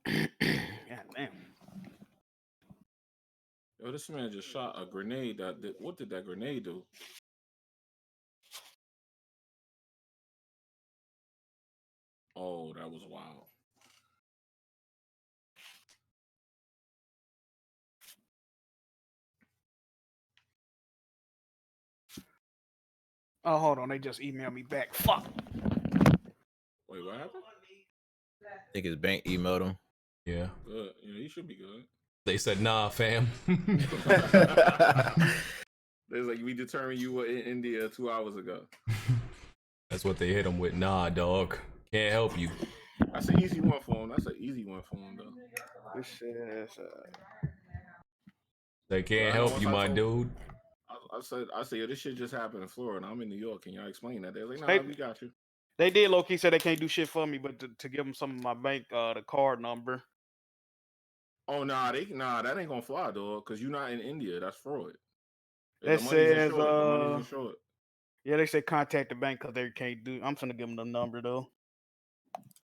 God damn. Yo, this man just shot a grenade. What did that grenade do? Oh, that was wild. Oh, hold on. They just emailed me back. Fuck. Wait, what happened? I think his bank emailed him. Yeah. Good. Yeah, he should be good. They said, nah, fam. There's like, we determined you were in India 2 hours ago. That's what they hit him with. Nah, dog. Can't help you. That's an easy one for him. That's an easy one for him, though. This shit is. They can't help you, my dude. I said, yo, this shit just happened in Florida. I'm in New York. Can y'all explain that? They're like, nah, we got you. They did low key say they can't do shit for me, but to give them some of my bank, the card number. Oh nah, that ain't gonna fly, dog. Cause you're not in India. That's fraud. That says, the money's insured. Yeah, they say contact the bank because they can't do. I'm gonna give them the number though.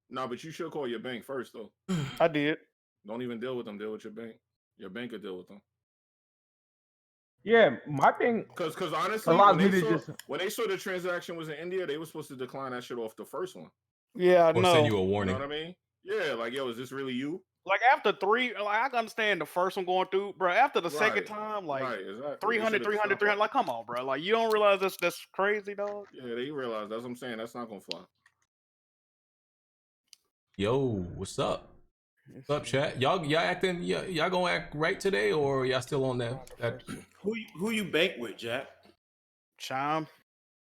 Nah, but you should call your bank first though. I did. Don't even deal with them. Deal with your bank. Your bank will deal with them. Yeah, my thing. Because honestly, when they saw the transaction was in India, they were supposed to decline that shit off the first one. Yeah, I or know. send you a warning. You know what I mean? Yeah, like, yo, is this really you? Like after 3, like I can understand the first one going through, bro. After the second time, like exactly. 300, 300, like come on, bro. Like you don't realize that's crazy, dog. Yeah, they realize. That's what I'm saying. That's not gonna fly. Yo, what's up? What's up, chat? Y'all acting? Y'all gonna act right today, or y'all still on that? Who you bank with, Jack? Chime.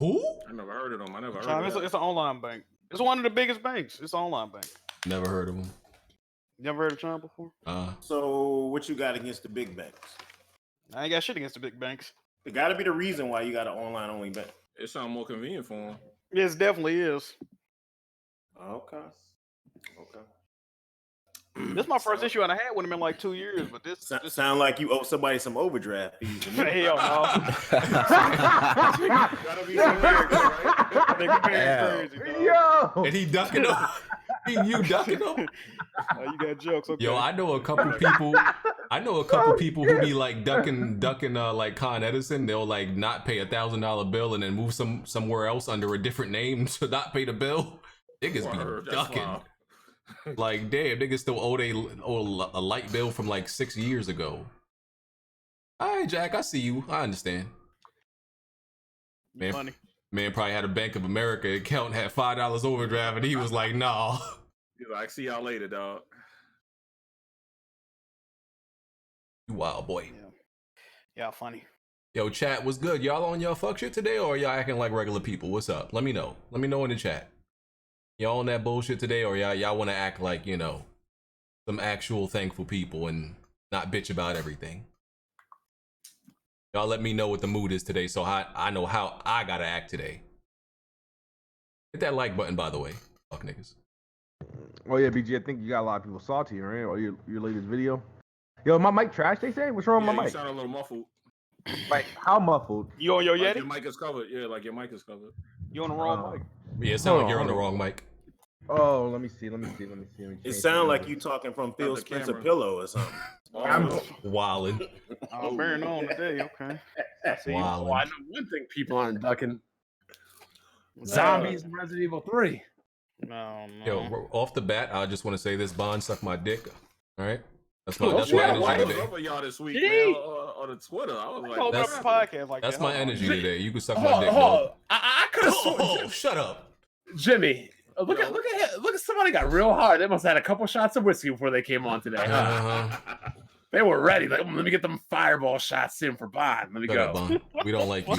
Who? I never heard of them. I never heard Chime. of It's an online bank. It's one of the biggest banks. It's an online bank. Never heard of them. Never heard of Chime before? So what you got against the big banks? I ain't got shit against the big banks. It got to be the reason why you got an online only bank. It sounds more convenient for them. Yes, definitely is. Okay. This is my first issue, and I had with him in like 2 years. But this sound like you owe somebody some overdraft fees. Hell no. Gotta be crazy, Yo, and he ducking him. You ducking him? You got jokes. Okay. Yo, I know a couple people. Who be like ducking like Con Edison. They'll like not pay $1,000 bill and then move somewhere else under a different name to not pay the bill. Niggas be ducking. Like, damn, niggas still owe a light bill from like 6 years ago. All right, Jack, I see you. I understand. Man, funny. Man probably had a Bank of America account and had $5 overdraft, and he was like, "Nah." He's like, "See y'all later, dog." You wild boy. Yeah, funny. Yo, chat, what's good? Y'all on y'all fuck shit today, or y'all acting like regular people? What's up? Let me know. Let me know in the chat. Y'all on that bullshit today, or y'all want to act like, you know, some actual thankful people and not bitch about everything? Y'all let me know what the mood is today, so I know how I gotta act today. Hit that like button, by the way. Fuck niggas. Oh yeah, BG, I think you got a lot of people salty, right? Or your latest video. Yo, my mic trash, they say? What's wrong with my mic? You sound a little muffled. Like, how muffled? You on your like Yeti? your mic is covered. Yeah, like your mic is covered. You on the wrong mic. Yeah, it sounds like you're on the wrong mic. Oh, let me see. It sounds like you talking from Phil Spencer pillow or something. I'm wildin'. Oh, bearing on today, okay. Wildin'. Well, I know one thing people aren't ducking. Zombies in Resident Evil 3. No. Yo, off the bat, I just want to say this: Bond suck my dick. All right, that's my I energy was today. up with y'all this week, man, on the Twitter. I was like, That's my energy today. You can suck my dick. I could have sworn. Shut up, Jimmy. Look at somebody got real hard. They must have had a couple shots of whiskey before they came on today. They were ready. Like, let me get them fireball shots in for Bond. Let me go. Up, Bond. We don't like you.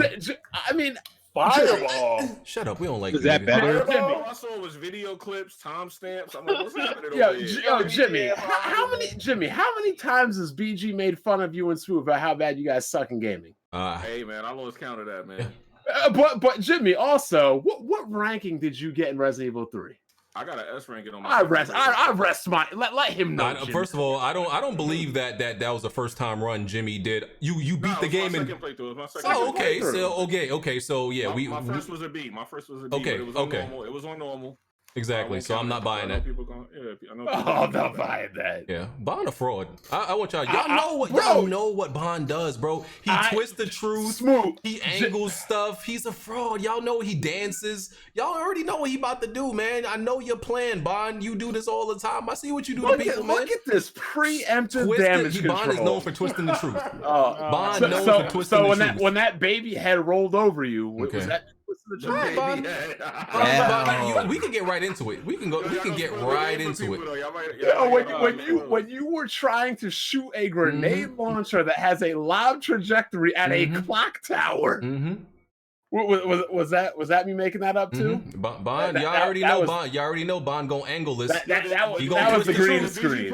I mean, fireball. Shut up. We don't like Is you. that better? All I saw was video clips, timestamps. I'm like, what's happening over here? Yo, Jimmy. How many times has BG made fun of you and Swoop about how bad you guys suck in gaming? Hey man, I lost count of that, man. But Jimmy, also, what ranking did you get in Resident Evil 3? I got an S ranking on my. I rest my. Let him know. First of all, I don't believe that was the first time run Jimmy did. You beat the game and. Oh, okay. So okay. So yeah, my first was a B. My first was a B. Okay. But it was on normal. It was on normal. Exactly. So I'm not buying that. I'm not buying that. Yeah, Bond a fraud. I want y'all know what Bond does, bro. He twists the truth. Smooth. He angles stuff. He's a fraud. Y'all know he dances. Y'all already know what he about to do, man. I know your plan, Bond. You do this all the time. I see what you do to people, man. Look at this preemptive damage control. Bond is known for twisting the truth. Bond known for twisting the truth. When that baby head rolled over you, was that? We can get right into it. We can get right into it. When you were trying to shoot a grenade launcher that has a lob trajectory at a clock tower, was that me making that up too? Bond, y'all already know Bond. Y'all already know Bond gonna angle this. That was the green screen.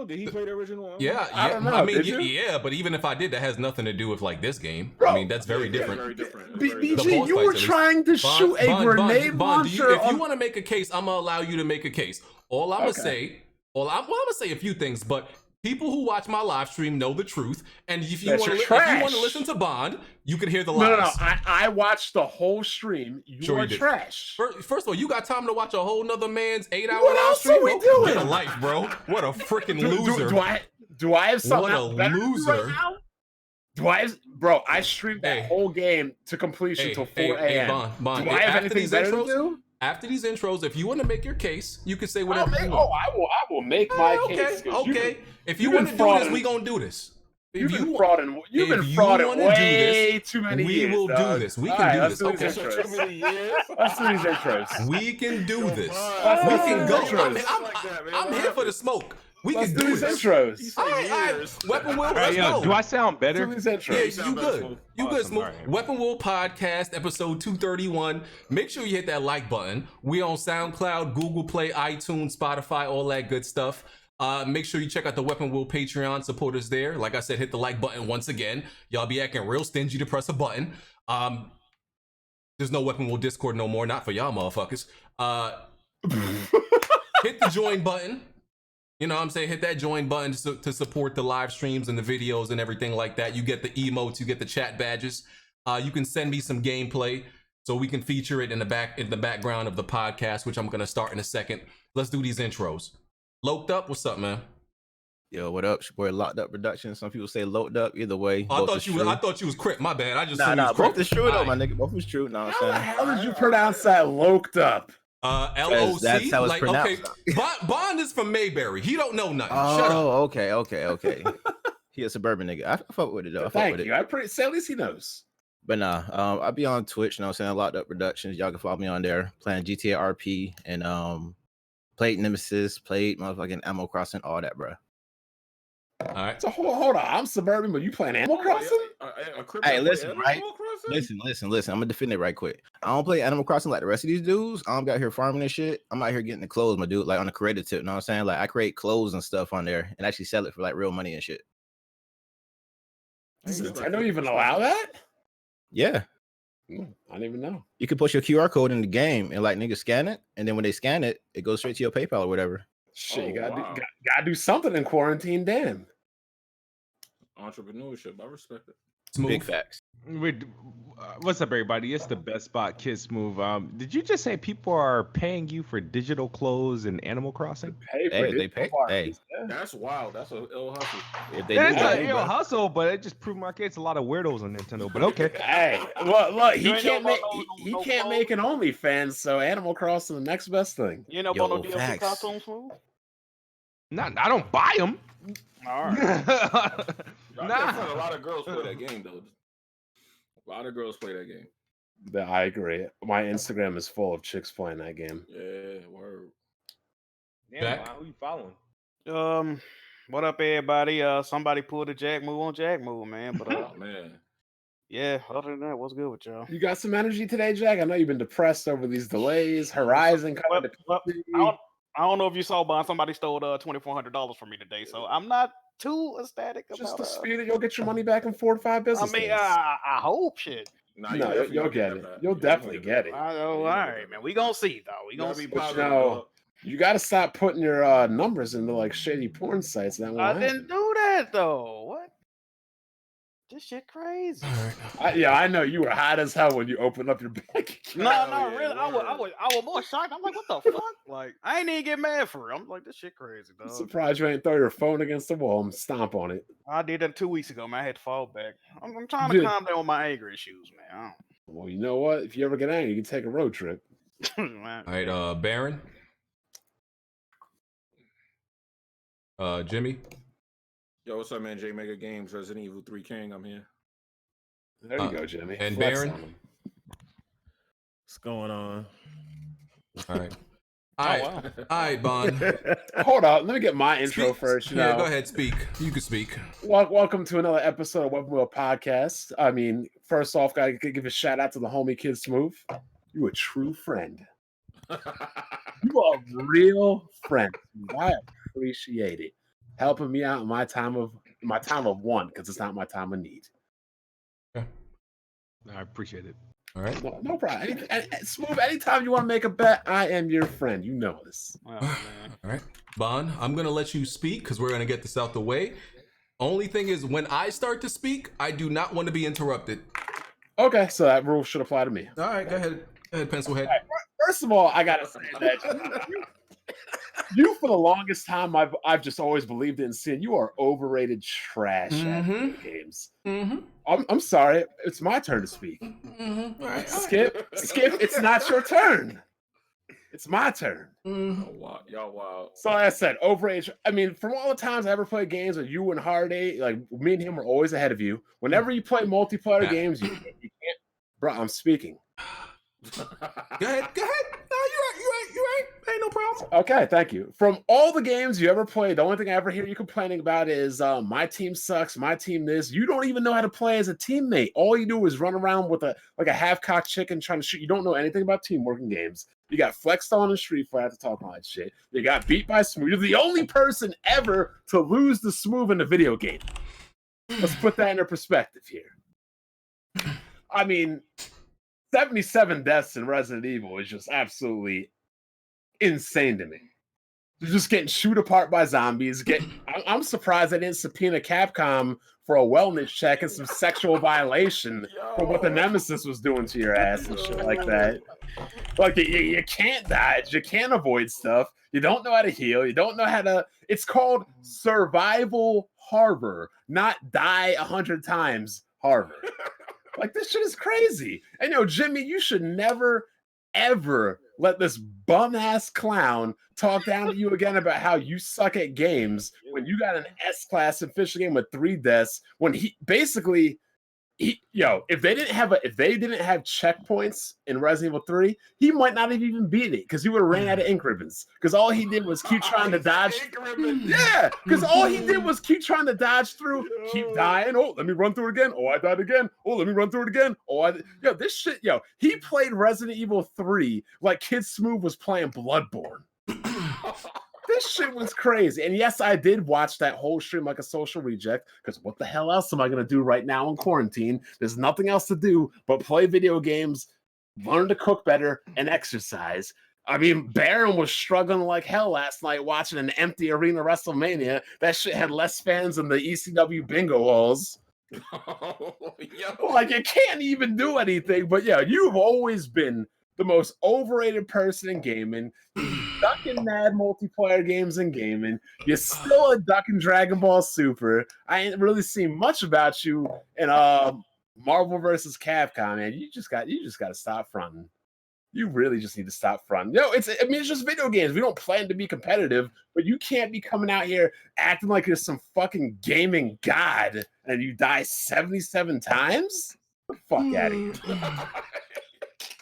Did he play the original? Yeah, I don't know. I mean, yeah, but even if I did, that has nothing to do with like this game. Bro, I mean, that's very different. BG, you were trying to shoot a grenade launcher. If you want to make a case, I'm gonna allow you to make a case. All I'm gonna say, I'm gonna say a few things, but people who watch my live stream know the truth. And if you want to listen to Bond, you can hear the lies. No. I watched the whole stream. You are trash. First of all, you got time to watch a whole nother man's 8-hour What live else stream? are we doing? Get a life, bro. What a freaking loser. Do I have something What a loser. right now? Do I have, bro? I streamed that whole game to completion till 4 a.m. Bond. Do I have anything better to do? After these intros, if you want to make your case, you can say whatever you want. I will make my case. Okay. If you want to do this, we gonna do this. You've been frauding way too many years. We will do this. We can do this. Okay. Let's do these intros. We can do this. We can go. I'm here for the smoke. We can do these this. Intros. All right. Weapon Will, let's go. Do I sound better? Yeah, you good. You good, Smooth. Right. Weapon Will Podcast, episode 231. Make sure you hit that like button. We on SoundCloud, Google Play, iTunes, Spotify, all that good stuff. Make sure you check out the Weapon Will Patreon. Support us there. Like I said, hit the like button once again. Y'all be acting real stingy to press a button. There's no Weapon Will Discord no more. Not for y'all motherfuckers. Hit the join button. You know what I'm saying? Hit that join button to support the live streams and the videos and everything like that. You get the emotes, you get the chat badges. You can send me some gameplay so we can feature it in the background of the podcast, which I'm gonna start in a second. Let's do these intros. Loked Up, what's up, man? Yo, what up? Your boy Locked Up Productions. Some people say Loked Up. Either way, I thought you was Crip. My bad. I just both is true though, my nigga. Both is true. No, how the hell did you pronounce that? Loked Up. LOC. That's how it's like, pronounced. Okay. Bond is from Mayberry. He don't know nothing. Oh, shut up. Okay. He a suburban nigga. I fuck with it though. Thank you. Say at least he knows. But nah, I be on Twitch. You know what I'm saying? Locked Up Productions. Y'all can follow me on there. Playing GTA RP and played Nemesis, played motherfucking Animal Crossing, all that, bro. All right. So hold on. I'm suburban, but you playing Animal Crossing? Hey, listen, right? Listen. I'm gonna defend it right quick. I don't play Animal Crossing like the rest of these dudes. I'm out here farming and shit. I'm out here getting the clothes, my dude. Like on the creative tip, you know what I'm saying? Like I create clothes and stuff on there and actually sell it for like real money and shit. I don't even allow that. Yeah. I didn't even know. You can push your QR code in the game and like niggas scan it, and then when they scan it, it goes straight to your PayPal or whatever. Shit, you gotta do something in quarantine. Damn. Entrepreneurship, I respect it. Smooth. Big facts. What's up, everybody? It's the Best Spot Kid Smooth. Did you just say people are paying you for digital clothes in Animal Crossing? They pay. Hey, that's wild. That's an ill hustle. If they it's an ill hustle, but it just proved my case a lot of weirdos on Nintendo. But okay. Hey, look, he can't make an OnlyFans, so Animal Crossing the next best thing. You know, Yo, no DLC costumes, Smooth? I don't buy them. All right. A lot of girls play that game, though. A lot of girls play that game. I agree. My Instagram is full of chicks playing that game. Yeah, word. Damn, who you following? What up, everybody? Somebody pulled a Jack move on Jack move, man. But man. Yeah, other than that, what's good with y'all? You got some energy today, Jack? I know you've been depressed over these delays. Horizon coming I don't know if you saw, but somebody stole $2,400 from me today, so I'm not too ecstatic about it. Just dispute it. You'll get your money back in 4 to 5 business days. I hope shit. No, you'll get it. You'll definitely get it. All right, man. We gonna see though. We gonna see. You got to stop putting your numbers into like shady porn sites. I didn't do that though. What? This shit crazy. I know you were hot as hell when you opened up your bank. No, really. I was more shocked. I'm like, what the fuck? Like, I ain't even get mad for it. I'm like, this shit crazy, dog. I'm surprised you ain't throw your phone against the wall and stomp on it. I did that 2 weeks ago, man. I had to fall back. I'm trying to calm down with my anger issues, man. Well, you know what? If you ever get angry, you can take a road trip. All right, Baron. Jimmy. Yo, what's up, man? J Mega Games, Resident Evil 3 King. I'm here. There you go, Jimmy. And Flex Baron. on him. What's going on? All right. All right, Bond. Hold up. Let me get my intro first. Go ahead. Speak. You can speak. Welcome to another episode of Weapon Wheel Podcast. I mean, first off, gotta give a shout out to the homie Kid Smooth. You a true friend. You are a real friend. I appreciate it. Helping me out in my time of want, because it's not my time of need. I appreciate it. All right. No problem. Smooth, anytime you want to make a bet, I am your friend. You know this. Oh, man. All right. Bond, I'm going to let you speak because we're going to get this out the way. Only thing is, when I start to speak, I do not want to be interrupted. Okay, so that rule should apply to me. All right, go ahead. Go ahead, Pencilhead. Right, first of all, I got to say that you, for the longest time, I've just always believed in sin. You are overrated trash at video games. I'm sorry. It's my turn to speak. All right. Skip. It's not your turn. It's my turn. Oh, wow. Y'all wild. So like I said, overrated. I mean, from all the times I ever played games with you and Hardy, like me and him were always ahead of you. Whenever you play multiplayer games, you can't. Bro, I'm speaking. Go ahead. No, you're right. Ain't no problem. Okay, thank you. From all the games you ever played, the only thing I ever hear you complaining about is my team sucks, my team this. You don't even know how to play as a teammate. All you do is run around with a half-cocked chicken trying to shoot. You don't know anything about teamwork in games. You got flexed on the street fight to talk all that shit. You got beat by Smooth. You're the only person ever to lose the Smooth in a video game. Let's put that into perspective here. I mean, 77 deaths in Resident Evil is just absolutely insane to me. They're just getting shoot apart by zombies. I'm surprised I didn't subpoena Capcom for a wellness check and some sexual violation for what the Nemesis was doing to your ass and shit like that. Like, you can't dodge. You can't avoid stuff. You don't know how to heal. You don't know how to... It's called Survival Harbor, not die 100 times Harbor. Like, this shit is crazy. And, Jimmy, you should never, ever let this bum-ass clown talk down to you again about how you suck at games when you got an S-class official game with 3 deaths, when if they didn't have checkpoints in Resident Evil 3, he might not have even beat it because he would have ran out of ink ribbons. Because all he did was keep trying to dodge. Yeah, because all he did was keep trying to dodge through, keep dying. Oh, let me run through it again. Oh, I died again. Oh, let me run through it again. This shit, he played Resident Evil 3 like Kid Smooth was playing Bloodborne. This shit was crazy. And yes, I did watch that whole stream like a social reject, because what the hell else am I going to do right now in quarantine? There's nothing else to do but play video games, learn to cook better, and exercise. I mean, Baron was struggling like hell last night watching an empty arena WrestleMania. That shit had less fans than the ECW bingo halls. Like, you can't even do anything. But yeah, you've always been the most overrated person in gaming. You're stuck in mad multiplayer games in gaming. You're still a duck in Dragon Ball Super. I ain't really seen much about you in Marvel vs. Capcom, man. You just got to stop fronting. You really just need to stop fronting. It's just video games. We don't plan to be competitive, but you can't be coming out here acting like you're some fucking gaming god and you die 77 times? Get the fuck out of here.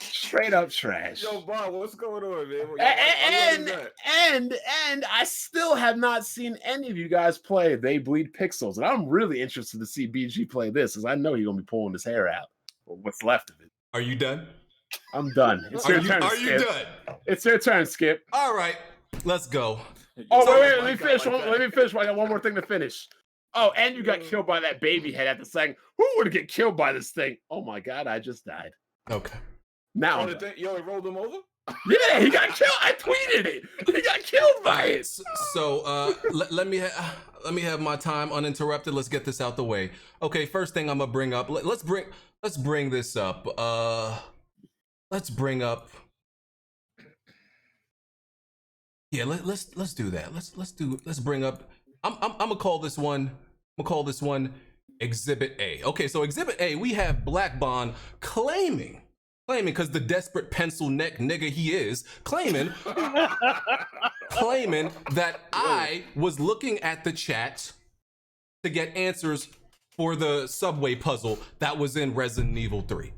Straight up trash. Yo, Bob, what's going on, man? And I still have not seen any of you guys play They Bleed Pixels, and I'm really interested to see BG play this, because I know he's gonna be pulling his hair out, or what's left of it. Are you done? I'm done. It's your turn. Are you done? It's your turn, Skip. All right, let's go. Oh, wait, let me finish. Let me finish. I got one more thing to finish. Oh, and you got killed by that baby head at the second. Who would get killed by this thing? Oh my god, I just died. Okay. Now, it rolled him over? Yeah, he got killed. I tweeted it. He got killed by it. So let me have my time uninterrupted. Let's get this out the way. Okay, first thing I'm gonna bring up. Let's bring this up. Let's bring up. Yeah, let's do that. Let's bring up. I'm gonna call this one. Exhibit A. Okay, so Exhibit A, we have Black Bond claiming because the desperate pencil neck nigga he is, claiming that I was looking at the chat to get answers for the subway puzzle that was in Resident Evil 3.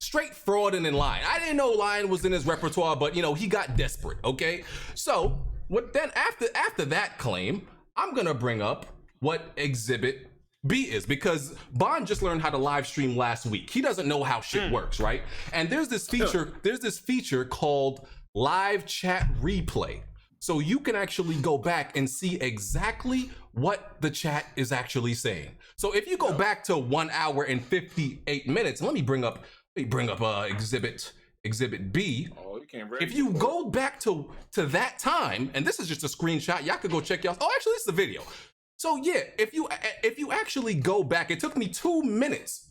Straight fraud and in lying. I didn't know lying was in his repertoire, but you know, he got desperate, okay? So, then after that claim, I'm gonna bring up what Exhibit B is, because Bond just learned how to live stream last week. He doesn't know how shit works, right? And there's this feature called live chat replay. So you can actually go back and see exactly what the chat is actually saying. So if you go back to 1 hour and 58 minutes, let me bring up Exhibit B. Oh, you can't. If you go back to that time, and this is just a screenshot, y'all could go check y'all. Oh, actually, this is the video. So yeah, if you actually go back, it took me 2 minutes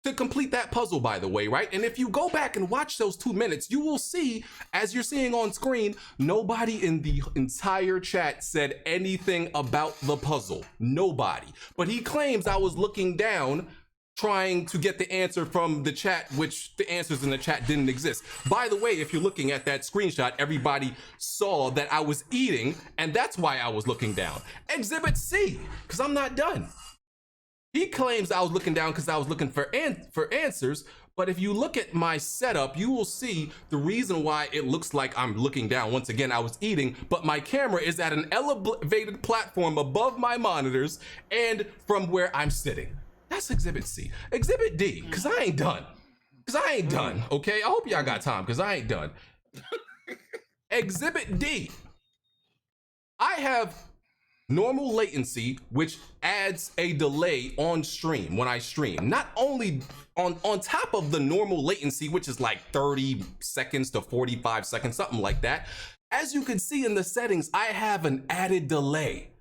to complete that puzzle, by the way, right? And if you go back and watch those 2 minutes, you will see, as you're seeing on screen, nobody in the entire chat said anything about the puzzle. Nobody. But he claims I was looking down trying to get the answer from the chat, which the answers in the chat didn't exist. By the way, if you're looking at that screenshot, everybody saw that I was eating, and that's why I was looking down. Exhibit C, because I'm not done. He claims I was looking down because I was looking for answers, but if you look at my setup, you will see the reason why it looks like I'm looking down. Once again, I was eating, but my camera is at an elevated platform above my monitors and from where I'm sitting. That's Exhibit C. Exhibit D, because I ain't done. Okay? I hope y'all got time, because I ain't done. Exhibit D. I have normal latency, which adds a delay on stream when I stream. Not only on top of the normal latency, which is like 30 seconds to 45 seconds, something like that. As you can see in the settings, I have an added delay.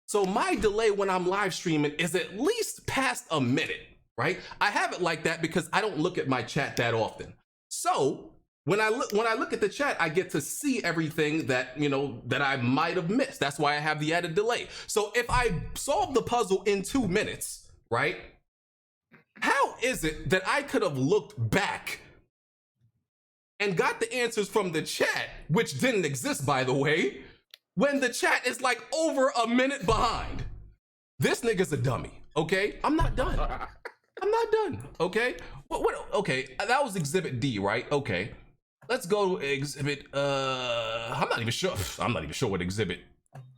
So my delay when I'm live streaming is at least past a minute, right? I have it like that because I don't look at my chat that often. So when I look at the chat, I get to see everything that, you know, that I might have missed. That's why I have the added delay. So if I solve the puzzle in 2 minutes, right? How is it that I could have looked back and got the answers from the chat, which didn't exist, by the way, when the chat is like over a minute behind? This nigga's a dummy, okay? I'm not done. Okay? Okay, that was Exhibit D, right? Okay. Let's go to Exhibit, I'm not even sure what Exhibit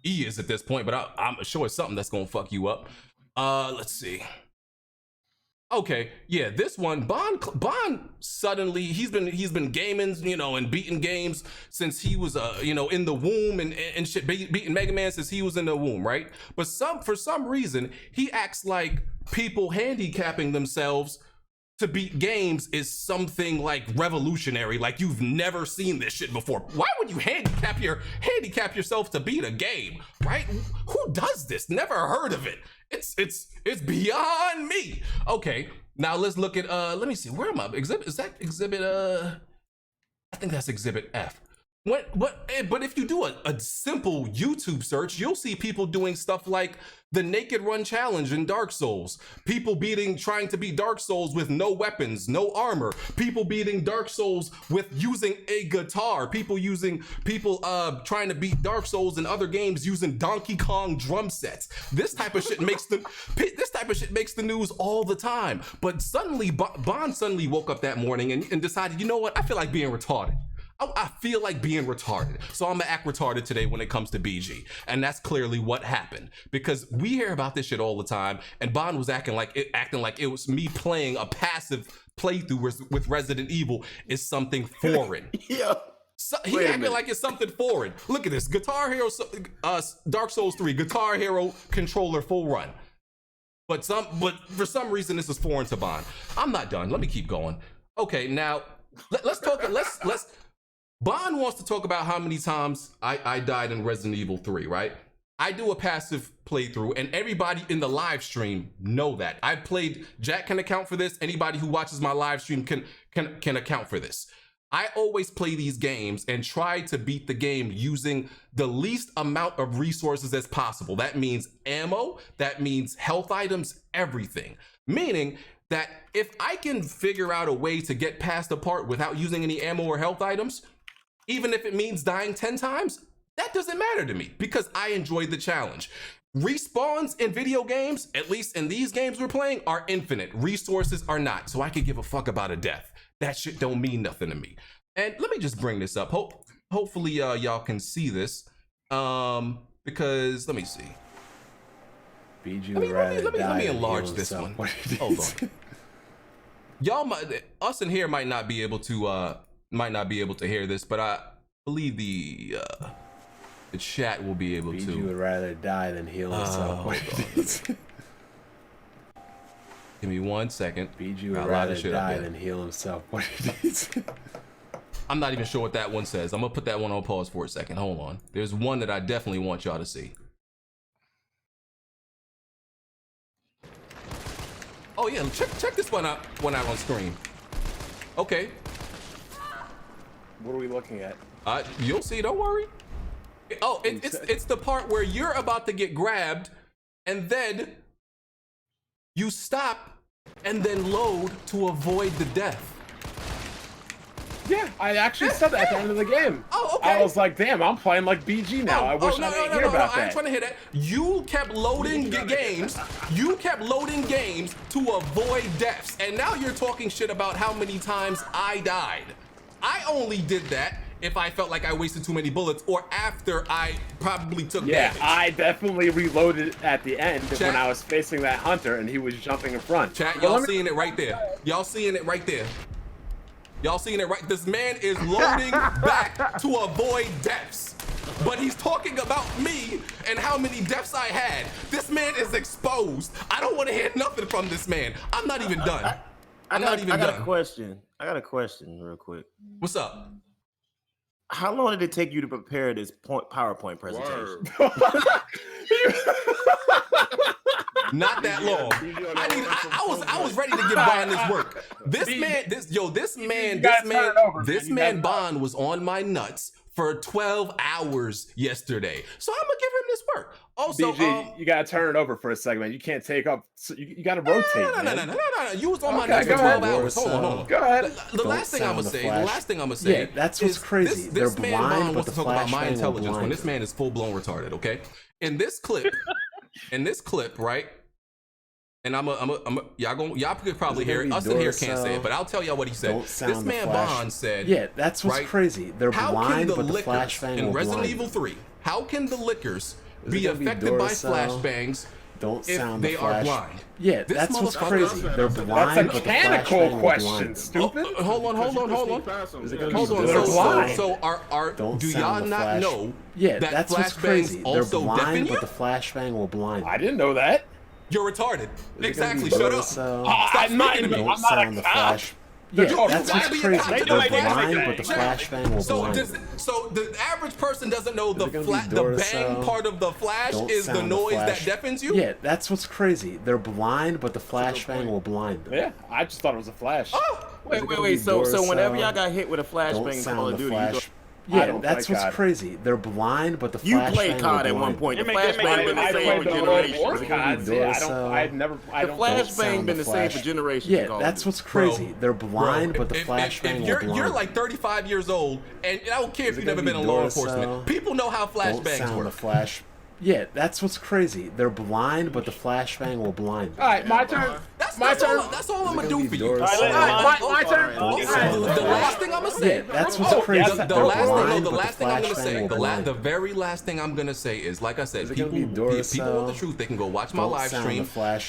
E is at this point, but I'm sure it's something that's gonna fuck you up. Let's see. Okay, yeah, this one, Bond suddenly, he's been gaming, you know, and beating games since he was, you know, in the womb and shit, beating Mega Man since he was in the womb, right? But for some reason, he acts like people handicapping themselves to beat games is something like revolutionary, like you've never seen this shit before. Why would you handicap yourself to beat a game, right? Who does this? Never heard of it. It's beyond me. Okay, now let's look at let me see, where am I? Is that Exhibit I think that's Exhibit F. But if you do a simple YouTube search, you'll see people doing stuff like the Naked Run Challenge in Dark Souls. People trying to beat Dark Souls with no weapons, no armor. People beating Dark Souls with using a guitar. People trying to beat Dark Souls in other games using Donkey Kong drum sets. This type of shit makes the news all the time. But suddenly, Bond suddenly woke up that morning and decided, you know what? I feel like being retarded. I feel like being retarded. So I'm gonna act retarded today when it comes to BG. And that's clearly what happened. Because we hear about this shit all the time, and Bond was acting like it was me playing a passive playthrough with Resident Evil is something foreign. Yeah. So, he acting like it's something foreign. Look at this. Guitar Hero, Dark Souls 3, Guitar Hero controller full run. But for some reason this is foreign to Bond. I'm not done. Let me keep going. Okay, now let's talk. Bond wants to talk about how many times I died in Resident Evil 3, right? I do a passive playthrough, and everybody in the live stream know that. I played, Jack can account for this. Anybody who watches my live stream can account for this. I always play these games and try to beat the game using the least amount of resources as possible. That means ammo, that means health items, everything. Meaning that if I can figure out a way to get past a part without using any ammo or health items, even if it means dying 10 times, that doesn't matter to me because I enjoy the challenge. Respawns in video games, at least in these games we're playing, are infinite. Resources are not, so I can give a fuck about a death. That shit don't mean nothing to me. And let me just bring this up. Hopefully y'all can see this. Because let me see. Let me enlarge this one. Hold on. Y'all us in here might not be able to hear this, but I believe the chat will be able to. BG would rather die than heal himself. Give me 1 second. BG would rather die than heal himself. I'm not even sure what that one says. I'm gonna put that one on pause for a second. Hold on. There's one that I definitely want y'all to see. Oh yeah, check this one out on screen. Okay. What are we looking at? You'll see. Don't worry. Oh, it's the part where you're about to get grabbed, and then you stop and then load to avoid the death. Yeah, I actually said that at the end of the game. Oh, okay. I was like, damn, I'm playing like BG now. I wish I didn't hear about that. I ain't trying to hear that. You kept loading games. You kept loading games to avoid deaths. And now you're talking shit about how many times I died. I only did that if I felt like I wasted too many bullets or after I probably took damage. Yeah, I definitely reloaded at the end when I was facing that hunter and he was jumping in front. Chat, y'all seeing it right there. Y'all seeing it right there. Y'all seeing it right? This man is loading back to avoid deaths. But he's talking about me and how many deaths I had. This man is exposed. I don't want to hear nothing from this man. I'm not even done. I got a question. I got a question real quick. What's up? How long did it take you to prepare this PowerPoint presentation? Not that long. I was ready to give Bond his work. This man Bond was on my nuts for 12 hours yesterday. So I'm gonna give him this work. Also, BG, you gotta turn it over for a second, man. You can't take up. You gotta rotate. No. You was on my nuts for 12 hours. Hold on. Go ahead. The last thing I'm gonna say. Yeah, that's what's crazy. This man Bond wants to talk about my intelligence when this man is full blown retarded. Okay. In this clip, right? And y'all could probably hear it. Us in here can't say it, but I'll tell y'all what he said. This man Bond said, yeah, that's what's crazy. They're blind, but the flashbang in Resident Evil 3, how can the lickers be affected by flashbangs if they are blind? Yeah, that's what's crazy. They're blind, but the flashbang question, stupid. Hold on. So do y'all not know that that's what's crazy. They're blind, but the flashbang will blind. I didn't know that. You're retarded. Exactly. Shut up. I'm not a cop. Yeah, that's what's crazy. They're blind, but the flashbang will blind. So the average person doesn't know the bang part of the flash is the noise that deafens you? Yeah, that's what's crazy. They're blind, but the flashbang will blind them. Yeah, I just thought it was a flash. Oh, wait. So whenever y'all got hit with a flashbang in Call of Duty, yeah, that's what's crazy. They're blind, but the flashbang. You played COD at one point. The flashbang been the same for generations. The flashbang been the same for generations. Yeah, that's what's crazy. They're blind, but the flashbang will blind. You're like 35 years old, and I don't care if you've never been in law enforcement. People know how flashbangs work. Yeah, that's what's crazy. They're blind, but the flashbang will blind them. All right, my turn. That's all I'm gonna do for you. All right, my turn. The last thing I'm gonna say. Yeah, that's what's crazy. The very last thing I'm gonna say is, like I said, people want the truth. They can go watch my live stream.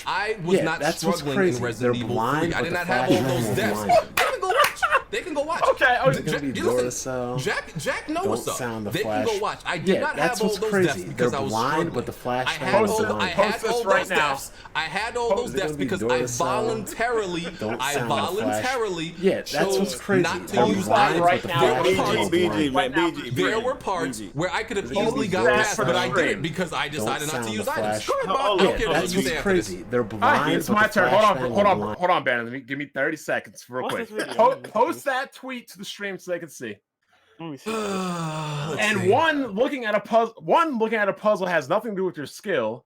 I was not struggling in Resident Evil 3. I did not have all those deaths. Go watch. They can go watch. Okay. Jack know what's up. They can go watch. I did not that's have all what's those crazy. deaths because I was blind struggling. with the flash. I had all those deaths. I had all those deaths because I voluntarily chose not to use items. There were parts where I could have easily got past, but I didn't because I decided not to use items. That's what's crazy. They're blind. It's my turn. Hold on, Bannon. Give me 30 seconds real quick. Post that tweet to the stream so they can see. And one, looking at a puzzle has nothing to do with your skill.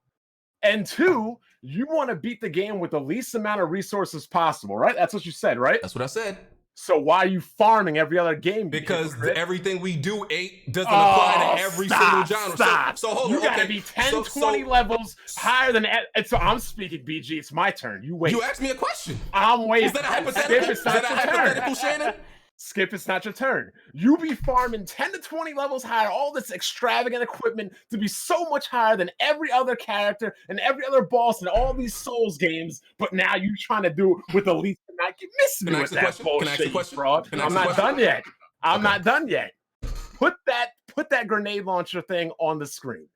And two, you want to beat the game with the least amount of resources possible, right? That's what you said, right? That's what I said. So why are you farming every other game? Because everything we do doesn't apply to every single genre. So hold on. You gotta be 10, 20 levels higher than. So I'm speaking, BG. It's my turn. You wait. You asked me a question. I'm waiting. Is that a hypothetical? Skip, it's not your turn. Shannon? Skip, it's not your turn. You be farming 10 to 20 levels higher, all this extravagant equipment to be so much higher than every other character and every other boss in all these Souls games, but now you trying to do it with the least amount. You missing me with that bullshit, fraud. I'm not done yet. I'm not done yet. Put that grenade launcher thing on the screen.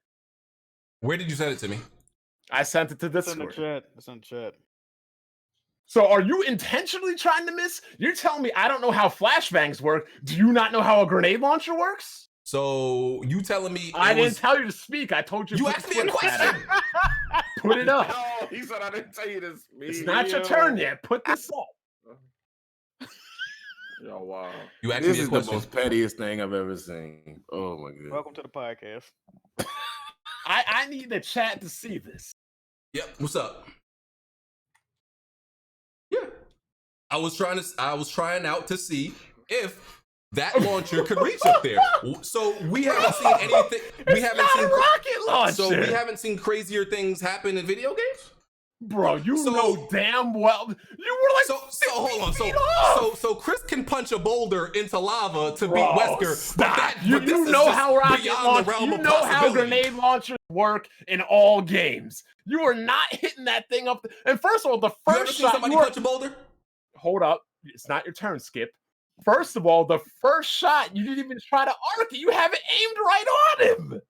Where did you send it to me? I sent it to Discord. It's in the chat. So are you intentionally trying to miss? You're telling me I don't know how flashbangs work. Do you not know how a grenade launcher works? So you telling me I didn't tell you to speak. I told you. You asked me a question. Put it up. No, he said I didn't tell you this. It's not your turn yet. Put this up. Yo, wow. You asked This me a is question. the most pettiest thing I've ever seen. Oh my god. Welcome to the podcast. I need the chat to see this. Yep. What's up? Yeah. I was trying out to see if that launcher could reach up there. So we haven't seen anything. We haven't seen rocket launcher. So we haven't seen crazier things happen in video games. Bro, you know damn well you were like so hold on. So Chris can punch a boulder into lava to beat Wesker. Stop. You know how rocket launchers, you know how grenade launchers work in all games. You are not hitting that thing up. And first of all, the first shot. Somebody punch a boulder? Hold up. It's not your turn, Skip. First of all, the first shot, you didn't even try to arc it. You have it aimed right on him.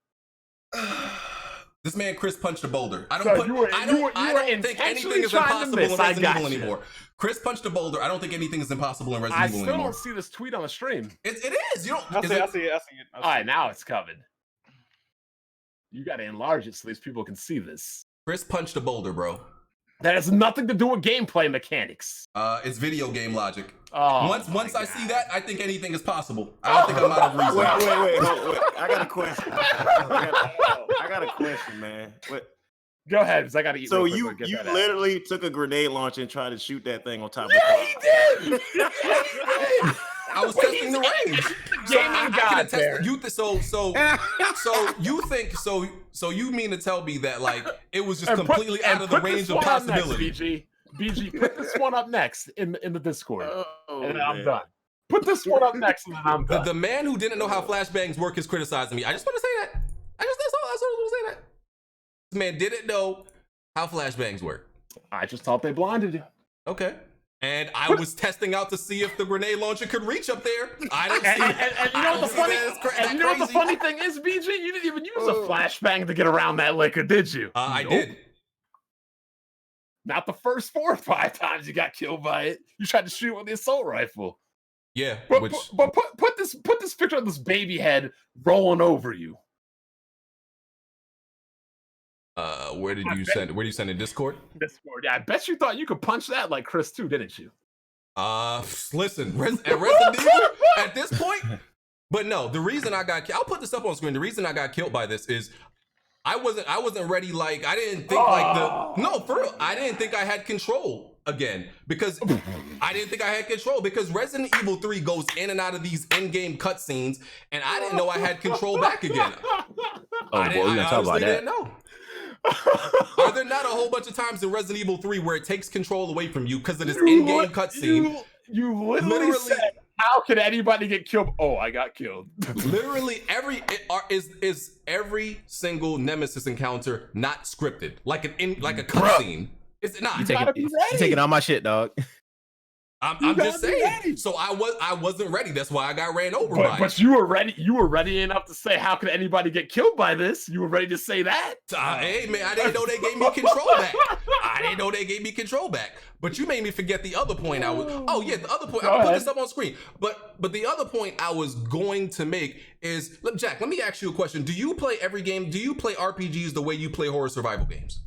This man Chris punched a boulder. I So don't think intentionally anything is trying to impossible in miss. I Resident got Evil you. anymore. Chris punched a boulder. I don't think anything is impossible in Resident Evil I still anymore. don't see this tweet on the stream. It is. You don't. I see it. All right, now it's covered. You got to enlarge it so these people can see this. Chris punched a boulder, bro. That has nothing to do with gameplay mechanics. It's video game logic. Oh, once I see that, I think anything is possible. I don't think I'm out of reason. Wait. I got a question. I got a question, man. Go ahead, because I got to eat. So you literally took a grenade launcher and tried to shoot that thing on top of the he did. I was testing the range. Gaming god there. So you mean to tell me that like it was just completely out of the range of possibility? BG, put this one up next in the Discord, and then I'm man. done. Put this one up next, and then I'm done. The man who didn't know how flashbangs work is criticizing me. I just want to say that. That's all. I just want to say that. This man didn't know how flashbangs work. I just thought they blinded you. Okay. And I was testing out to see if the grenade launcher could reach up there. I didn't see it. And you know what the funny? And you know what the funny thing is, BG? You didn't even use a flashbang to get around that liquor, did you? I did. Not the first 4 or 5 times you got killed by it. You tried to shoot with the assault rifle. Yeah, but put this picture of this baby head rolling over you. Where did you send it? Discord? Discord. Yeah, I bet you thought you could punch that like Chris too, didn't you? Listen, at Resident Evil at this point. But no, the reason I got I'll put this up on screen. The reason I got killed by this is I wasn't ready. Like I didn't think for real. I didn't think I had control again because I didn't think I had control because Resident Evil 3 goes in and out of these in-game cutscenes, and I didn't know I had control back again. We're gonna talk about that. Didn't know. Are there not a whole bunch of times in Resident Evil 3 where it takes control away from you because of this in-game cutscene? You literally said, how could anybody get killed? Oh, I got killed. Literally is every single Nemesis encounter not scripted, like a cutscene. Is it not? You taking all my shit, dog. I'm just saying. So I wasn't ready. That's why I got ran over by but you were ready. You were ready enough to say, "How could anybody get killed by this?" You were ready to say that. Hey man, I didn't know they gave me control back. I didn't know they gave me control back. But you made me forget the other point I was. Oh yeah, the other point. I'll put this up on screen. But the other point I was going to make is, Jack. Let me ask you a question. Do you play every game? Do you play RPGs the way you play horror survival games?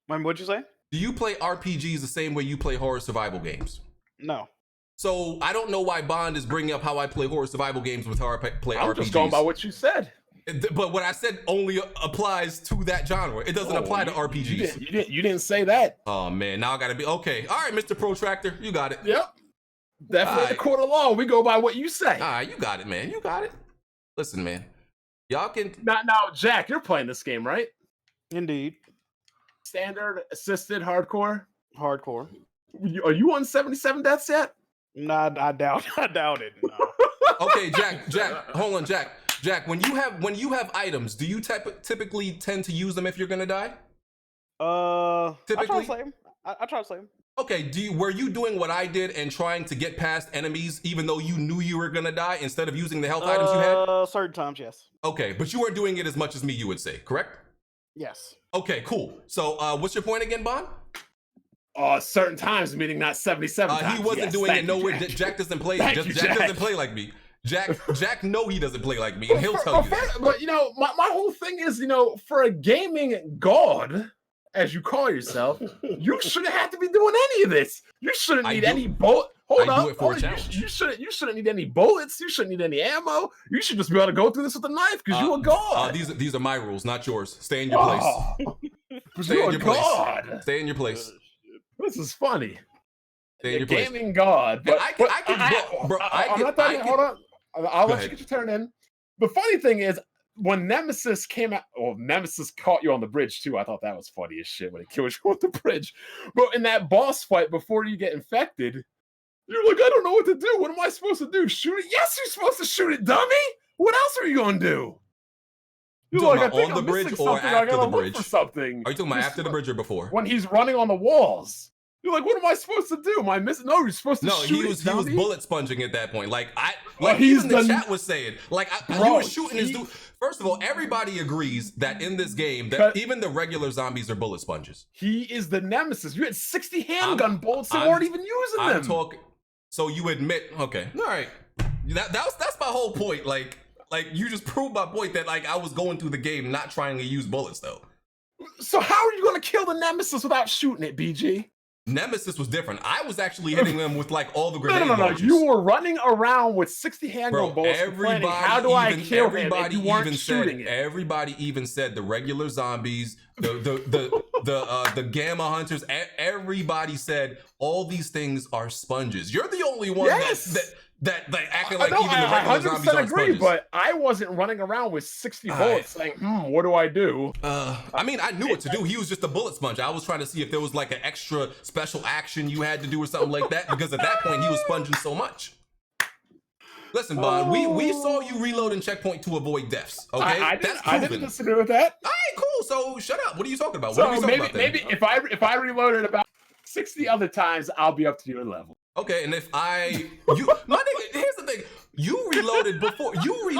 What'd you say? Do you play RPGs the same way you play horror survival games? No. So I don't know why Bond is bringing up how I play horror survival games with how I play RPGs. I'm just going by what you said. But what I said only applies to that genre. It doesn't apply to RPGs. You didn't say that. Oh man, now I gotta be okay. All right, Mr. Protractor, you got it. Yep. Definitely the court of law. We go by what you say. All right, you got it, man. You got it. Listen, man. Y'all can now, Jack. You're playing this game, right? Indeed. Standard, assisted, hardcore. Hardcore. Are you on 77 deaths yet? Nah, I doubt it. No. Okay, Jack, hold on, Jack. When you have items, do you typically tend to use them if you're gonna die? Typically, I try to save them. Okay, were you doing what I did and trying to get past enemies even though you knew you were gonna die instead of using the health items you had? Certain times, yes. Okay, but you weren't doing it as much as me, you would say, correct? Yes. Okay, cool. So what's your point again, Bond? Certain times, meaning not 77 times. He wasn't doing it nowhere. Jack doesn't play. Jack doesn't play like me. Jack know he doesn't play like me, and he'll tell you that. But my whole thing is, for a gaming god, as you call yourself, you shouldn't have to be doing any of this. You shouldn't need any bullet. Hold up. Do it for a challenge. You shouldn't need any bullets. You shouldn't need any ammo. You should just be able to go through this with a knife because you're a god. These are my rules, not yours. Stay in your place. Stay in your place. Stay in your place. This is funny. Stay in your place. Gaming god. But I'm not done. Hold on. I'll let you get your turn in. The funny thing is, when Nemesis came out, Nemesis caught you on the bridge too. I thought that was funny as shit when he killed you on the bridge. But in that boss fight, before you get infected, you're like, I don't know what to do. What am I supposed to do? Shoot it? Yes, you're supposed to shoot it, dummy. What else are you gonna do? You're like, I think on the I'm bridge missing or something. after I gotta the look bridge? for something. Are you talking about after the bridge or before? When he's running on the walls. You're like, what am I supposed to do? Am I missing? No, you're supposed to shoot it, he was bullet sponging at that point. Even the chat was saying, he was shooting his dude. First of all, everybody agrees that in this game, that even the regular zombies are bullet sponges. He is the Nemesis. You had 60 handgun bullets and weren't even using them. So you admit, okay, all right. That's my whole point. Like you just proved my point that I was going through the game not trying to use bullets though. So how are you going to kill the Nemesis without shooting it, BG? Nemesis was different. I was actually hitting them with all the grenade launchers. You were running around with 60 handgun bullets. How do I kill him if you weren't shooting it? Everybody even said the regular zombies, the gamma hunters. Everybody said all these things are sponges. You're the only one that acting like even the regular zombies are sponges. But I wasn't running around with 60 bullets saying, what do I do? I mean, I knew what to do. He was just a bullet sponge. I was trying to see if there was an extra special action you had to do or something like that, because at that point he was sponging so much. Listen, Bond, we saw you reloading checkpoint to avoid deaths. Okay, I didn't disagree with that. All right, cool. So shut up. What are you talking about? What are we talking about then? Maybe if I reloaded about 60 other times, I'll be up to your level. Okay, and if my nigga, here's the thing. You reloaded before you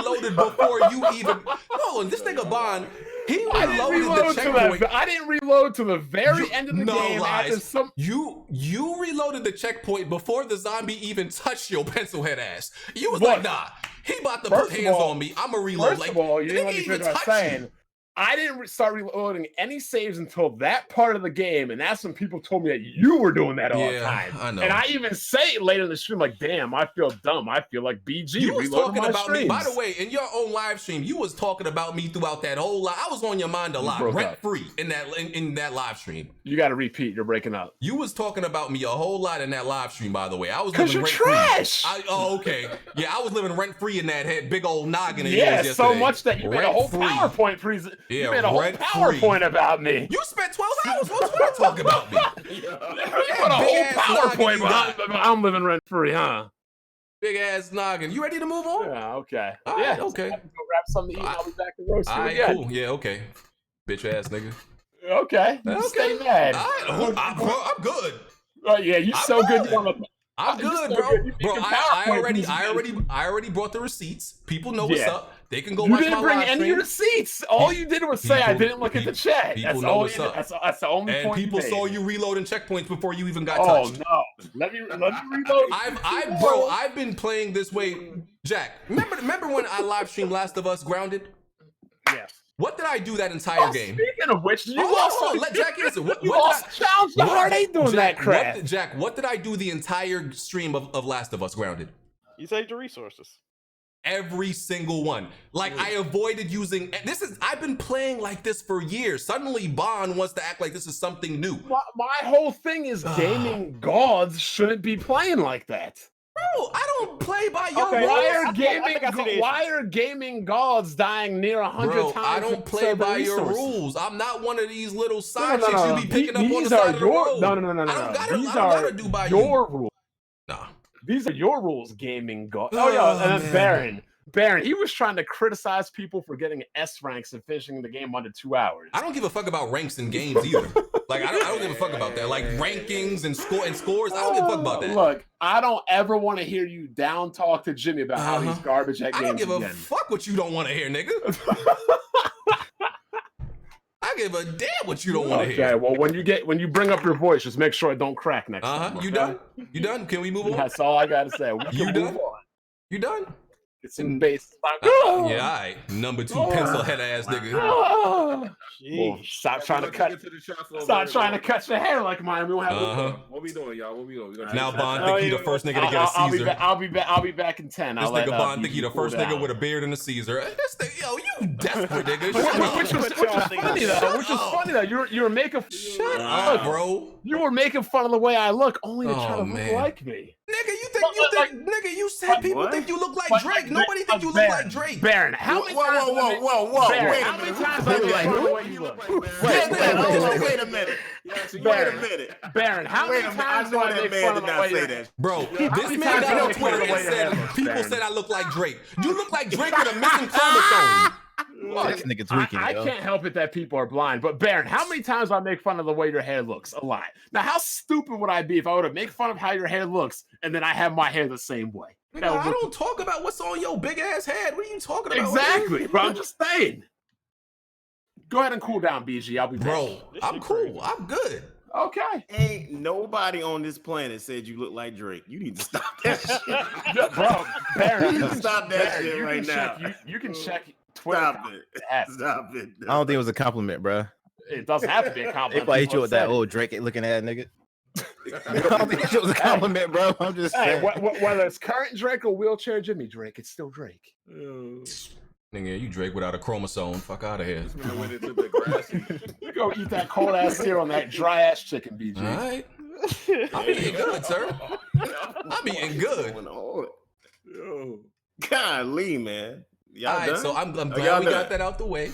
even. Hold on, this nigga Bond, he reloaded the checkpoint. I didn't reload to the very end of the game. Lies. You reloaded the checkpoint before the zombie even touched your pencil head ass. You was like, nah, he about to put hands on me. I'ma reload. First of all, you didn't let me finish what I was saying. I didn't start reloading any saves until that part of the game, and that's when people told me that you were doing that all the time. I know. And I even say it later in the stream, like, damn, I feel dumb. I feel like BG. You was talking about streams. me. By the way, in your own live stream, you was talking about me throughout that whole live. I was on your mind a lot, rent free in that live stream. You got to repeat. You're breaking up. You was talking about me a whole lot in that live stream. By the way, I was living rent trash. Free. Okay. Yeah, I was living rent free in that head, big old noggin. Yeah, so much that you made a whole PowerPoint presentation. You made a whole PowerPoint about me. You spent 12 hours. What's you talking about me? You put a whole PowerPoint about I'm living rent free, huh? Big ass noggin. You ready to move on? Yeah, okay. Yeah, okay. Go grab something to eat. I'll be back to roast you again. Cool. Yeah, okay. Bitch ass nigga. Okay. Stay mad. I'm good. Yeah, you so good. You I'm good, bro. Bro, I already brought the receipts. People know what's up. They can go watch my live stream. You didn't bring any receipts. All you did was say I didn't look at the chat. That's all you did. That's the only point. And people saw you reloading checkpoints before you even got touched. Oh no! Let me reload. I've been playing this way. Jack, remember when I live streamed Last of Us Grounded? Yes. What did I do that entire game? Speaking of which, you lost. Let Jack answer. You lost challenge. The heart ain't doing that crap. Jack, what did I do the entire stream of Last of Us Grounded? You saved your resources. Every single one. Like I avoided using. I've been playing like this for years. Suddenly, Bond wants to act like this is something new. My whole thing is gaming gods shouldn't be playing like that. Bro, I don't play by your rules. Why are gaming gods dying near 100 Bro, times? I don't play by your rules. I'm not one of these little side chicks you be picking up on the side of the road. No. I don't gotta do by your rules. Nah. These are your rules, gaming god. Oh yeah, and then Baron, he was trying to criticize people for getting S ranks and finishing the game under 2 hours. I don't give a fuck about ranks in games either. Like I don't give a fuck about that. Like rankings and scores. I don't give a fuck about that. Look, I don't ever want to hear you down talk to Jimmy about how he's garbage at games. I don't give a fuck what you don't want to hear, nigga. I give a damn what you don't want to hear. Okay, well when you bring up your voice, just make sure it don't crack next time. You done? You done? Can we move on? That's all I gotta say. You done? You done? It's in base. Yeah, all right. Number 2 pencil head ass nigga. Well, stop trying to cut your hair like mine. We don't have. What we doing, y'all? What we doing? Now Bond think he the first nigga to get a Caesar. I'll be back in 10. This nigga Bond think he the first nigga with a beard and a Caesar. This thing, yo, you desperate nigga. Which was funny though. You were making. Shut up, bro. You were making fun of the way I look, only to try to look like me. Nigga, you said people think you look like Drake. Nobody think you look like Drake. Baron, how many times? Whoa. How many times I look like the way you look? Wait a minute. Wait a minute. Baron, how many times do I make fun of the way you look? Bro, this man got on Twitter and said people said I look like Drake. You look like Drake with a missing chromosome. This nigga tweaking. I can't help it that people are blind, but Baron, how many times do I make fun of the way your hair looks? A lot. Now, how stupid would I be if I were to make fun of how your hair looks and then I have my hair the same way? Nigga, I don't talk about what's on your big ass head. What are you talking about? Exactly, bro. I'm just saying. Go ahead and cool down, BG. I'll be back. Bro, I'm cool. I'm good. Okay. Ain't nobody on this planet said you look like Drake. You need to stop that shit. Bro, Baron, you need to stop that shit right now. You can check Twitter. Stop it. I don't think it was a compliment, bro. It doesn't have to be a compliment. If I hit you with that old Drake looking at nigga. I don't think it was a compliment, bro. I'm just saying. Whether it's current Drake or wheelchair Jimmy Drake, it's still Drake. Nigga, you Drake without a chromosome. Fuck out of here. You go eat that cold ass cereal on that dry ass chicken, BG. All right. I'm eating good, sir. I'm eating good. Golly, man. Y'all all right, done? so I'm glad we got that out the way.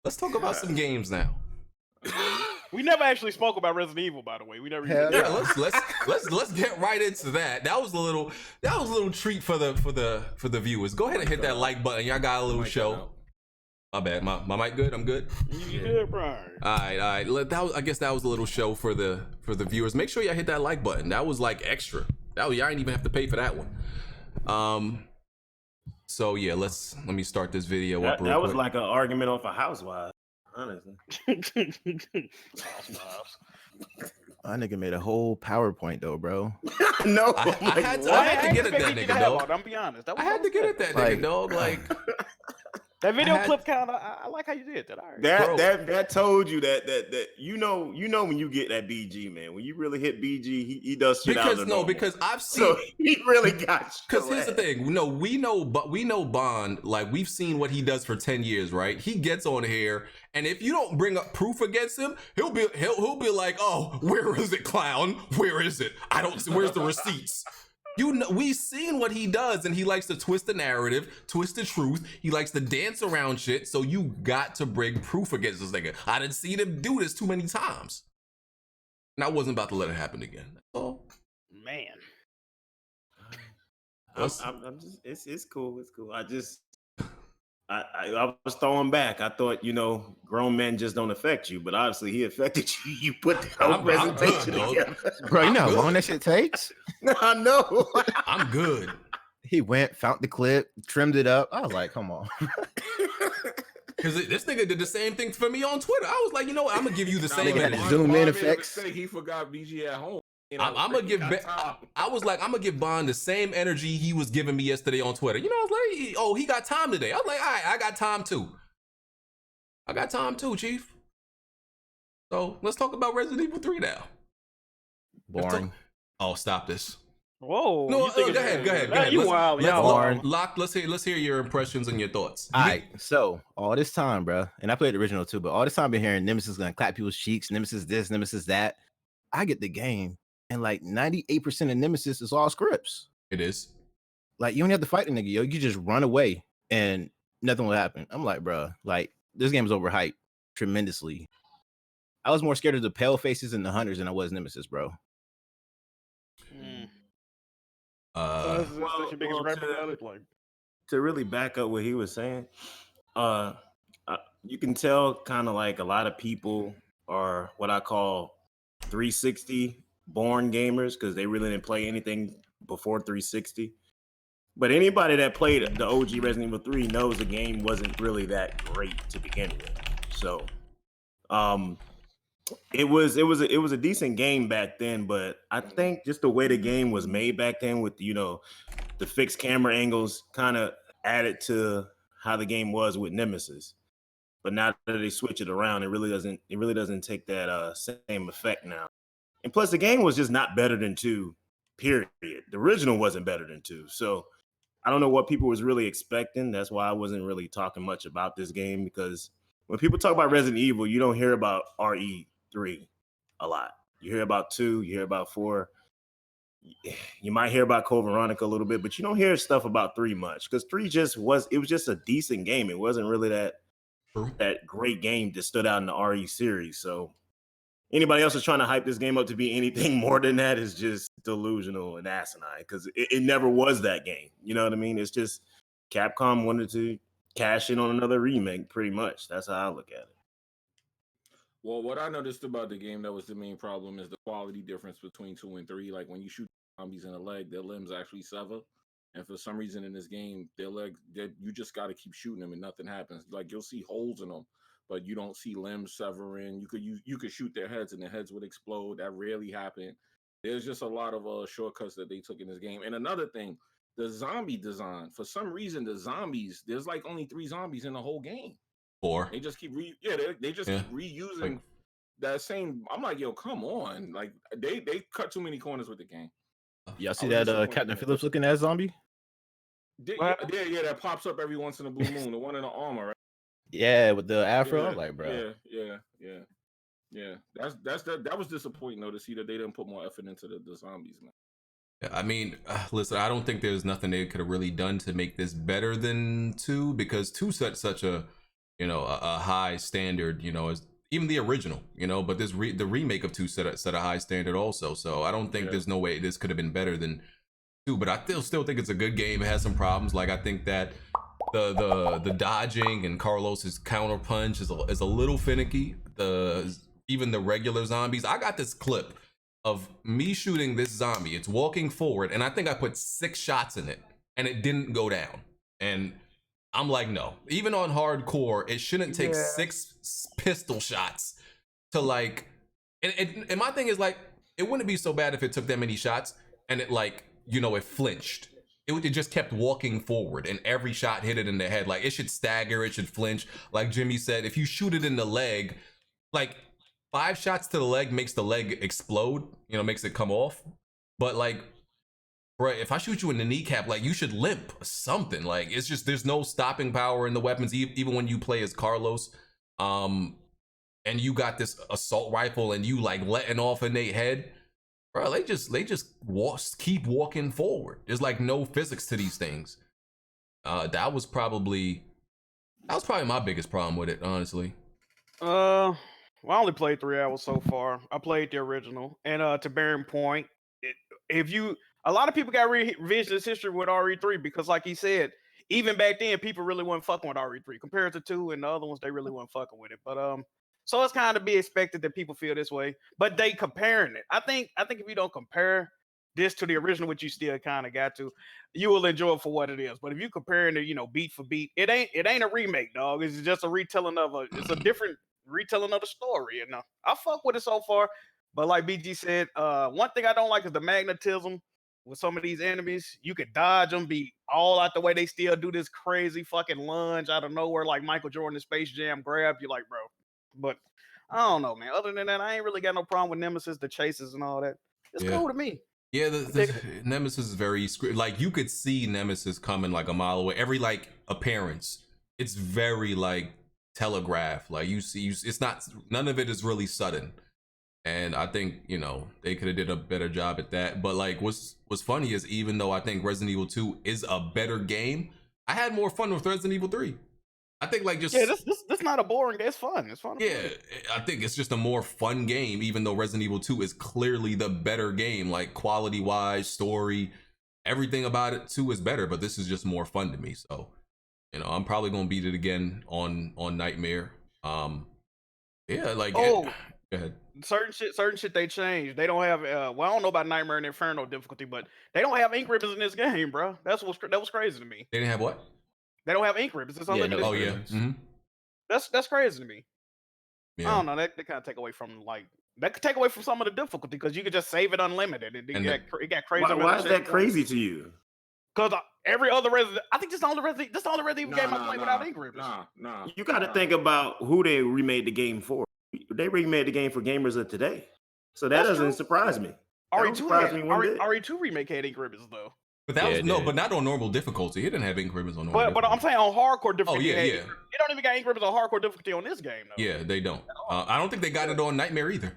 Let's talk about some games now. We never actually spoke about Resident Evil, by the way. We never. Let's get right into that. That was a little treat for the viewers. Go ahead and hit that like button. Y'all got a little show. My bad. My mic good. I'm good. You good, Brian? All right. I guess that was a little show for the viewers. Make sure y'all hit that like button. That was like extra. Y'all ain't even have to pay for that one. So yeah, let me start this video up real quick. That was like an argument off a housewife, honestly. My nigga made a whole PowerPoint though, bro. No, I had to get at that nigga, dog. I'm be honest. I had to get at that nigga, dog. Like that video clip kind of. I like how you did that. That told you that you know when you get that BG, man. When you really hit BG, he does shit out of the because I've seen so he really got you. Because here's the thing, we know Bond, like we've seen what he does for 10 years, right? He gets on here, and if you don't bring up proof against him, he'll be like, oh, where is it, clown? Where is it? I don't see. Where's the receipts? We've seen what he does, and he likes to twist the narrative, twist the truth. He likes to dance around shit, so you got to bring proof against this nigga. I didn't see him do this too many times. And I wasn't about to let it happen again. That's all. Man. I'm just, it's cool. It's cool. I just, I was throwing back. I thought, grown men just don't affect you, but obviously he affected you. You put the whole presentation together. Bro, you know how long that shit takes? I know. I'm good. He went, found the clip, trimmed it up. I was like, come on. Because this nigga did the same thing for me on Twitter. I was like, you know what? I'm going to give you the same energy. Zoom in effects. He forgot BG at home. I'm gonna give. I was like, I'm gonna give Bond the same energy he was giving me yesterday on Twitter. I was like, oh, he got time today. I was like, all right, I got time too. I got time too, Chief. So let's talk about Resident Evil 3 now. Boring. Oh, stop this. Whoa. No, go ahead. You wild. Let's hear your impressions and your thoughts. All right. So all this time, bro, and I played the original too, but all this time I've been hearing Nemesis gonna clap people's cheeks, Nemesis this, Nemesis that. I get the game. And like 98% of Nemesis is all scripts. It is. Like you don't have to fight the nigga, yo. You just run away and nothing will happen. I'm like, bro, like this game is overhyped tremendously. I was more scared of the pale faces and the hunters than I was Nemesis, bro. To really back up what he was saying, you can tell kind of like a lot of people are what I call 360 born gamers because they really didn't play anything before 360. But anybody that played the OG Resident Evil 3 knows the game wasn't really that great to begin with. So it was a decent game back then, but I think just the way the game was made back then with the fixed camera angles kind of added to how the game was with Nemesis. But now that they switch it around, it really doesn't take that same effect now. And plus, the game was just not better than 2, period. The original wasn't better than 2. So I don't know what people was really expecting. That's why I wasn't really talking much about this game, because when people talk about Resident Evil, you don't hear about RE3 a lot. You hear about 2, you hear about 4. You might hear about Code Veronica a little bit, but you don't hear stuff about 3 much, because 3 was just a decent game. It wasn't really that great game that stood out in the RE series. So anybody else is trying to hype this game up to be anything more than that is just delusional and asinine, because it never was that game. You know what I mean? It's just Capcom wanted to cash in on another remake, pretty much. That's how I look at it. Well, what I noticed about the game that was the main problem is the quality difference between 2 and 3. Like when you shoot zombies in the leg, their limbs actually sever. And for some reason in this game, their legs, you just got to keep shooting them and nothing happens. Like you'll see holes in them, but you don't see limbs severing. You could shoot their heads and their heads would explode. That rarely happened. There's just a lot of shortcuts that they took in this game. And another thing, the zombie design. For some reason, the zombies, there's like only 3 zombies in the whole game. 4. They just keep they just keep reusing that same. I'm like, yo, come on! Like they cut too many corners with the game. Y'all see that Captain Phillips looking at zombie? Yeah, that pops up every once in a blue moon. The one in the armor, right? Yeah, with the afro. I'm like, bro. Yeah. That was disappointing though, to see that they didn't put more effort into the zombies, man. Yeah, I mean, listen, I don't think there's nothing they could have really done to make this better than 2, because 2 set such a high standard, as even the original, but this the remake of 2 set a high standard also. So I don't think there's no way this could have been better than 2, but I still think it's a good game. It has some problems. Like I think that the dodging and Carlos's counter punch is a little finicky. Even the regular zombies. I got this clip of me shooting this zombie. It's walking forward, and I think I put 6 shots in it, and it didn't go down. And I'm like, no. Even on hardcore, it shouldn't take 6 pistol shots to like. And my thing is like, it wouldn't be so bad if it took that many shots and it it flinched. It just kept walking forward, and every shot hit it in the head. Like it should stagger, it should flinch. Like Jimmy said, if you shoot it in the leg, like 5 shots to the leg makes the leg explode, makes it come off. But like, bro, if I shoot you in the kneecap, like you should limp or something. Like it's just, there's no stopping power in the weapons, even when you play as Carlos. And you got this assault rifle and you like letting off in their head. Bro, they just keep walking forward. There's like no physics to these things. That was probably my biggest problem with it, honestly. Well, I only played 3 hours so far. I played the original, and to bear in point, a lot of people got revisionist history with RE3 because, like he said, even back then, people really wasn't fucking with RE3 compared to 2 and the other ones. They really wasn't fucking with it. But so it's kind of be expected that people feel this way. But they comparing it. I think if you don't compare this to the original, which you still kind of got to, you will enjoy it for what it is. But if you comparing it, beat for beat, it ain't a remake, dog. It's just a retelling of it's a different retelling of the story. I fuck with it so far. But like BG said, one thing I don't like is the magnetism with some of these enemies. You could dodge them, be all out the way. They still do this crazy fucking lunge out of nowhere, like Michael Jordan in Space Jam grab you, like, bro. But I don't know, man. Other than that, I ain't really got no problem with Nemesis, the chases and all that. It's cool to me. Yeah, the Nemesis is very like you could see Nemesis coming like a mile away. Every like appearance, it's very like telegraphed. Like you see, it's not, none of it is really sudden. And I think they could have did a better job at that. But like what's funny is, even though I think Resident Evil 2 is a better game, I had more fun with Resident Evil 3. I think like just this not a boring game. It's fun. It's fun. Yeah, I think it's just a more fun game, even though Resident Evil 2 is clearly the better game, like quality wise, story, everything about it 2 is better, but this is just more fun to me. So, I'm probably gonna beat it again on Nightmare. Yeah, like go ahead. Certain shit they changed. They don't have well, I don't know about Nightmare and Inferno difficulty, but they don't have ink ribbons in this game, bro. That was crazy to me. They didn't have what? They don't have ink ribbons. It's unlimited. Oh yeah. Mm-hmm. That's crazy to me. Yeah. I don't know. That kind of take away from that could take away from some of the difficulty, because you could just save it unlimited. It got crazy. Why is that crazy to you? Because every other Resident, I think this is the only Resident Evil game I play without ink ribbons. Nah. You got to think about who they remade the game for. They remade the game for gamers of today, so that doesn't surprise me. RE2 remake had ink ribbons though. But that was but not on normal difficulty. It didn't have ink ribbons on normal. But I'm saying on hardcore difficulty. Oh yeah. You don't even got ink ribbons on hardcore difficulty on this game though. Yeah, they don't. I don't think they got it on Nightmare either.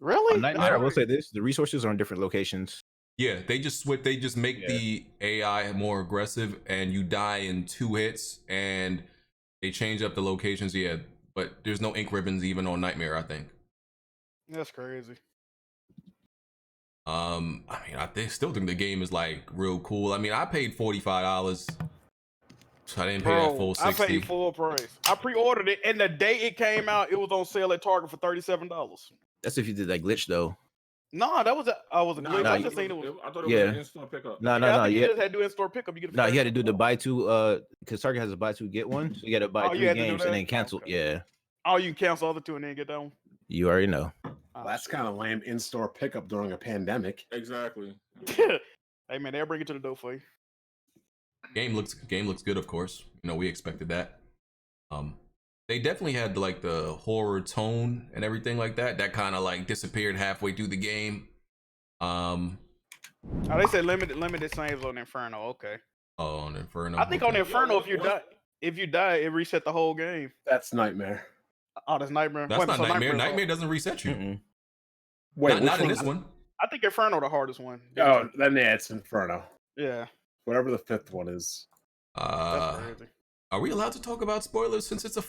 Really? On Nightmare, I will say this: the resources are in different locations. Yeah, they just switch. They just make the AI more aggressive, and you die in 2 hits, and they change up the locations. Yeah, but there's no ink ribbons even on Nightmare, I think. That's crazy. I mean, I still think the game is like real cool. I mean, I paid $45, so I didn't pay that full $60. I paid full price. I pre-ordered it, and the day it came out, it was on sale at Target for $37. That's if you did that glitch though. No, that was a glitch. I just seen it was. I thought it was an in-store pickup. No. You just had to do in-store pickup. You had to do the buy 2. Because Target has a buy 2 get 1, so you got to buy 3 games and then cancel. Okay. Yeah. Oh, you can cancel other 2 and then get that one. You already know. Well, that's kind of lame in-store pickup during a pandemic. Exactly. Hey man, they'll bring it to the door for you. Game looks good, of course. We expected that. They definitely had like the horror tone and everything like that. That kind of like disappeared halfway through the game. Oh, they said limited saves on Inferno. Okay. Oh, on Inferno. I think on Inferno, if you die, it reset the whole game. That's Nightmare. Oh, that's Nightmare. That's not Nightmare. Nightmare doesn't reset you. Mm-mm. Wait, not in this one. I think Inferno the hardest one. Oh, then it's Inferno. Yeah. Whatever the 5th one is. Are we allowed to talk about spoilers since it's a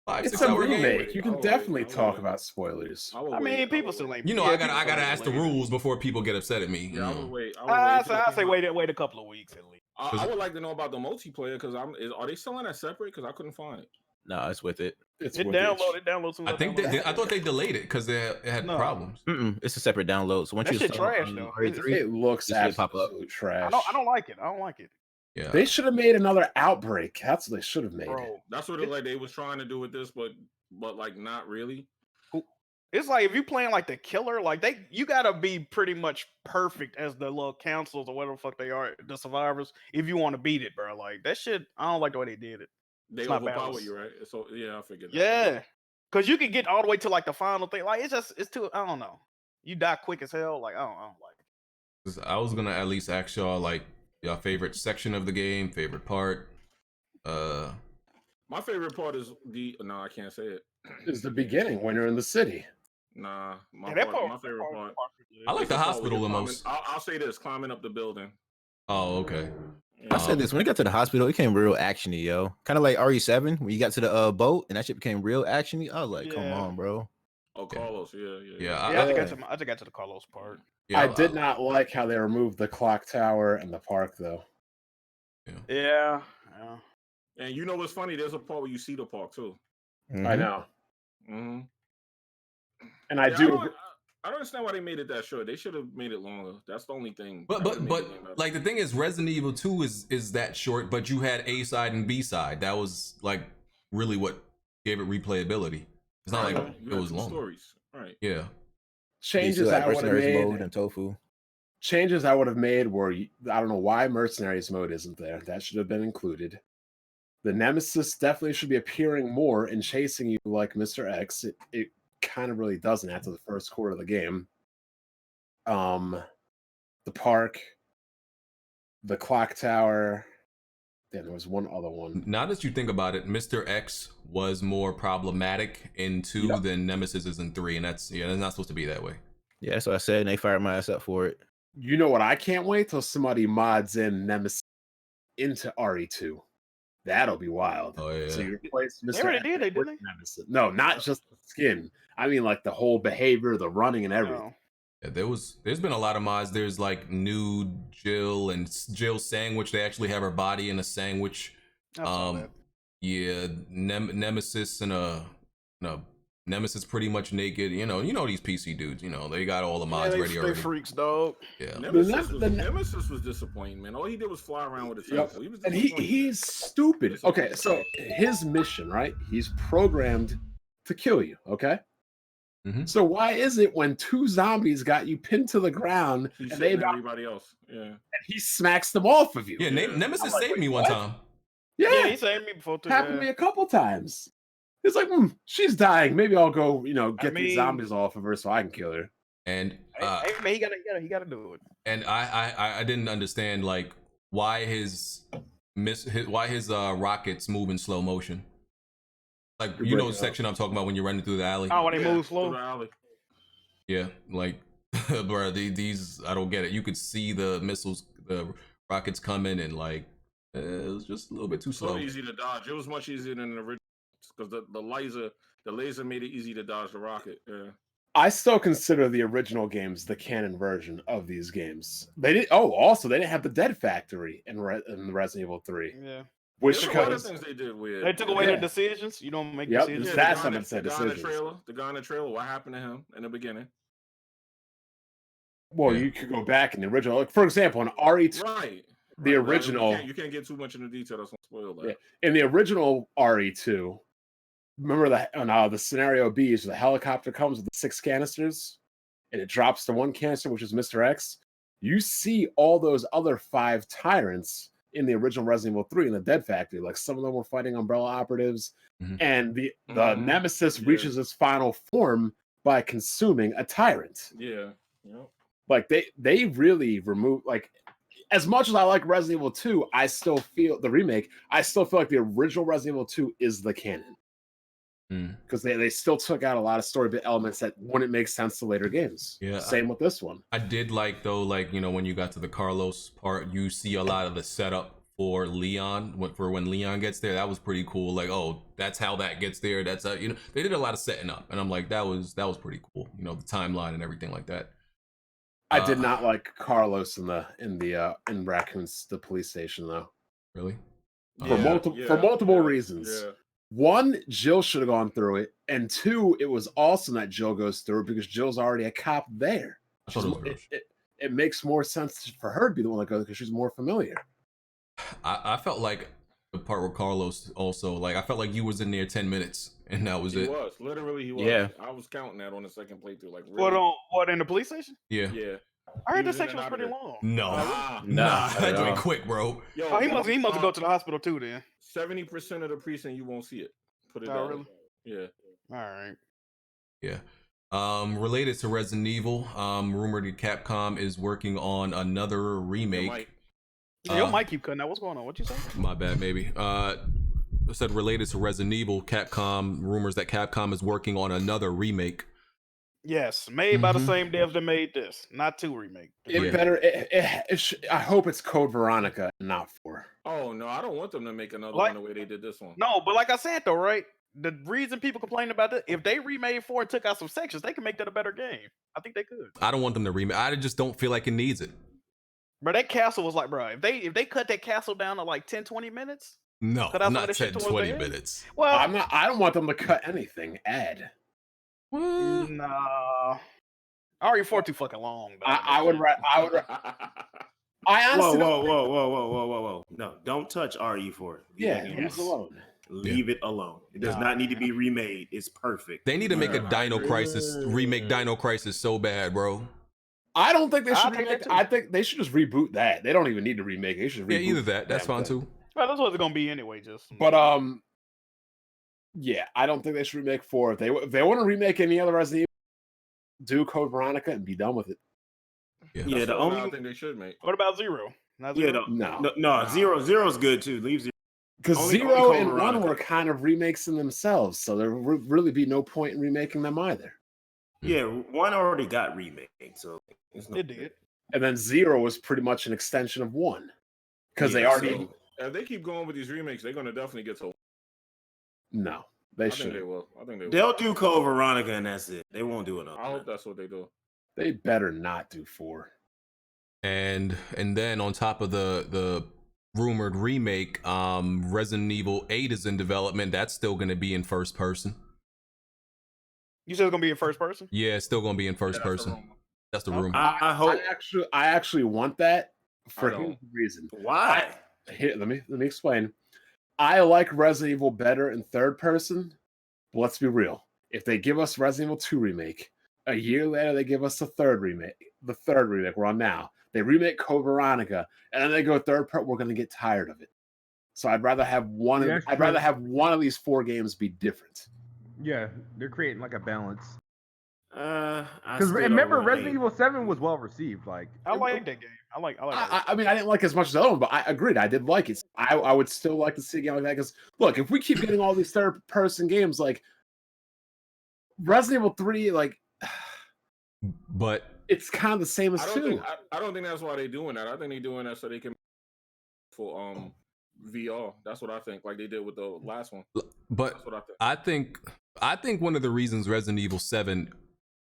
5-6 a hour remake? game? You can definitely talk about spoilers. I mean, people still ain't. I gotta ask the rules before people get upset at me. Yeah, I would wait. I say wait a couple of weeks at least. I would like to know about the multiplayer, because are they selling that separate? Because I couldn't find it. No, it's with it. It downloads. I think I thought they delayed it because it had problems. It's a separate download. So once you trash though. It looks absolutely trash. I don't like it. Yeah. They should have made another Outbreak. That's what they should have made. Bro, that's what they was trying to do with this, but like not really. It's like if you playing like the killer, like you gotta be pretty much perfect as the little councils or whatever the fuck they are, the survivors, if you want to beat it, bro. Like that shit, I don't like the way they did it. They overpower you, right? So yeah, I figured that. Yeah. Cause you can get all the way to like the final thing. Like it's too, I don't know. You die quick as hell. Like I don't like it. I was gonna at least ask y'all like your favorite section of the game, favorite part. My favorite part is no, I can't say it. Is the beginning when you're in the city. Nah, my favorite part. I like the hospital the most. I'll say this: climbing up the building. Oh, okay. I said this when it got to the hospital, it became real actiony, yo. Kind of like RE7 when you got to the boat and that shit became real actiony. I was like, come on, bro. Oh, Carlos, yeah. I just got to the Carlos part. Yeah, I did not like how they removed the clock tower and the park, though. Yeah. And you know what's funny? There's a part where you see the park too. I know. Mm-hmm. And I don't understand why they made it that short. They should have made it longer. That's the only thing. But like the thing is, Resident Evil 2 is that short, but you had A side and B side. That was like really what gave it replayability. It's not like it was long. Stories, right? Yeah. Changes I would have made and Tofu. Changes I would have made were, I don't know why Mercenaries mode isn't there. That should have been included. The Nemesis definitely should be appearing more and chasing you like Mr. X. It kind of really doesn't after the first quarter of the game. The park, the clock tower. Then there was one other one. Now that you think about it, Mr. X was more problematic in 2 than Nemesis is in 3, and that's not supposed to be that way. Yeah, that's what I said, and they fired my ass up for it. You know what? I can't wait till somebody mods in Nemesis into RE2. That'll be wild. Oh yeah. So you replace Mr. They already did it, didn't they? Nemesis. No, not just the skin. I mean, like the whole behavior, the running, and everything. Yeah, there's been a lot of mods. There's like nude Jill and Jill sandwich. They actually have her body in a sandwich. Yeah, Nemesis and a Nemesis pretty much naked. You know these PC dudes. They got all the mods ready already. They freaks, dog. Yeah. Nemesis was disappointing, man. All he did was fly around with his tail. He's stupid. Okay, so his mission, right? He's programmed to kill you. Okay. Mm-hmm. So why is it when 2 zombies got you pinned to the ground and everybody else, and he smacks them off of you? Yeah, Nemesis saved me one time. Yeah, he saved me before too. Happened to me a couple times. It's like, she's dying. Maybe I'll go, get these zombies off of her so I can kill her. And man, he gotta do it. And I didn't understand like why his rockets move in slow motion. Like the section I'm talking about when you're running through the alley. Oh, when they move slow. Through the alley. Yeah, like bro, these I don't get it. You could see the missiles, the rockets coming, and like it was just a little bit too slow. So easy to dodge. It was much easier than the original because the laser made it easy to dodge the rocket. Yeah. I still consider the original games the canon version of these games. They did. Oh, also they didn't have the Dead Factory in Resident Evil 3. Yeah. Which things they did weird. They took away the decisions. You don't make decisions. That's what I said. The guy in the trailer. What happened to him in the beginning? Well, you could go back in the original. Like, for example, in RE2, right? The original. You can't get too much into detail. That's gonna spoil that. Yeah. In the original RE2, remember the scenario B is the helicopter comes with the 6 canisters, and it drops the 1 canister, which is Mr. X. You see all those other 5 tyrants in the original Resident Evil 3 in the Dead Factory. Like some of them were fighting Umbrella operatives, and the Nemesis reaches its final form by consuming a tyrant. Yeah. Like they really remove, like, as much as I like Resident Evil 2, I still feel the remake. I still feel like the original Resident Evil 2 is the canon because they still took out a lot of story bit elements that wouldn't make sense to later games. Yeah, same with this one. I did like though, like when you got to the Carlos part, you see a lot of the setup for Leon. For when Leon gets there, that was pretty cool. Like, oh, that's how that gets there. That's they did a lot of setting up, and I'm like, that was pretty cool. The timeline and everything like that. I did not like Carlos in Raccoon's the police station though. Really? For multiple reasons. Yeah. 1, Jill should have gone through it, and 2, it was awesome that Jill goes through it because Jill's already a cop there. It makes more sense for her to be the one that goes because she's more familiar. I felt like the part with Carlos also, like I felt like you was in there 10 minutes and that was it. He was literally. Yeah, I was counting that on the second playthrough. Like, really? What in the police station? Yeah. I heard this section was pretty long. Nah, that doing quick, bro. Yo, he must go to the hospital too. Then 70% of the precinct you won't see it. Put it down. Really? Yeah. All right. Yeah. Related to Resident Evil, rumored that Capcom is working on another remake. Your mic keep cutting out. What's going on? What you say? My bad, maybe. Said related to Resident Evil, rumors that Capcom is working on another remake. Yes, made by the same devs that made this, not 2 remake. I hope it's Code Veronica, not 4. Oh no, I don't want them to make another one the way they did this one. No, but like I said though, right? The reason people complain about it, if they remade 4 and took out some sections, they can make that a better game. I think they could. I don't want them to remake. I just don't feel like it needs it. Bro, that castle was like, bro, if they cut that castle down to like 10, 20 minutes, No, cut out some of not that shit 10, towards 20 the end. minutes. Well, I don't want them to cut anything. Add. nah. RE4 too fucking long. Though, I would. I Whoa, honestly. whoa. No, don't touch RE4. Yeah, leave it alone. Leave it alone. It does not need to be remade. It's perfect. They need to make a Dino Crisis remake. Dino Crisis so bad, bro. I don't think they I'll should take remake. that too. I think they should just reboot that. They don't even need to remake it. They should reboot. Yeah, either that. That's fine too. Well, that's what it's gonna be anyway. Just. But yeah, I don't think they should remake 4. If they want to remake any other Resident Evil, do Code Veronica and be done with it. Yeah, the only I think they should make. What about Zero? Not Yeah, Zero? no. Zero's good too. Leave Zero. Because 0 and 1 were kind of remakes in themselves, so there would really be no point in remaking them either. Yeah, 1 already got remade, so it did. And then 0 was pretty much an extension of 1 because they already. So, if they keep going with these remakes, they're going to definitely get to. No, they should. I think they will. They'll do Code Veronica and that's it. They won't do another. I hope that's what they do. They better not do 4. And then on top of the rumored remake, Resident Evil 8 is in development. That's still going to be in first person. You said it's going to be in first person? Yeah, it's still going to be in first person. That's the rumor. I hope. I actually want that for a reason. Why? Here, let me explain. I like Resident Evil better in third person. But let's be real. If they give us Resident Evil 2 remake, a year later they give us the third remake we're on now. They remake Code Veronica, and then they go third part. We're going to get tired of it. So I'd rather have one. I'd rather have one of these 4 games be different. Yeah, they're creating like a balance. Because remember, Resident Evil 7 was well received. Like I like that game. I like. I mean, I didn't like it as much as the other one, but I agreed. I did like it. I would still like to see a game like that because look, if we keep getting all these third person games like Resident Evil 3, like, but it's kind of the same as 2. I don't think that's why they're doing that. I think they're doing that so they can for VR. That's what I think. Like they did with the last one. But that's what I think. I think one of the reasons Resident Evil 7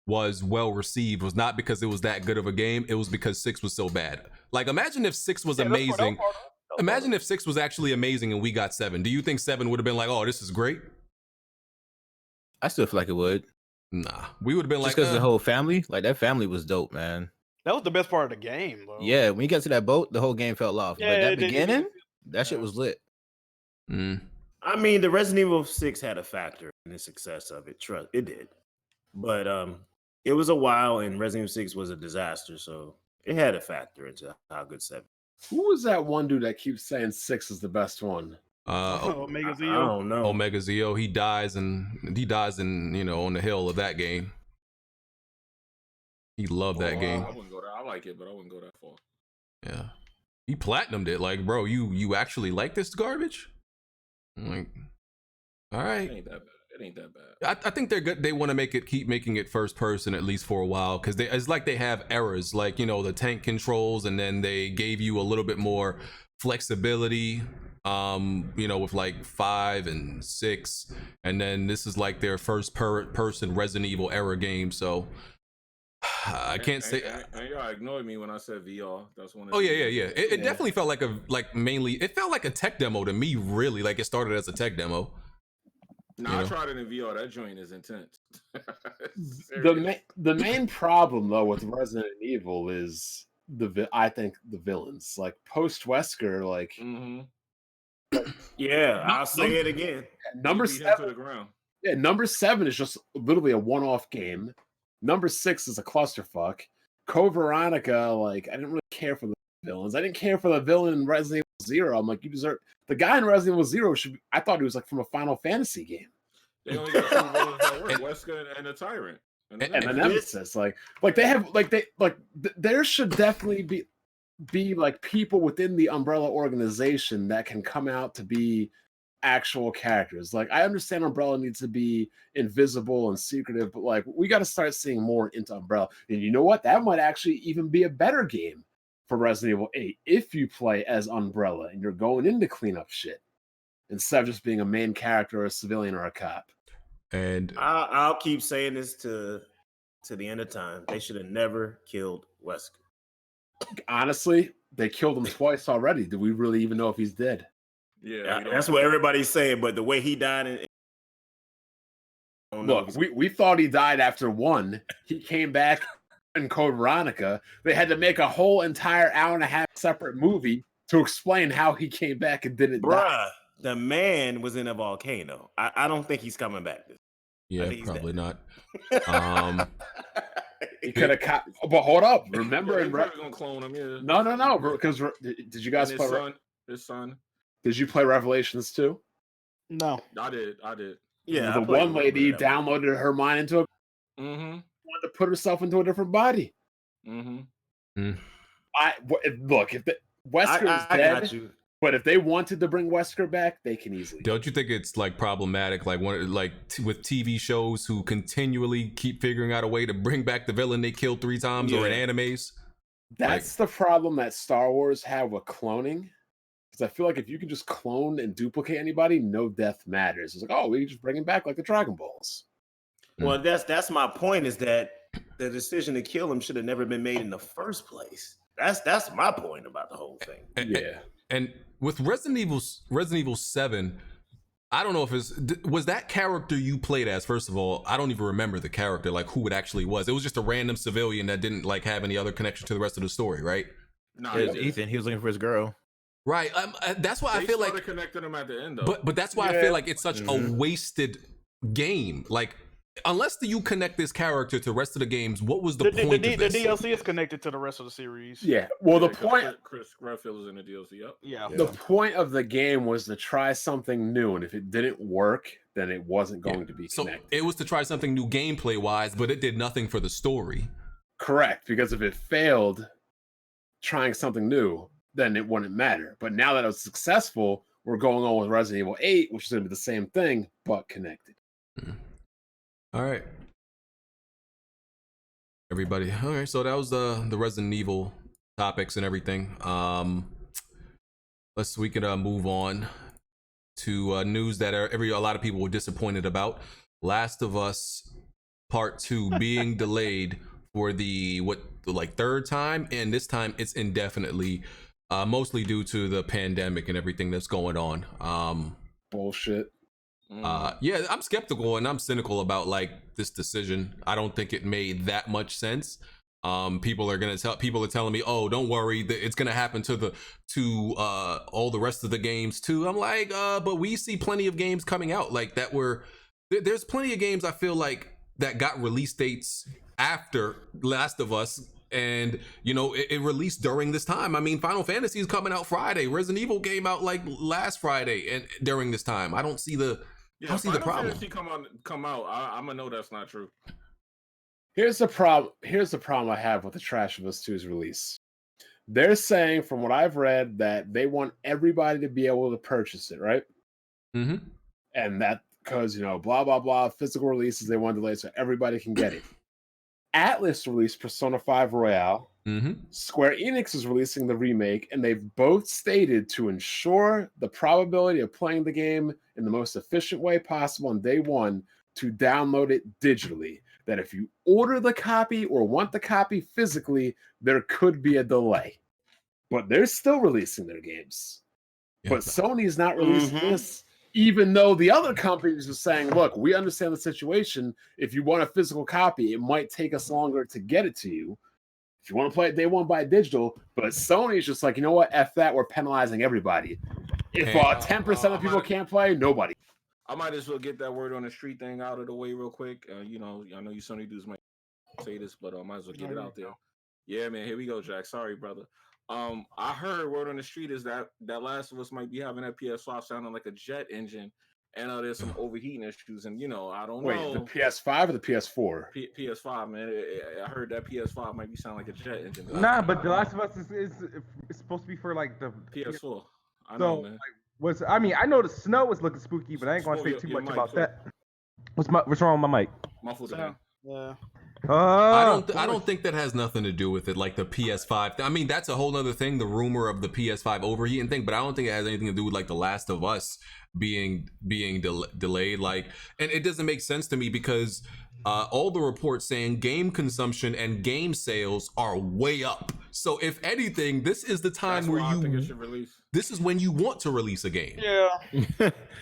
was well received was not because it was that good of a game. It was because 6 was so bad. Like imagine if 6 was amazing. Imagine if 6 was actually amazing and we got 7. Do you think 7 would have been like, oh, this is great? I still feel like it would. Nah, we would have been just like, because the whole family, like that family was dope, man. That was the best part of the game, though. Yeah, when you got to that boat, the whole game fell off. Yeah, but that beginning, that shit was lit. I mean, the Resident Evil 6 had a factor in the success of it. Trust it did, but it was a while, and Resident Evil 6 was a disaster, so it had a factor into how good 7. Who was that one dude that keeps saying 6 is the best one? Omega Zeo. I don't know. Omega Zeo. He dies in on the hill of that game. He loved that game. I wouldn't go there. I like it, but I wouldn't go that far. Yeah, he platinumed it. Like, bro, you actually like this garbage? I'm like, all right. It ain't that bad. I think they're good. They want to keep making it first person at least for a while because it's like they have errors, like the tank controls, and then they gave you a little bit more flexibility. With like 5 and 6, and then this is like their first person Resident Evil era game. So I can't say. And y'all ignored me when I said VR. That's one. Oh yeah. It definitely felt like mainly. It felt like a tech demo to me. Really, like it started as a tech demo. No, I tried it in VR. That joint is intense. the main problem though with Resident Evil is I think the villains, like post Wesker, like. Mm-hmm. Yeah, I'll say it again. Number 7 to the ground. Yeah, number 7 is just literally a one-off game. Number 6 is a clusterfuck. Code Veronica, like I didn't really care for the villains. I didn't care for the villain in Resident Evil 0. I'm like, you deserve the guy in Resident Evil 0 should be, I thought he was like from a Final Fantasy game. They only got 2 villains that work, Wesker and the Tyrant. And the Nemesis. Like there should definitely be like people within the Umbrella organization that can come out to be actual characters. Like I understand Umbrella needs to be invisible and secretive, but like we got to start seeing more into Umbrella. And you know what? That might actually even be a better game for Resident Evil 8 if you play as Umbrella and you're going in to clean up shit instead of just being a main character or a civilian or a cop. And I'll keep saying this to the end of time. They should have never killed Wesker. Honestly, they killed him twice already. Do we really even know if he's dead? Yeah, that's what everybody's saying. But the way he died, look, we thought he died after 1. He came back in Code Veronica. They had to make a whole entire hour-and-a-half separate movie to explain how he came back and didn't die. The man was in a volcano. I don't think he's coming back. Yeah, probably not. He could have, but hold up. Remember, gonna clone him. Yeah. No. Because did you guys play his son? Did you play Revelations 2? No, I did. Yeah, the one lady downloaded her mind into a. Wanted to put herself into a different body. Look, if Wesker's dead. Got you. But if they wanted to bring Wesker back, they can easily. Don't you think it's like problematic, like with TV shows who continually keep figuring out a way to bring back the villain they killed 3 times, or in animes? That's the problem that Star Wars have with cloning. Because I feel like if you can just clone and duplicate anybody, no death matters. It's like, oh, we can just bring him back like the Dragon Balls. Well, that's my point. Is that the decision to kill him should have never been made in the first place. That's my point about the whole thing. Yeah. And with Resident Evil 7, I don't know if was that character you played as. First of all, I don't even remember the character, like who it actually was. It was just a random civilian that didn't like have any other connection to the rest of the story, right? No, it was Ethan. He was looking for his girl. Right. That's why I feel like connected him at the end, though. But that's why I feel like it's such a wasted game. Like, unless you connect this character to the rest of the games, what was the point of this? The DLC is connected to the rest of the series. Yeah. Well, the point... Chris Redfield was in the DLC, yep. Yeah. The point of the game was to try something new, and if it didn't work, then it wasn't going to be connected. So it was to try something new gameplay-wise, but it did nothing for the story. Correct, because if it failed trying something new, then it wouldn't matter. But now that it was successful, we're going on with Resident Evil 8, which is going to be the same thing, but connected. All right, everybody. All right, so that was the Resident Evil topics and everything. We could move on to news that a lot of people were disappointed about. Last of Us Part 2 being delayed for the 3rd time, and this time it's indefinitely, mostly due to the pandemic and everything that's going on. Bullshit. Yeah, I'm skeptical and I'm cynical about like this decision. I don't think it made that much sense. People are telling me, oh, don't worry, it's gonna happen to all the rest of the games too. I'm like, but we see plenty of games coming out like that there's plenty of games I feel like that got release dates after Last of Us, and it released during this time. I mean, Final Fantasy is coming out Friday. Resident Evil came out like last Friday, and during this time, I don't see the problem. Fantasy come out. I'm gonna know that's not true. Here's the problem I have with the Trash of Us 2's release. They're saying, from what I've read, that they want everybody to be able to purchase it, right? Mm-hmm. And that because blah blah blah, physical releases they want to delay so everybody can get it. Atlas released Persona 5 Royale. Mm-hmm. Square Enix is releasing the remake, and they've both stated to ensure the probability of playing the game in the most efficient way possible on day one to download it digitally. That if you order the copy or want the copy physically, there could be a delay. But they're still releasing their games. Yeah. But Sony's not releasing this, even though the other companies are saying, look, we understand the situation. If you want a physical copy, it might take us longer to get it to you. If you want to play it, they won't buy it digital. But Sony's just like, you know what? F that. We're penalizing everybody. If 10% of people can't play, nobody. I might as well get that word on the street thing out of the way real quick. I know you Sony dudes might say this, but I might as well get it out there. Yeah, man. Here we go, Jack. Sorry, brother. I heard word on the street is that Last of Us might be having that PS5 sounding like a jet engine, and there's some overheating issues, and I don't know. Wait, the PS5 or the PS4? PS5, man. I heard that PS5 might be sounding like a jet engine. Nah, but The Last of Us is supposed to be for like the PS4. I know, man. I know the snow is looking spooky, but I ain't gonna say too much about that. What's wrong with my mic? Muffled again. Yeah. I don't think that has nothing to do with it, like the PS5. I mean, that's a whole other thing, the rumor of the PS5 overheating thing, but I don't think it has anything to do with like The Last of Us being delayed. Like, and it doesn't make sense to me because all the reports saying game consumption and game sales are way up. So if anything, this is the time where this is when you want to release a game. Yeah.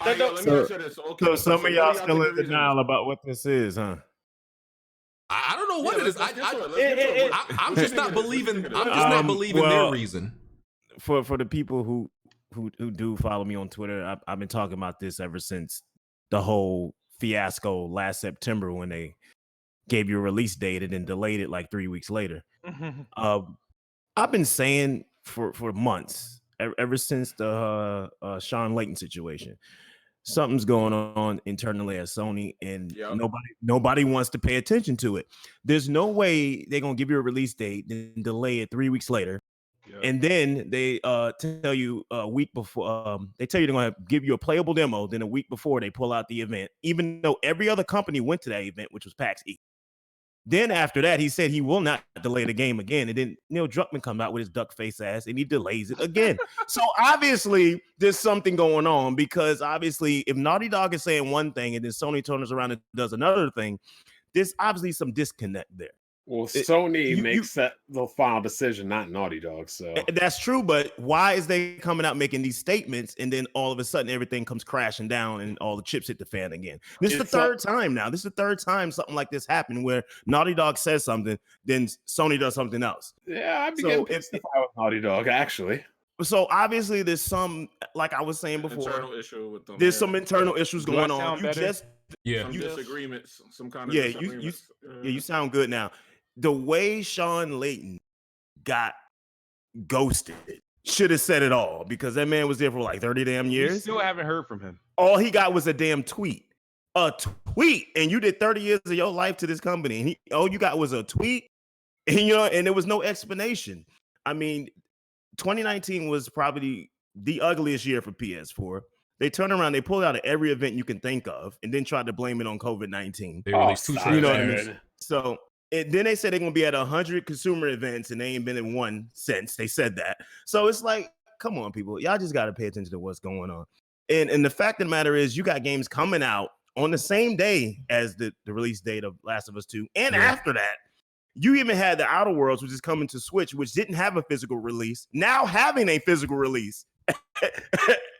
So some of y'all still in denial about what this is, huh? I don't know what it is. I'm just not believing. I'm just not believing their reason. For the people who do follow me on Twitter, I've been talking about this ever since the whole fiasco last September when they gave you a release date and then delayed it like 3 weeks later. I've been saying for months, ever since the Sean Layton situation, something's going on internally at Sony, and nobody wants to pay attention to it. There's no way they're gonna give you a release date, then delay it 3 weeks later, and then they tell you a week before. They tell you they're gonna give you a playable demo. Then a week before they pull out the event, even though every other company went to that event, which was PAX East. Then after that, he said he will not delay the game again. And then Neil Druckmann come out with his duck face ass and he delays it again. So obviously there's something going on, because obviously if Naughty Dog is saying one thing and then Sony turns around and does another thing, there's obviously some disconnect there. Well, Sony makes that the final decision, not Naughty Dog. So that's true, but why is they coming out making these statements and then all of a sudden everything comes crashing down and all the chips hit the fan again? This is the third time now. This is the third time something like this happened where Naughty Dog says something, then Sony does something else. Yeah, I'd be getting pissed with Naughty Dog, actually. So obviously there's some, like I was saying before, internal issue with them. There's some internal issues going on. Some disagreements, some kind of disagreements. You sound good now. The way Sean Layton got ghosted should have said it all, because that man was there for like 30 damn years. We still haven't heard from him. All he got was a damn tweet. A tweet. And you did 30 years of your life to this company. And all you got was a tweet. And and there was no explanation. I mean, 2019 was probably the ugliest year for PS4. They turned around, they pulled out of every event you can think of, and then tried to blame it on COVID-19. They released two you know what I mean? So then they said they're going to be at 100 consumer events, and they ain't been in one since. They said that. So it's like, come on, people. Y'all just got to pay attention to what's going on. And the fact of the matter is, you got games coming out on the same day as the release date of Last of Us 2. And after that, you even had the Outer Worlds, which is coming to Switch, which didn't have a physical release, now having a physical release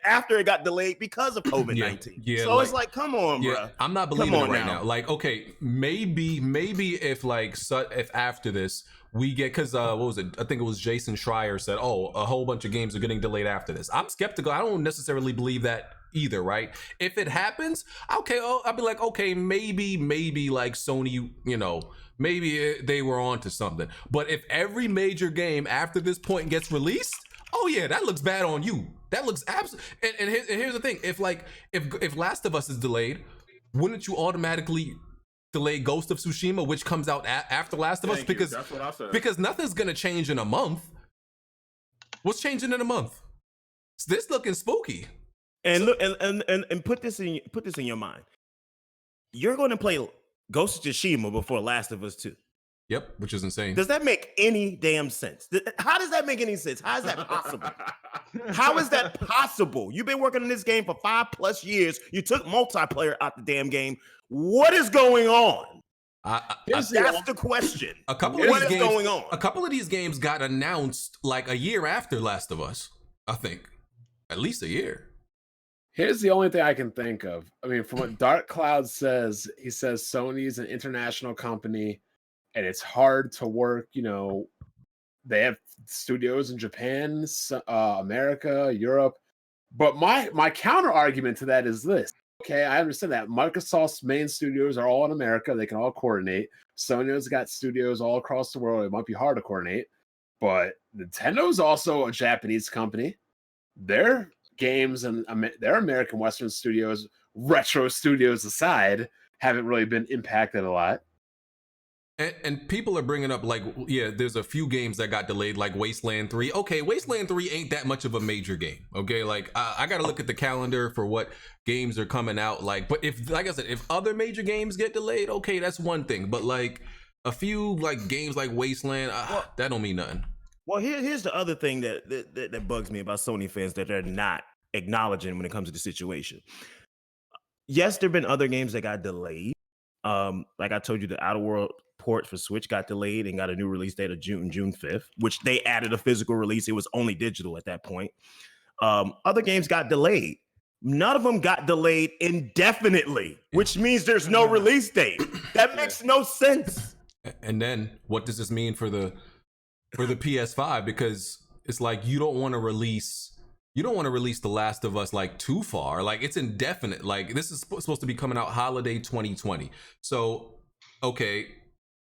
after it got delayed because of COVID-19. So it's like, come on, bro. I'm not believing it right now. Like, okay, maybe if after this we get, because what was it? I think it was Jason Schreier said, a whole bunch of games are getting delayed after this. I'm skeptical. I don't necessarily believe that either, right? If it happens, okay, I'll be like, okay, maybe like Sony, maybe they were on to something. But if every major game after this point gets released, oh yeah, that looks bad on you. That looks absolutely. And here's the thing: if Last of Us is delayed, wouldn't you automatically delay Ghost of Tsushima, which comes out after Last of Us? Because that's what I said. Because nothing's gonna change in a month. What's changing in a month? It's this looking spooky. And look, and put this in your mind. You're going to play Ghost of Tsushima before Last of Us 2. Yep, which is insane. Does that make any damn sense? How does that make any sense? How is that possible? How is that possible? You've been working on this game for 5+ years. You took multiplayer out the damn game. What is going on? That's the question. What is going on? A couple of these games got announced like a year after Last of Us, I think. At least a year. Here's the only thing I can think of. I mean, from what Dark Cloud says, he says Sony's an international company and it's hard to work. They have studios in Japan, America, Europe. But my counter argument to that is this. Okay, I understand that. Microsoft's main studios are all in America. They can all coordinate. Sony's got studios all across the world. It might be hard to coordinate. But Nintendo's also a Japanese company. Their games and their American Western studios, retro studios aside, haven't really been impacted a lot. And people are bringing up there's a few games that got delayed, like Wasteland 3. Okay, Wasteland 3 ain't that much of a major game. Okay, I got to look at the calendar for what games are coming out. But if, like I said, if other major games get delayed, okay, that's one thing. But a few games like Wasteland, that don't mean nothing. Well, here's the other thing that bugs me about Sony fans, that they're not acknowledging when it comes to the situation. Yes, there have been other games that got delayed. Like I told you, the Outer World port for Switch got delayed and got a new release date of June 5th, which they added a physical release. It was only digital at that point. Other games got delayed. None of them got delayed indefinitely, which means there's no release date. That makes no sense. And then what does this mean for the PS5? Because it's like you don't want to release The Last of Us like too far. Like it's indefinite. Like this is supposed to be coming out holiday 2020. So okay,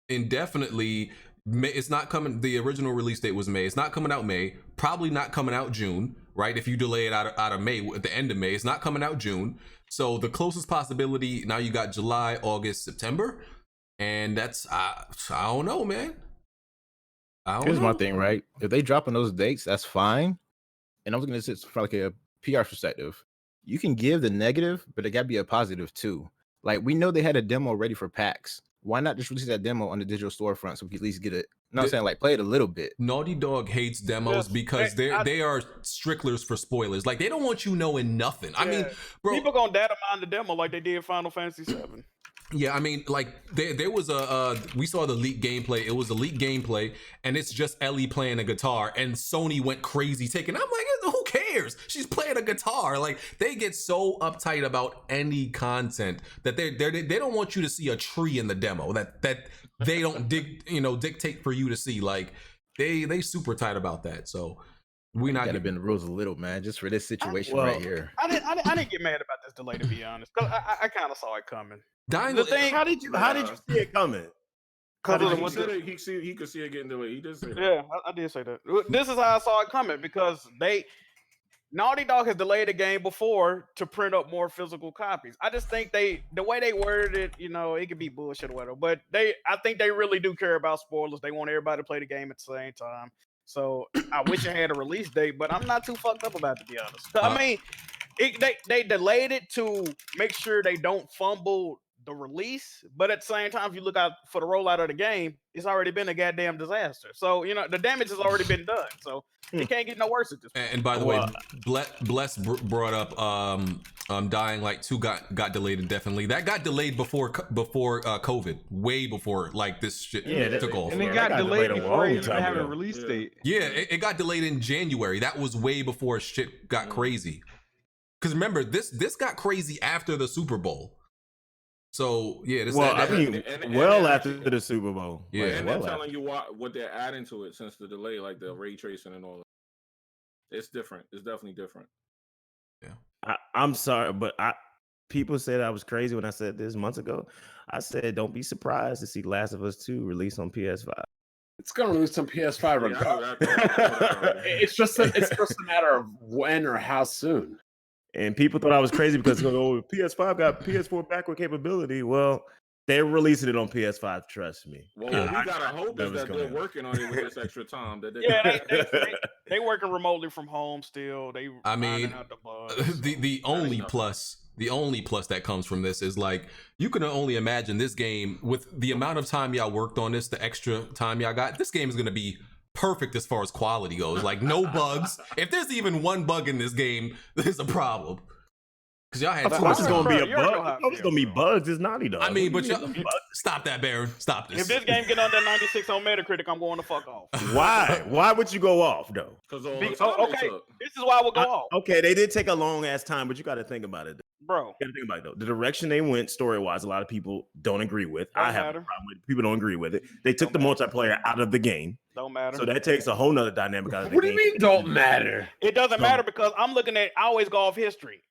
indefinitely. It's not coming. The original release date was May. It's not coming out May. Probably not coming out June. Right? If you delay it out of May, at the end of May, it's not coming out June. So the closest possibility now you got July, August, September, and that's I don't know, man. Here's my thing, right? If they drop on those dates, that's fine. And I'm looking at this from like a PR perspective. You can give the negative, but it gotta be a positive too. Like we know they had a demo ready for PAX. Why not just release that demo on the digital storefront so we can at least get it? You know what I'm saying? Like play it a little bit. Naughty Dog hates demos because they are sticklers for spoilers. Like they don't want you knowing nothing. I mean, bro, people gonna data mine the demo like they did Final Fantasy VII. Yeah, I mean, like there was we saw the leaked gameplay. It was a leaked gameplay, and it's just Ellie playing a guitar, and Sony went crazy taking. I'm like, who cares? She's playing a guitar. Like they get so uptight about any content that they don't want you to see a tree in the demo that they don't dictate for you to see. Like they super tight about that. So we're not gotta bend the rules a little, man, just for this situation right here. I didn't get mad about this delay, to be honest, because I kind of saw it coming. The thing, how did you see it coming? He could see it getting delayed. He did say that. Yeah, I did say that. This is how I saw it coming, because Naughty Dog has delayed a game before to print up more physical copies. I just think the way they worded it, it could be bullshit or whatever, but I think they really do care about spoilers. They want everybody to play the game at the same time. So I wish I had a release date, but I'm not too fucked up about it, to be honest. I mean, they delayed it to make sure they don't fumble the release, but at the same time, if you look out for the rollout of the game, it's already been a goddamn disaster. So the damage has already been done. So it can't get no worse at this point. And by the way, Bless brought up Dying Light 2 got delayed indefinitely. That got delayed before COVID, way before like this shit took off. And it got delayed before it even had a release date. Yeah, it got delayed in January. That was way before shit got crazy. Because remember, this got crazy after the Super Bowl. So yeah, after the Super Bowl. Yeah, and they're telling you what they're adding to it since the delay, like the ray tracing and all that. It's different. It's definitely different. Yeah, I'm sorry, but people said I was crazy when I said this months ago. I said don't be surprised to see Last of Us 2 released on PS5. It's gonna release on PS5. It's just a matter of when or how soon. And people thought I was crazy because PS5 got PS4 backward capability. Well, they're releasing it on PS5. Trust me. Well, we gotta hope that they're working on it with this extra time. They working remotely from home still. The only plus that comes from this is like you can only imagine this game with the amount of time y'all worked on this, the extra time y'all got. This game is gonna be perfect as far as quality goes. Like no bugs. If there's even one bug in this game, there's a problem. Because y'all had of course it's gonna be a bug. It's gonna be bugs. It's Naughty Dog. I mean, but stop that, Baron. Stop this. If this game get under 96 on Metacritic, I'm going to fuck off. Why? Why would you go off though? Because this is why I would go off. Okay, they did take a long ass time, but you got to think about it, bro. You got to think about it though. The direction they went story wise, a lot of people don't agree with. I have a problem with it. People don't agree with it. They took the multiplayer out of the game. Don't matter. So that takes a whole nother dynamic out of the game. What do you mean don't matter? It doesn't matter because I'm looking at. I always go off history.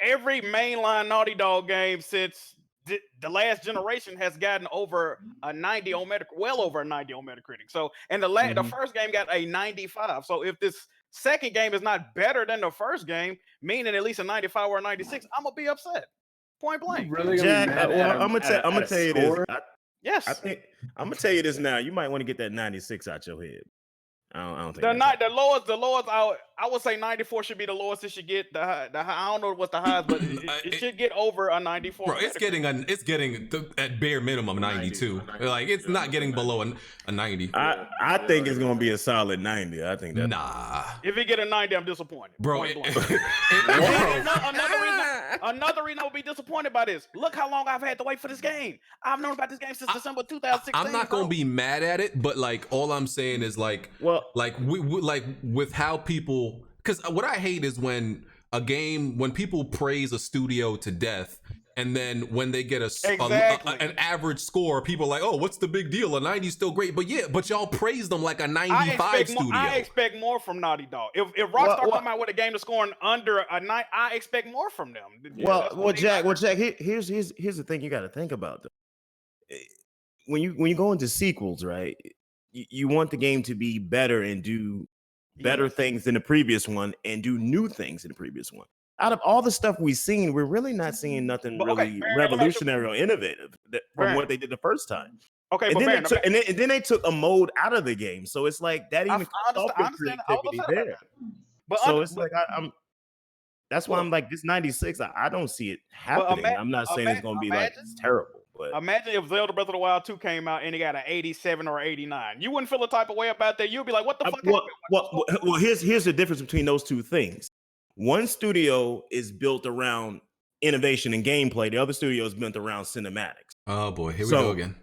Every mainline Naughty Dog game since the last generation has gotten over a 90 on Metacritic, well over a 90 on Metacritic. So, and the first game got a 95. So if this second game is not better than the first game, meaning at least a 95 or a 96, I'm gonna be upset. Point blank. Really, Jack, I'm gonna tell you this. Yes, I think I'm gonna tell you this now. You might want to get that 96 out your head. I don't think the lowest I would say 94 should be the lowest it should get. The high, I don't know what's the highest, but it should get over a 94. Bro, it's getting at bare minimum 92. Like it's not getting below a 90. I think it's gonna be a solid 90. I think that. Nah. If it get a 90, I'm disappointed. Bro, another reason I would be disappointed by this. Look how long I've had to wait for this game. I've known about this game since December 2016. I'm not gonna be mad at it, but like all I'm saying is like, like we like with how people, because what I hate is when people praise a studio to death, and then when they get an average score, people are like, oh, what's the big deal? A 90 is still great, but y'all praise them like a 95 studio. I expect more from Naughty Dog. If Rockstar come out with a game that's scoring under a 9, I expect more from them. Jack, here's the thing you got to think about though. When you go into sequels, right? You want the game to be better and do better things than the previous one and do new things in the previous one. Out of all the stuff we've seen, we're really not seeing nothing revolutionary or innovative from what they did the first time. Okay, and then they took a mode out of the game, so it's like that even creativity there. It's like that's why I'm like this 96. I don't see it happening. I'm not saying it's going to be like it's terrible. But imagine if Zelda Breath of the Wild 2 came out and it got an 87 or 89. You wouldn't feel a type of way about that. You'd be like, what the fuck? Well, here's the difference between those two things. One studio is built around innovation and gameplay. The other studio is built around cinematics. Oh boy, here we go again.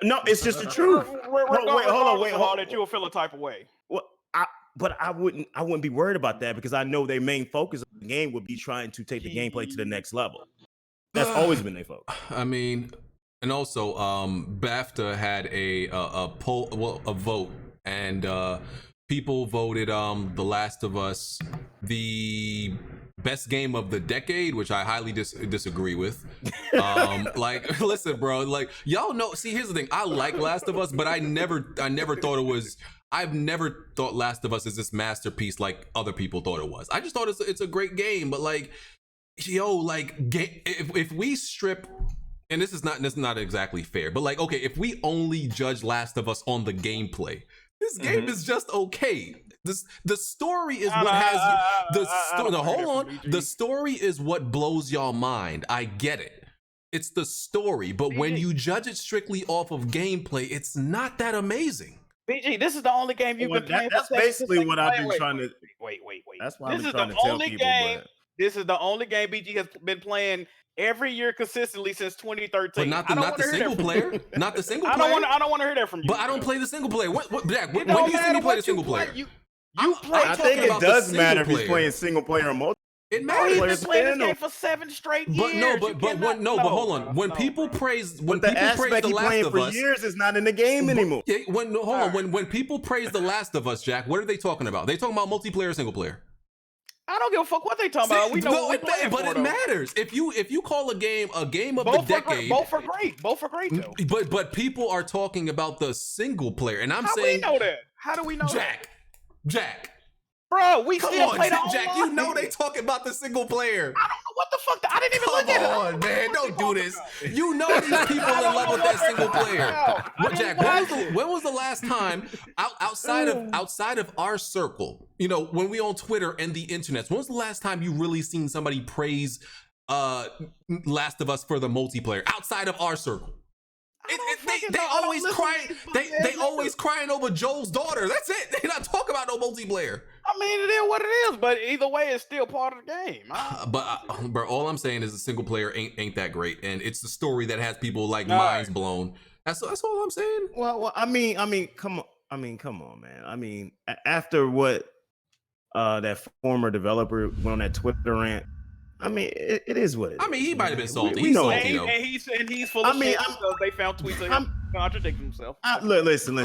No, it's just the truth. Wait, hold on. That you will feel a type of way. Well, I wouldn't be worried about that because I know their main focus of the game would be trying to take the gameplay to the next level. That's always been their focus. I mean, and also, BAFTA had a vote, and people voted The Last of Us the best game of the decade, which I highly disagree with. Like, listen, bro, like y'all know. See, here's the thing: I like Last of Us, but I never thought it was. I've never thought Last of Us is this masterpiece like other people thought it was. I just thought it's a great game, but like, yo, like, if we strip. And this is not exactly fair, but like, okay, if we only judge Last of Us on the gameplay, this game is just okay. The story is what has the story is what blows y'all mind. I get it. It's the story, but when you judge it strictly off of gameplay, it's not that amazing. BG, this is the only game you've been playing. That's basically what I've been trying to. Wait. That's why I've been trying to tell people. This is the only game BG has been playing every year consistently since 2013. But not the single player. Not the single player. I don't want to hear that from you. But I don't play the single player. Jack, when do you see me play the single player? I think it does matter if he's playing single player or multiplayer. It matters. He's been playing this game for 7 straight years. But hold on. When people praise The Last of Us, for years is not in the game anymore. When people praise The Last of Us, Jack, what are they talking about? They talking about multiplayer or single player? I don't give a fuck what they talking about. We know but it matters. If you call a game of the decade, both are great though. But people are talking about the single player, and I'm saying, saying, how do we know that? How do we know Jack? Bro, we still play the Jack, you know they talking about the single player. I don't know what the fuck. I didn't even look at it. Come on, man, don't do this. You know these people in love with that single player. Jack, when was the last time outside of our circle? You know, when we on Twitter and the internet, when was the last time you really seen somebody praise Last of Us for the multiplayer outside of our circle? They always crying. They always crying over Joel's daughter. That's it. They not talking about no multiplayer. I mean, it is what it is, but either way, it's still part of the game. But all I'm saying is the single player ain't that great, and it's the story that has people like minds blown. That's all I'm saying. Well, I mean, come on, man. I mean, after what that former developer went on that Twitter rant. I mean, it is what it is. I mean, he might have been salty. We know salty, and he's full of shit because they found tweets of him contradicting himself. Listen.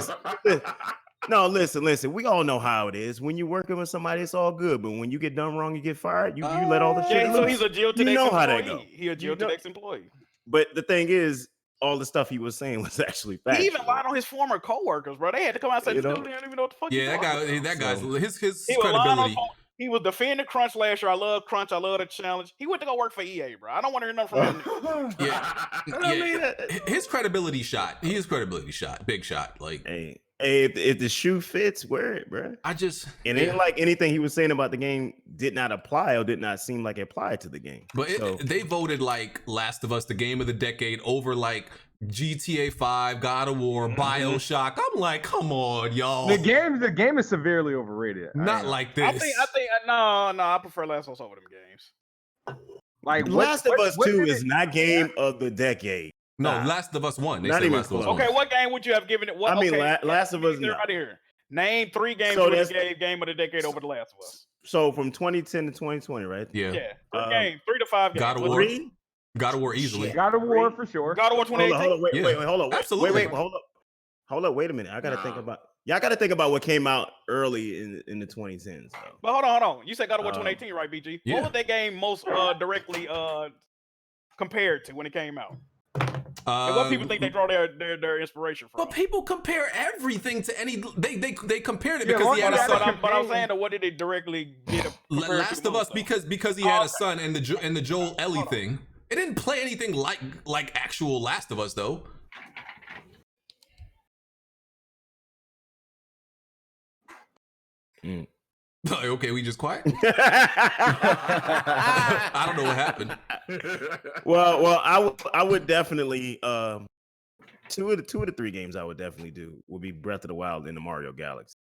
No, listen. We all know how it is. When you're working with somebody, it's all good. But when you get done wrong, you get fired. You let all the shit loose. So he's a Geotex employee. You know how that goes. He's a Geotex employee. But the thing is, all the stuff he was saying was actually factual. He even lied on his former coworkers, bro. They had to come out and say, "Dude, they don't even know what the fuck." Yeah, that guy's his credibility. He was defending Crunch last year. I love Crunch. I love the challenge. He went to go work for EA, bro. I don't want to hear nothing from him. His credibility shot. His credibility shot. Big shot. Like, hey, Hey, if the shoe fits, wear it, bro. It ain't like anything he was saying about the game did not apply or did not seem like it applied to the game. But they voted like Last of Us the game of the decade over like GTA 5, God of War, BioShock. I'm like, come on, y'all. The game is severely overrated. Not like this. I think no, I prefer Last of Us over them games. Like Last of Us 2 is not game of the decade. No, Last of Us 1. Not even close. Okay, what game would you have given it? What, I mean, okay, Last of Us. Right here. Name 3 games So you gave game of the decade over the Last of Us. So from 2010 to 2020, right? Yeah. Yeah. 3 to 5 games. God of War. God of War easily. God of War for sure. God of War 2018. Hold up. Wait a minute. I gotta think about. Y'all gotta think about what came out early in the 2010s. Though. But hold on. You said God of War 2018, right, BG? Yeah. What was that game most directly compared to when it came out? And what people think they draw their inspiration from? But people compare everything to any. They compared it because he had a son. But I'm saying, what did they directly get? Last of Us because he had a son and the Joel Ellie thing. It didn't play anything like actual Last of Us though. Okay, we just quiet. I don't know what happened. Well, I would definitely two of the 3 games I would definitely do would be Breath of the Wild and the Mario Galaxy.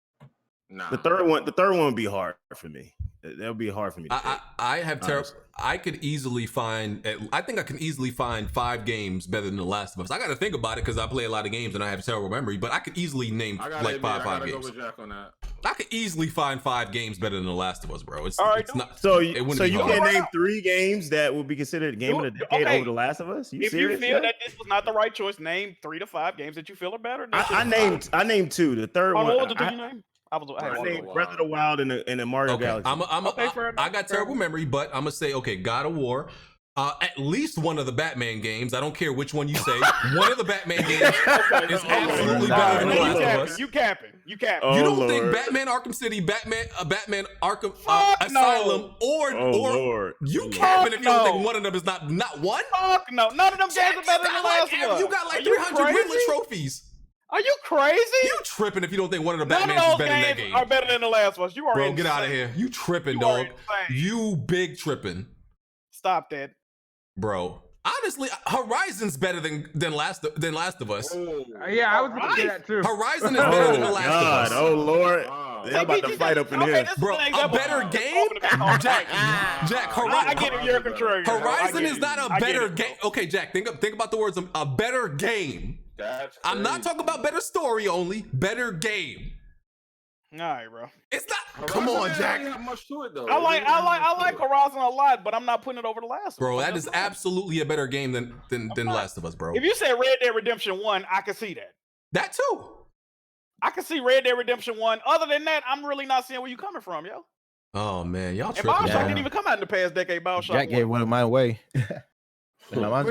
Nah. The third one would be hard for me. That would be hard for me. I have terrible. I could easily find. I think I can easily find 5 games better than The Last of Us. I got to think about it because I play a lot of games and I have terrible memory. But I could easily name like five games. Go with Jack on that. I could easily find 5 games better than The Last of Us, bro. It's not. So you can name 3 games that would be considered game of the decade over The Last of Us. If you feel that this was not the right choice, name 3 to 5 games that you feel are better. I named 2. The third one. What was the 2 you named? I named Breath of the Wild and the Mario Galaxy. I got terrible memory, but I'm gonna say God of War. At least one of the Batman games. I don't care which one you say. One of the Batman games is absolutely better than The Last of Us. You capping. You don't think Batman Arkham City, Batman Arkham Asylum, or you capping if you don't think one of them is not one? Fuck no. None of them games are better than The Last of Us. You got like 300 Riddler trophies. Are you crazy? You tripping if you don't think one of the Batmans is better than that game. Are better than The Last of Us. You are Bro, insane. get out of here. You tripping, dog. You big tripping. Stop that. Bro. Honestly, Horizon's better than Last of Us. Yeah, I was gonna say that too. Horizon is better than The Last of Us. Oh Lord. They're about to fight up in here. Bro, a better game? Jack, I get it, you're contrary. Horizon is not a better game. Okay, Jack, think about the words a better game. I'm not talking about better story only. Better game. All right, bro. It's not. Come on, Jack. Not much to it though. I like Horizon a lot, but I'm not putting it over The Last of Us. Bro, that is absolutely a better game than Last of Us, bro. If you said Red Dead Redemption 1, I can see that. That too. I can see Red Dead Redemption 1. Other than that, I'm really not seeing where you coming from, yo. Oh man, y'all tripping. tripping. And BioShock didn't even come out in the past decade. BioShock Jack gave one of mine away. Do y'all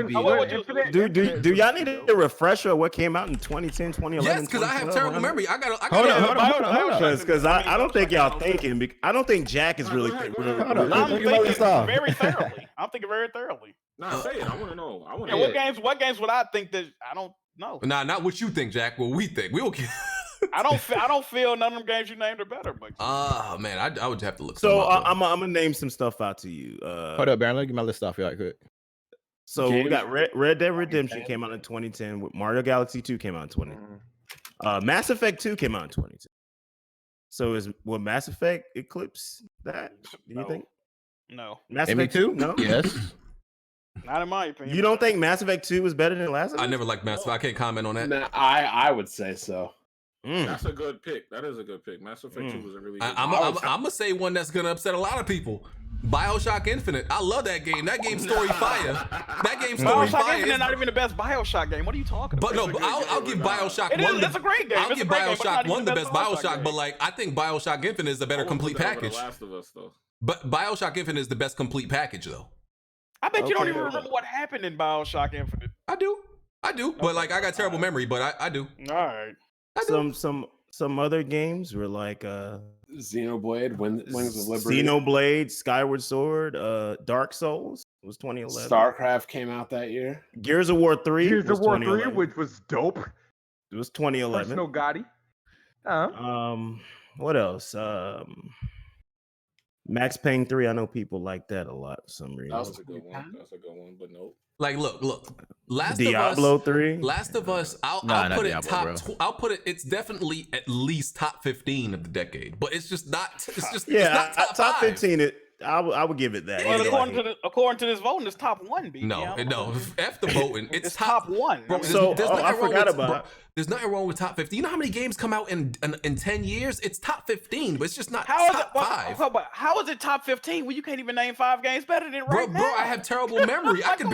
need a refresher of what came out in 2010, 2011? Yes, because I have terrible memory. Hold on. Because I don't think y'all thinking. I don't think Jack is really. I'm thinking very thoroughly. Nah, say it. I want to know. What games would I think that I don't know? Nah, not what you think, Jack. What we think. We okay. I don't feel none of them games you named are better. But man, I would have to look. So I'm gonna name some stuff out to you. Hold up, Baron. Let me get my list off. Right quick. So we got Red Dead Redemption came out in 2010. Mario Galaxy 2 came out in 2010. Mass Effect 2 came out in 2010. So will Mass Effect eclipse that? Do you think? No. Mass Effect 2? No. Yes. Not in my opinion. You don't think Mass Effect 2 is better than Last of Us? I never liked Mass Effect. I can't comment on that. Nah, I would say so. That's a good pick. That is a good pick. Mass Effect 2 was a really good I'm gonna say one that's gonna upset a lot of people. BioShock Infinite. I love that game. That game story fire. That game story BioShock fire. Infinite not even the best BioShock game. What are you talking about? But I'll give BioShock 1. It's a great game. I'll give BioShock 1 the best BioShock, but like I think BioShock Infinite is the better complete package. Last of Us, though. But BioShock Infinite is the best complete package though. I bet you don't even remember what happened in BioShock Infinite. I do. But like I got terrible memory, but I do. All right. Some other games were like Xenoblade, Wings of Liberty. Xenoblade, Skyward Sword, Dark Souls was 2011. StarCraft came out that year. Gears of War 3 Gears of War 3, which was dope. It was 2011. Personal Gotti. What else? Max Payne 3. I know people like that a lot for some reason. That's a good one. That's a good one, but nope. Like, look. Diablo 3. Last of Us. I'll put it Diablo, top. I'll put it. It's definitely at least top 15 of the decade, but it's just not. It's just it's not top 15. I would give it that. Well, according to this voting, it's top 1. No. F the voting. It's top 1. Bro, so I forgot about. There's nothing wrong with top 15. You know how many games come out in 10 years? It's top 15, but it's just not top 5. How is it top 15 when you can't even name 5 games better than right now? Bro, I have terrible memory. I could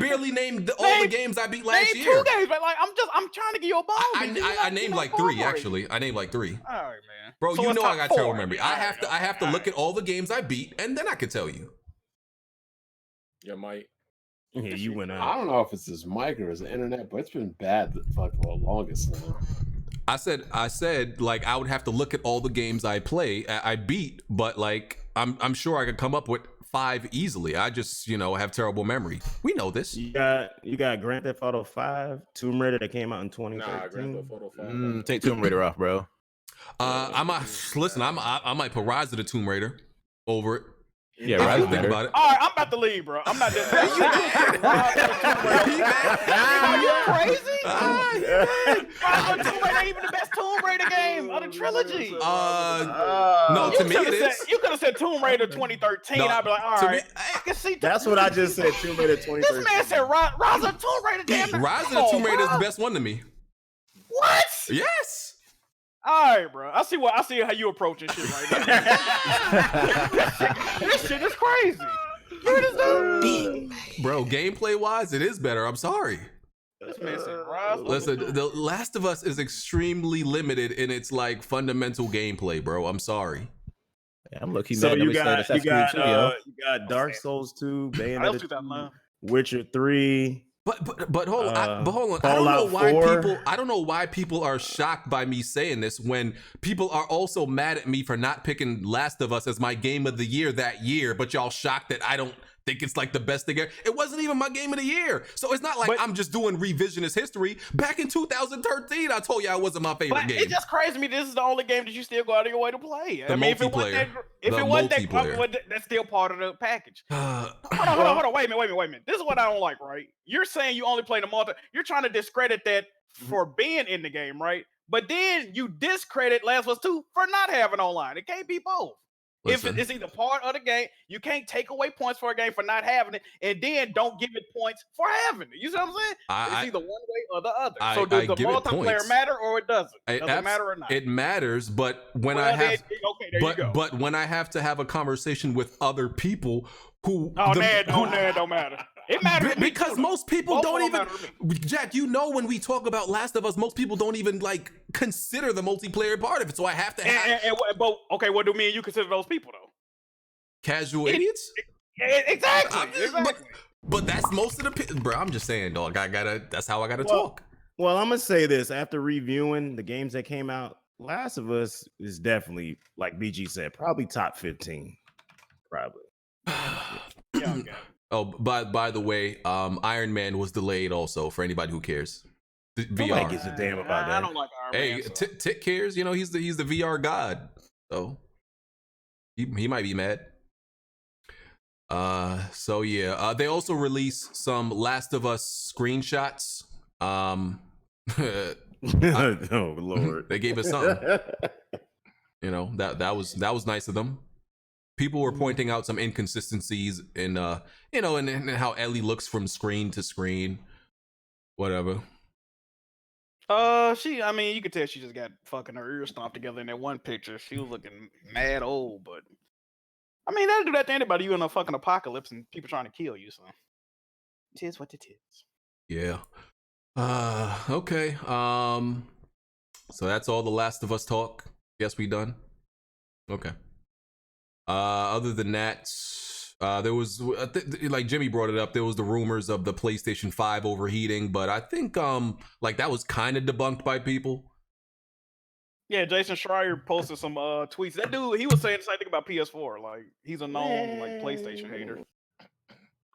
barely name all the games I beat last year. Name 2 games, but like I'm trying to get you a ball. I named like 3 actually. I named like 3. All right, man. Bro, so you know I got terrible memory. I have to look at all the games I beat, and then I can tell you. Yeah, Mike. Yeah, you went out. I don't know if it's his mic or his internet, but it's been bad for the longest now. I said like I would have to look at all the games I beat, but like I'm sure I could come up with 5 easily. I just have terrible memory. We know this. You got Grand Theft Auto 5, Tomb Raider that came out in 2013. Nah, Grand Theft Auto 5. Take Tomb Raider off, bro. I might put Rise of the Tomb Raider over it. Yeah, right. Think about it. All right, I'm about to leave, bro. I'm not just. Are you crazy? Tomb Raider ain't even the best Tomb Raider game of the trilogy. No, to me it is. You could have said Tomb Raider 2013. I'd be like, all right. I can see. That's what I just said. Tomb Raider 2013. This man said Rise of Tomb Raider. Damn. Rise of the Tomb Raider is the best one to me. What? Yes. All right, bro. I see how you approaching shit right now. This shit is crazy. Look at this dude. Bro, gameplay wise, it is better. I'm sorry. This man said Rise. Listen, The Last of Us is extremely limited in its like fundamental gameplay, bro. I'm sorry. Yeah, I'm looking. So you got Dark Souls 2, Bayonetta 2, Witcher 3. But hold on. Fallout I don't know why people are shocked by me saying this when people are also mad at me for not picking Last of Us as my game of the year that year, but y'all shocked that I don't think it's like the best thing ever. It wasn't even my game of the year. So it's not like I'm just doing revisionist history. Back in 2013, I told you it wasn't my favorite game. It's just crazy to me. This is the only game that you still go out of your way to play. If it wasn't that, that's still part of the package. Hold on. Wait a minute. This is what I don't like, right? You're saying you only play the multi. You're trying to discredit that for being in the game, right? But then you discredit Last of Us 2 for not having online. It can't be both. Listen. If it's either part of the game, you can't take away points for a game for not having it, and then don't give it points for having it. You see what I'm saying? It's either one way or the other. So does the multiplayer matter or it doesn't? Does it matter or not? It matters, but when but when I have to have a conversation with other people who don't matter. It matters because most people don't even. Jack, when we talk about Last of Us, most people don't even like consider the multiplayer part of it. So I have to have. Okay, what do me and you consider those people though? Casual idiots. Exactly. But that's most of the bro. I'm just saying, dog. That's how I gotta talk. Well, I'm gonna say this after reviewing the games that came out. Last of Us is definitely, like BG said, probably top 15. Probably. Yeah, okay. Oh, by the way, Iron Man was delayed also for anybody who cares. Nobody VR. gives a damn about that. I don't like Iron Man. Hey, Tick cares. He's the VR god. So he might be mad. So yeah. They also released some Last of Us screenshots. Oh Lord. They gave us something. That was nice of them. People were pointing out some inconsistencies in in how Ellie looks from screen to screen. Whatever. You could tell she just got fucking her ears stomped together in that one picture. She was looking mad old, but that'll do that to anybody. You in a fucking apocalypse and people trying to kill you, so it is what it is. Yeah. Okay. So that's all the Last of Us talk. Guess we done. Okay. Other than that, there was like Jimmy brought it up. There was the rumors of the PlayStation 5 overheating, but I think that was kind of debunked by people. Yeah, Jason Schreier posted some tweets. That dude, he was saying the same thing about PS4. Like he's a known PlayStation hater.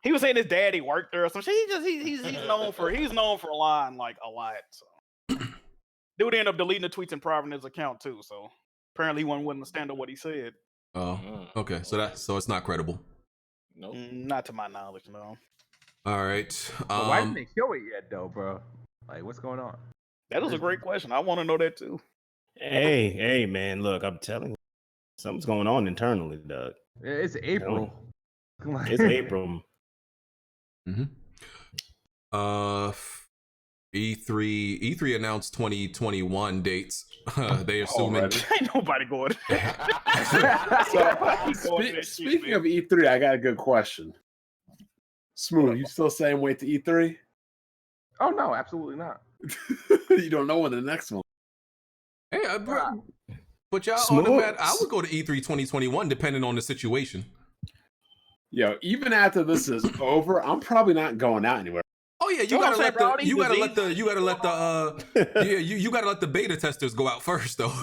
He was saying his daddy worked there or something. He's known for lying like a lot. So. Dude ended up deleting the tweets and private his account too. So apparently he wasn't willing to stand on what he said. Oh, okay. So it's not credible. Nope. Not to my knowledge, no. All right. But why didn't they show it yet, though, bro? Like, what's going on? That was a great question. I want to know that too. Hey, man, look, I'm telling you, something's going on internally, Doug. It's April. It's April. E3 announced 2021 dates. They assuming ain't nobody going. Speaking of E3, I got a good question. Smooth, you still saying wait to E3? Oh no, absolutely not. You don't know when the next one. Hey, but y'all on the mat, I would go to E3 2021 depending on the situation. Yo, even after this is over, I'm probably not going out anywhere. Oh yeah, you gotta let the beta testers go out first though.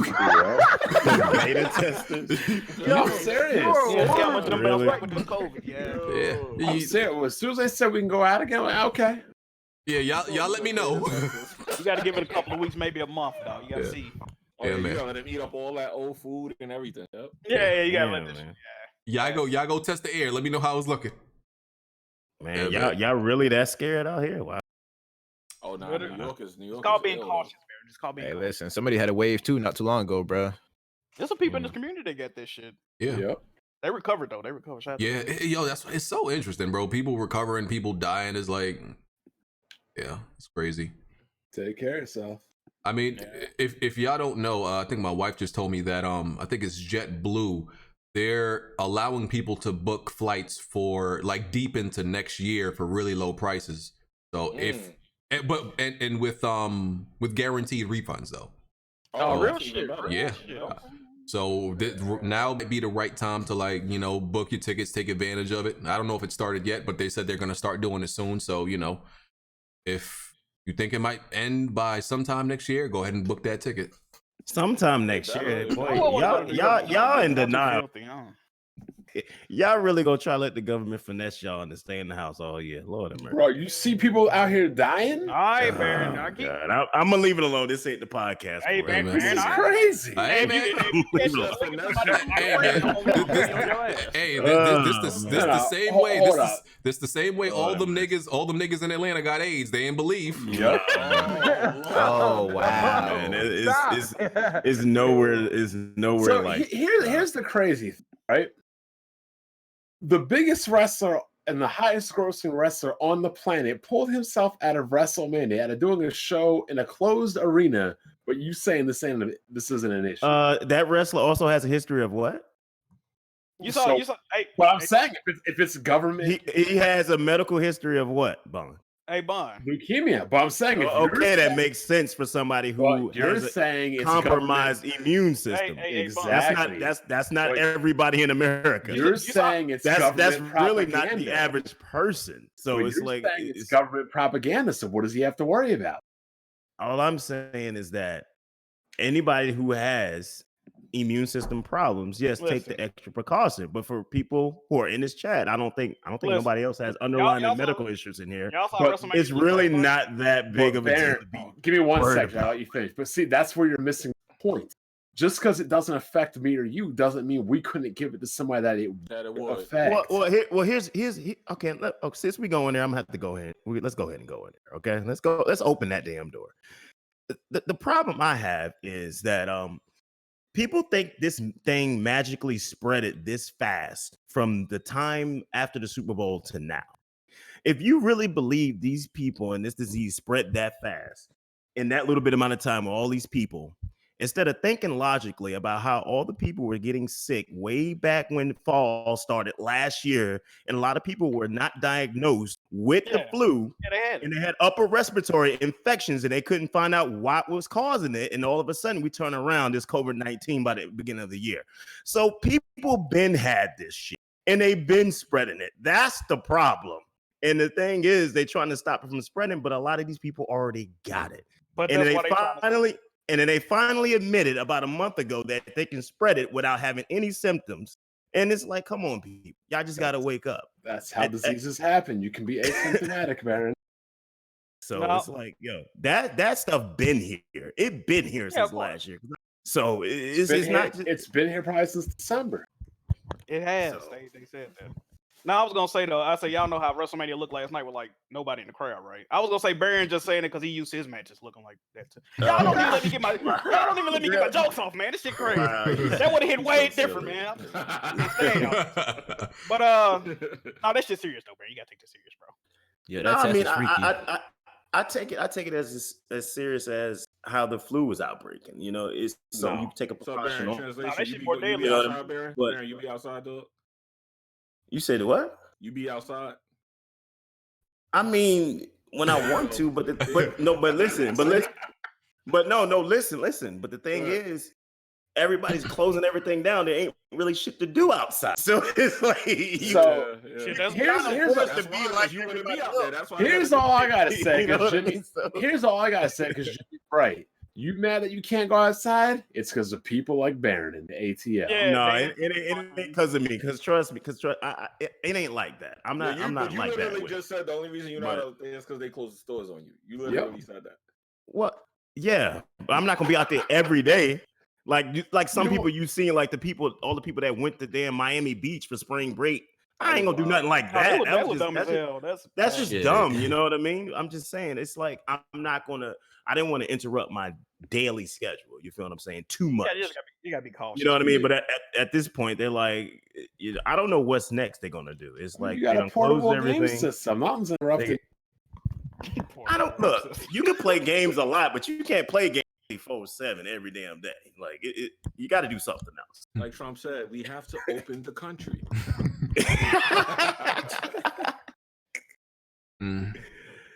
Beta testers. Yo, I'm serious. I'm serious. As soon as they said we can go out again, I'm like, okay. Yeah, y'all let me know. You got to give it a couple of weeks, maybe a month, though. You got to see. Yeah, man. You gotta let them eat up all that old food and everything. Yep. Yeah, you gotta let this. Y'all go test the air. Let me know how it's looking. Man, y'all really that scared out here? Wow. Oh no, New York is It's called being cautious, man. It's called being cautious. Listen, somebody had a wave too not too long ago, bro. There's some people in this community that get this shit. Yeah. Yep. They recovered though. They recovered. Yeah, it's so interesting, bro. People recovering, people dying is like, yeah, it's crazy. Take care of yourself. I mean, if y'all don't know, I think my wife just told me that I think it's JetBlue. They're allowing people to book flights for like deep into next year for really low prices. So with guaranteed refunds though. Oh, real shit. Yeah. So now might be the right time to book your tickets, take advantage of it. I don't know if it started yet, but they said they're gonna start doing it soon. So if you think it might end by sometime next year, go ahead and book that ticket. Sometime next year. Boy, y'all in denial. Y'all really gonna try to let the government finesse y'all and stay in the house all year. Lord have mercy. Bro, you see people out here dying? All right, man. I'm gonna leave it alone. This ain't the podcast. Hey, man, this is crazy. Hey, man. This the same way. This the same way all them niggas in Atlanta got AIDS. They ain't believe. Yep. Oh wow. Man, it's nowhere. So like. Here's the crazy thing, right? The biggest wrestler and the highest grossing wrestler on the planet pulled himself out of WrestleMania out of doing a show in a closed arena, but you saying this isn't an issue. That wrestler also has a history of what? You saw. I'm saying if it's government, he has a medical history of what, Bond? Hey, Bond. Leukemia. But I'm saying, that makes sense for somebody who has a compromised immune system. Exactly. That's not everybody in America. You're saying it's that's really not the average person. So it's government propaganda. So what does he have to worry about? All I'm saying is that anybody who has immune system problems, yes, take the extra precaution. But for people who are in this chat, I don't think nobody else has underlying medical issues in here. But it's really not that big of a deal. Give me 1 second, I'll let you finish. But see, that's where you're missing the point. Just because it doesn't affect me or you doesn't mean we couldn't give it to somebody that it would affect. Here's okay. Since we go in there, I'm gonna have to go ahead. Let's go ahead and go in there. Okay, let's go. Let's open that damn door. The problem I have is that people think this thing magically spread it this fast from the time after the Super Bowl to now. If you really believe these people and this disease spread that fast in that little bit amount of time with all these people, instead of thinking logically about how all the people were getting sick way back when fall started last year, and a lot of people were not diagnosed with the flu, and they had upper respiratory infections, and they couldn't find out what was causing it, and all of a sudden we turn around this COVID-19 by the beginning of the year. So people been had this shit, and they've been spreading it. That's the problem. And the thing is, they're trying to stop it from spreading, but a lot of these people already got it. But and then they finally admitted about a month ago that they can spread it without having any symptoms. And it's like, come on, people. Y'all just got to wake up. That's how diseases happen. You can be asymptomatic, Baron. So it's like, yo, that stuff been here. It been here since last year. So it's been here probably since December. It has. So. They said that. Now I was gonna say though, I say y'all know how WrestleMania looked last night with like nobody in the crowd, right? I was gonna say Baron just saying it because he used his matches looking like that too. Y'all don't even let me get my jokes off, man. This shit crazy. That would have hit way different, man. But no, that shit serious though, Baron. You gotta take this serious, bro. Yeah, that's freaky. I take it as serious as how the flu was outbreaking. You know, it's so you take a precaution. Baron, you be outside, dog. You said what? You be outside? I mean, when I want to, but listen. But the thing is, everybody's closing everything down. There ain't really shit to do outside. So it's like, here's all I gotta say. Here's all I gotta say because Jimmy's right. You mad that you can't go outside? It's because of people like Baron and the ATL. Yeah, no, it ain't because of me. Because trust me, it ain't like that. I'm not like that. You literally just said the only reason you're not out there is because they closed the stores on you. You literally said that. What? Yeah, but I'm not gonna be out there every day. Like some people you've seen, like all the people that went to damn Miami Beach for spring break. I ain't gonna do nothing like that. That's just dumb. You know what I mean? I'm just saying. It's like I didn't want to interrupt my daily schedule. You feel what I'm saying? Too much. Yeah, you gotta be cautious. You know what I mean? But at this point, they're like, I don't know what's next. They're gonna do. It's like you got a portable game system. Nothing's interrupting. I don't look. You can play games a lot, but you can't play games 24/7 every damn day. Like you got to do something else. Like Trump said, we have to open the country.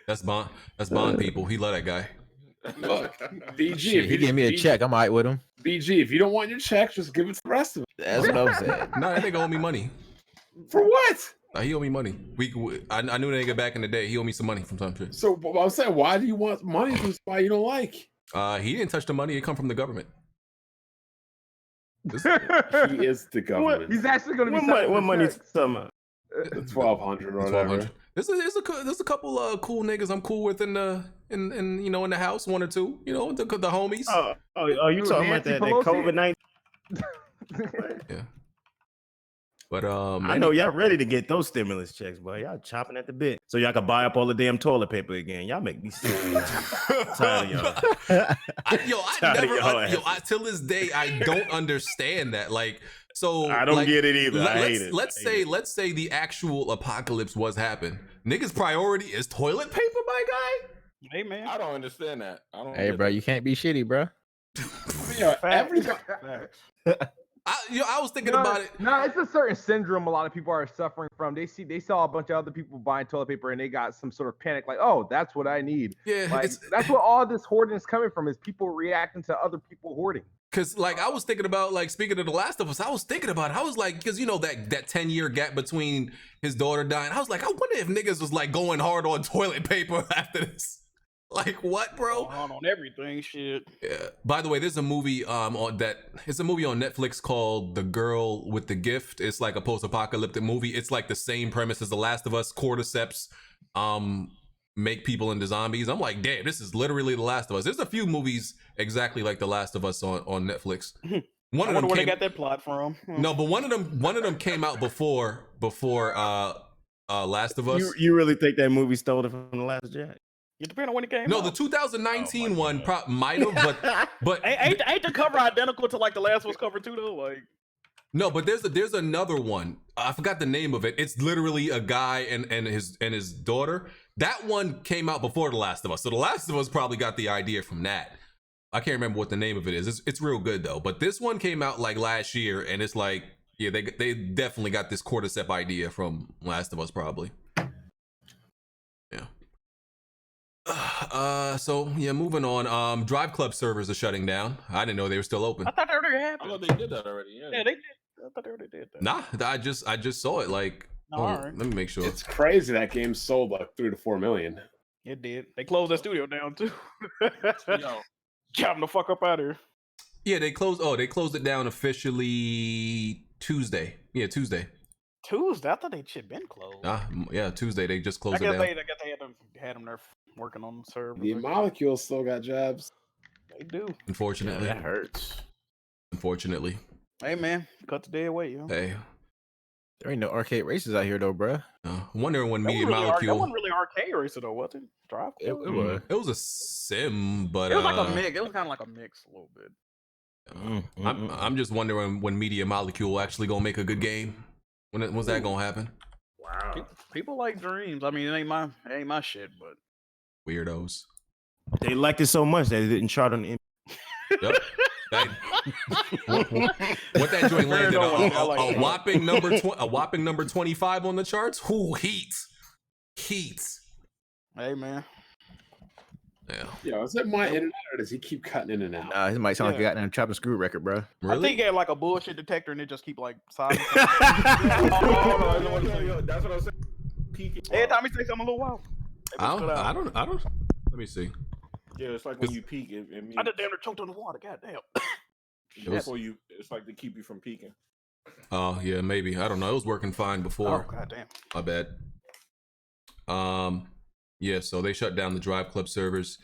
That's Bond people. He love that guy. Look, BG, Shit, he gave me a check. I'm all right with him. BG, if you don't want your check, just give it to the rest of it. That's what I'm saying. No, that nigga owe me money. For what? He owe me money. I knew that nigga back in the day. He owe me some money from time to time. So I'm saying, why do you want money from somebody you don't like? He didn't touch the money. It come from the government. He is the government. He's actually going to be what money? $1,200 or whatever. There's a couple cool niggas I'm cool with in the house, one or two. You know, the homies. Oh, you talking about that COVID-19? Yeah. But I know y'all ready to get those stimulus checks, boy. Y'all chopping at the bit so y'all can buy up all the damn toilet paper again. Y'all make me sick. Tired of y'all. Till this day, I don't understand that. Like, so I don't get it either. I hate it. Let's say the actual apocalypse was happen. Niggas' priority is toilet paper, my guy. Hey man, I don't understand that. Hey, bro, you can't be shitty, bro. I was thinking about it. No, it's a certain syndrome a lot of people are suffering from. They saw a bunch of other people buying toilet paper and they got some sort of panic, like, oh, that's what I need. Yeah, like, that's what all this hoarding is coming from, is people reacting to other people hoarding. Cause like I was thinking about, like, speaking of The Last of Us, I was thinking about it. I was like, cause you know that 10-year gap between his daughter dying. I was like, I wonder if niggas was like going hard on toilet paper after this. Like what, bro? On everything, shit. Yeah. By the way, there's a movie it's a movie on Netflix called The Girl with the Gift. It's like a post-apocalyptic movie. It's like the same premise as The Last of Us. Cordyceps make people into zombies. I'm like, damn, this is literally The Last of Us. There's a few movies exactly like The Last of Us on Netflix. One of them where they got that plot from. No, but one of them came out before Last of Us. You really think that movie stole it from The Last Jack? It depends on when it came out. No, the 2019 one might have, but ain't the cover identical to like the Last was cover too though? Like, no, but there's another one. I forgot the name of it. It's literally a guy and his daughter. That one came out before The Last of Us, so The Last of Us probably got the idea from that. I can't remember what the name of it is. It's real good though. But this one came out like last year, and it's like, yeah, they definitely got this cordyceps idea from Last of Us probably. So yeah, moving on. Driveclub servers are shutting down. I didn't know they were still open. I thought they already happened. I thought they did that already. Yeah, they did. I thought they already did that. Nah, I just saw it. Like, let me make sure. It's crazy that game sold like 3 to 4 million. It did. They closed that studio down too. Yo, get them the fuck up out of here. Yeah, they closed. Oh, they closed it down officially Tuesday. Yeah, Tuesday. Tuesday. I thought they shit been closed. Yeah, Tuesday they just closed I it down. guess they had them there working on the server. The molecules still got jobs. They do. Unfortunately, that hurts. Unfortunately. Hey man, cut the dead weight, yo. Hey. There ain't no arcade races out here though, bruh. Wondering when That Media wasn't really Molecule. that wasn't really arcade racer though, was it? Driveclub. It was. It was a sim, but It was like a mix. It was kind of like a mix a little bit. I'm just wondering when Media Molecule actually gonna make a good game. When's that gonna happen? Wow. People like dreams. I mean, it ain't my shit, but Weirdos. They liked it so much that they didn't chart on the. Yep. What that joint landed on? A whopping number 25 on the charts. Who heat? Hey man. Yeah. Yo, is it my internet or does he keep cutting in and out? Nah, it might sound like a goddamn chop and screw record, bro. Really? I think he had like a bullshit detector and it just keep like silent. That's what I was saying. Every time he say something a little wild. I don't. Let me see. Yeah, it's like when you peak. It means I just damn near choked on the water. Goddamn. before you, it's like to keep you from peaking. Oh yeah, maybe. I don't know. It was working fine before. Oh goddamn. My bad. Yeah. So they shut down the Driveclub servers.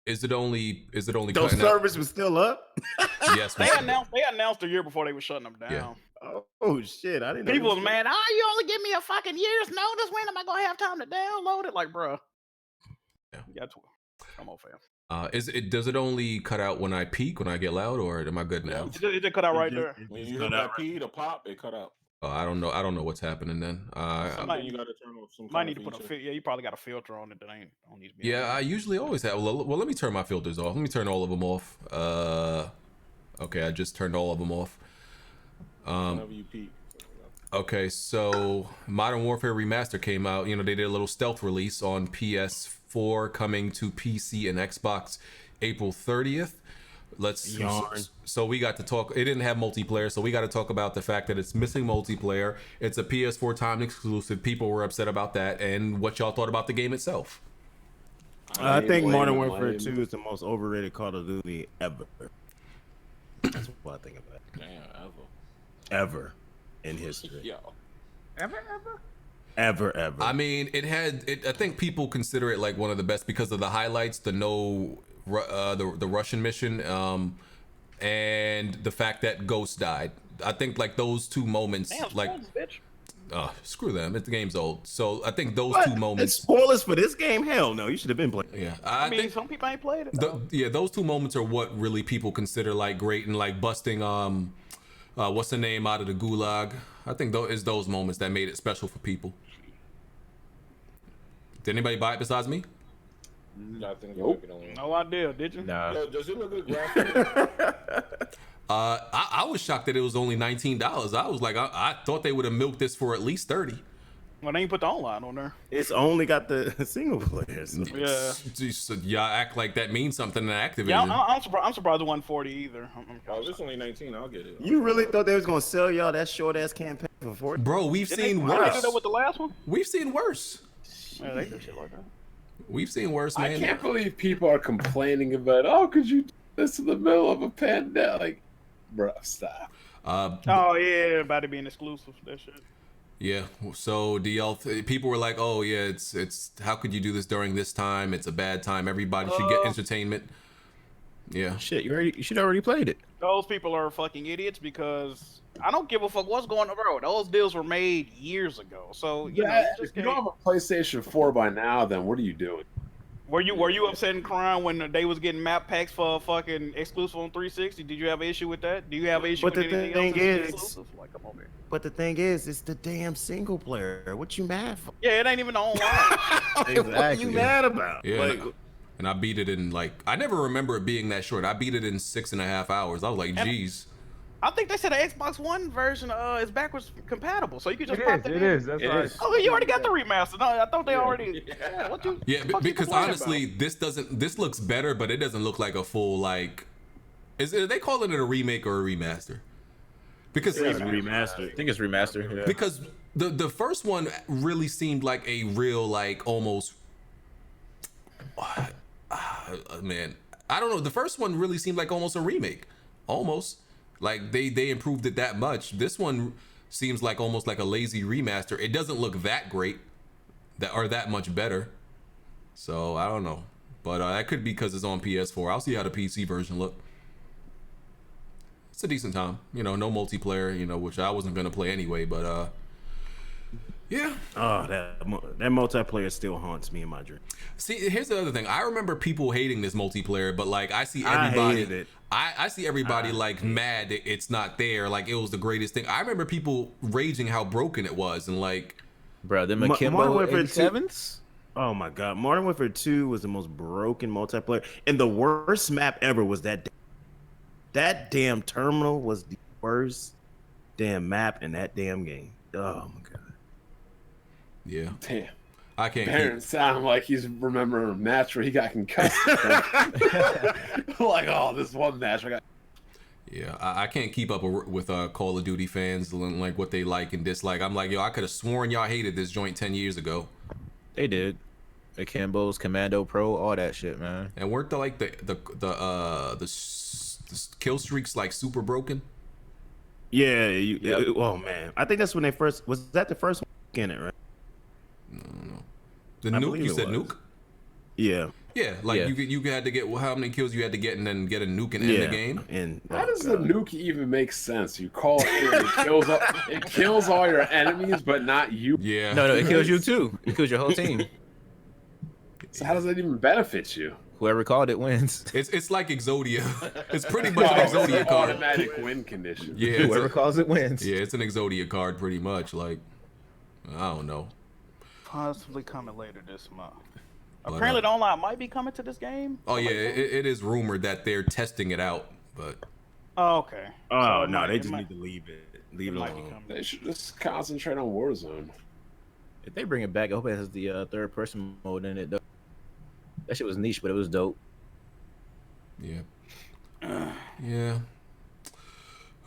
Is it only? Those servers were still up. Yes. They announced a year before they were shutting them down. Yeah. Oh shit! I didn't. People know was mad. You only give me a fucking year's notice. When am I gonna have time to download it? Like, bro. Yeah. You got to. Come on, fam. Does it only cut out when I peak, when I get loud, or am I good now? It just cut out right there. When you hit that P to pop, it cut out. I don't know what's happening then. Something you got to turn off some. Might need to put a you probably got a filter on it that ain't on these. Yeah, I usually always have. Well, let me turn my filters off. Let me turn all of them off. Okay, I just turned all of them off. WWP. Okay, so Modern Warfare Remaster came out. You know, they did a little stealth release on PS4, coming to PC and Xbox April 30th. So we got to talk. It didn't have multiplayer, so we got to talk about the fact that it's missing multiplayer. It's a PS4 timed exclusive. People were upset about that, and what y'all thought about the game itself. I think Modern Warfare 2 is the most overrated Call of Duty ever. That's what I think about it. Damn, Ever in history. Yo. Ever. I mean, I think people consider it like one of the best because of the highlights, the Russian mission, and the fact that Ghost died. I think like those two moments, screw them. The game's old, so I think those two moments. Spoilers for this game? Hell no, you should have been playing. Yeah, I mean, some people ain't played it. Those two moments are what really people consider like great, and like busting what's the name out of the gulag. I think it's those moments that made it special for people. Did anybody buy it besides me? I think no idea. Did you? Nah. Yo, does it look good graphically? I was shocked that it was only $19. I was like, I thought they would have milked this for at least $30. Well, they ain't put the online on there. It's only got the single players. Yeah. Y'all act like that means something to Activision. Yeah, I'm surprised it wasn't 40 either. Oh, it's only 19. I'll get it. You really thought they was gonna sell y'all that short ass campaign for 40? Bro, we've seen Did they worse. do that with the last one? We've seen worse. Yeah, they do shit like that. We've seen worse, man. I can't believe people are complaining about, could you do this in the middle of a pandemic? Like, bro, stop. Oh yeah, about it being exclusive. That shit. Yeah. So people were like, oh yeah, it's how could you do this during this time? It's a bad time. Everybody should get entertainment. Yeah. Shit, you should already played it. Those people are fucking idiots because I don't give a fuck what's going on, bro. Those deals were made years ago. So you if you don't have a PlayStation 4 by now, then what are you doing? Were you upset and crying when they was getting map packs for fucking exclusive on 360? Did you have an issue with that? Do you have an issue with anything else that's exclusive? Like, come on, man. But the thing is, it's the damn single player. What you mad for? Yeah, it ain't even the online. Exactly. What are you mad about? Yeah. Like, and I beat it in I never remember it being that short. I beat it in 6.5 hours. I was like, geez. I think they said the Xbox One version is backwards compatible, so you can just pop that in. It is. That's right. Oh, you already got the remaster. No, I thought they already. Yeah. What you? Yeah, because honestly, this looks better, but it doesn't look like a full are they calling it a remake or a remaster? Because it's remastered. I think it's remastered. Yeah. Because the first one really seemed like a real almost. Man, I don't know. The first one really seemed like almost a remake, almost. Like they improved it that much. This one, seems like almost like a lazy remaster. It doesn't look that great, that much better. So I don't know, but that could be because it's on PS4. I'll see how the PC version look. It's a decent time, you know, no multiplayer, you know, which I wasn't gonna play anyway, but yeah. Oh, that multiplayer still haunts me in my dream. See, here's the other thing. I remember people hating this multiplayer, but like I see everybody, I see everybody like mad that it's not there. Like it was the greatest thing. I remember people raging how broken it was, and like, bro, the Akimbo 87s. Oh my god, Modern Warfare 2 was the most broken multiplayer, and the worst map ever was that damn terminal was the worst damn map in that damn game. Oh my god. Yeah. Damn. I can't. Parents sound like he's remembering a match where he got concussed. Like, oh, this one match I got. Yeah, I can't keep up with Call of Duty fans, like what they like and dislike. I'm like, yo, I could have sworn y'all hated this joint 10 years ago. They did. Akimbos, Commando Pro, all that shit, man. And weren't the kill streaks like super broken? Yeah. Oh man, I think that's when they first was that the first one in it, right? No. The nuke, you said nuke? Yeah. Yeah, like you had to get how many kills you had to get and then get a nuke and end the game. And how does the nuke even make sense? You call it, it kills all your enemies, but not you. Yeah. No, it kills you too. It kills your whole team. So how does that even benefit you? Whoever called it wins. It's like Exodia. It's pretty much an Exodia card. Automatic win condition. Yeah. Whoever calls it wins. Yeah, it's an Exodia card pretty much. Like, I don't know. Possibly coming later this month. But, apparently, the online might be coming to this game. Oh yeah, it is rumored that they're testing it out, but. Oh, okay. Oh so no, they just need to leave it. Leave it alone. They should just concentrate on Warzone. If they bring it back, I hope it has the third person mode in it though. That shit was niche, but it was dope. Yeah. Yeah.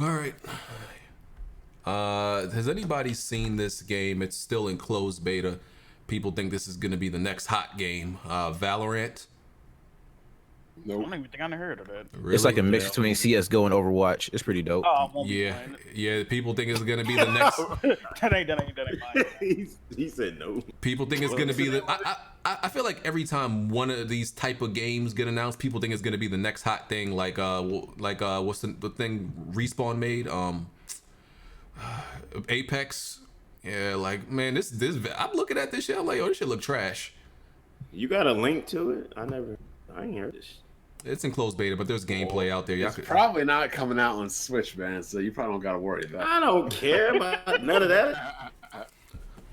All right. Has anybody seen this game? It's still in closed beta. People think this is going to be the next hot game. Valorant. Nope. I don't even think I heard of that. Really? It's like a mix between CS:GO and Overwatch. It's pretty dope. Oh, yeah. People think it's going to be the next. that ain't mine. He said no. People think it's going to be the. I feel like every time one of these type of games get announced, people think it's going to be the next hot thing. Like what's the thing Respawn made? Apex. Yeah, like man, this I'm looking at this shit. I'm like, oh, this shit look trash. You got a link to it? I ain't heard this. It's in closed beta, but there's gameplay out there. It's probably not coming out on Switch, man. So you probably don't got to worry about it. I don't care about none of that.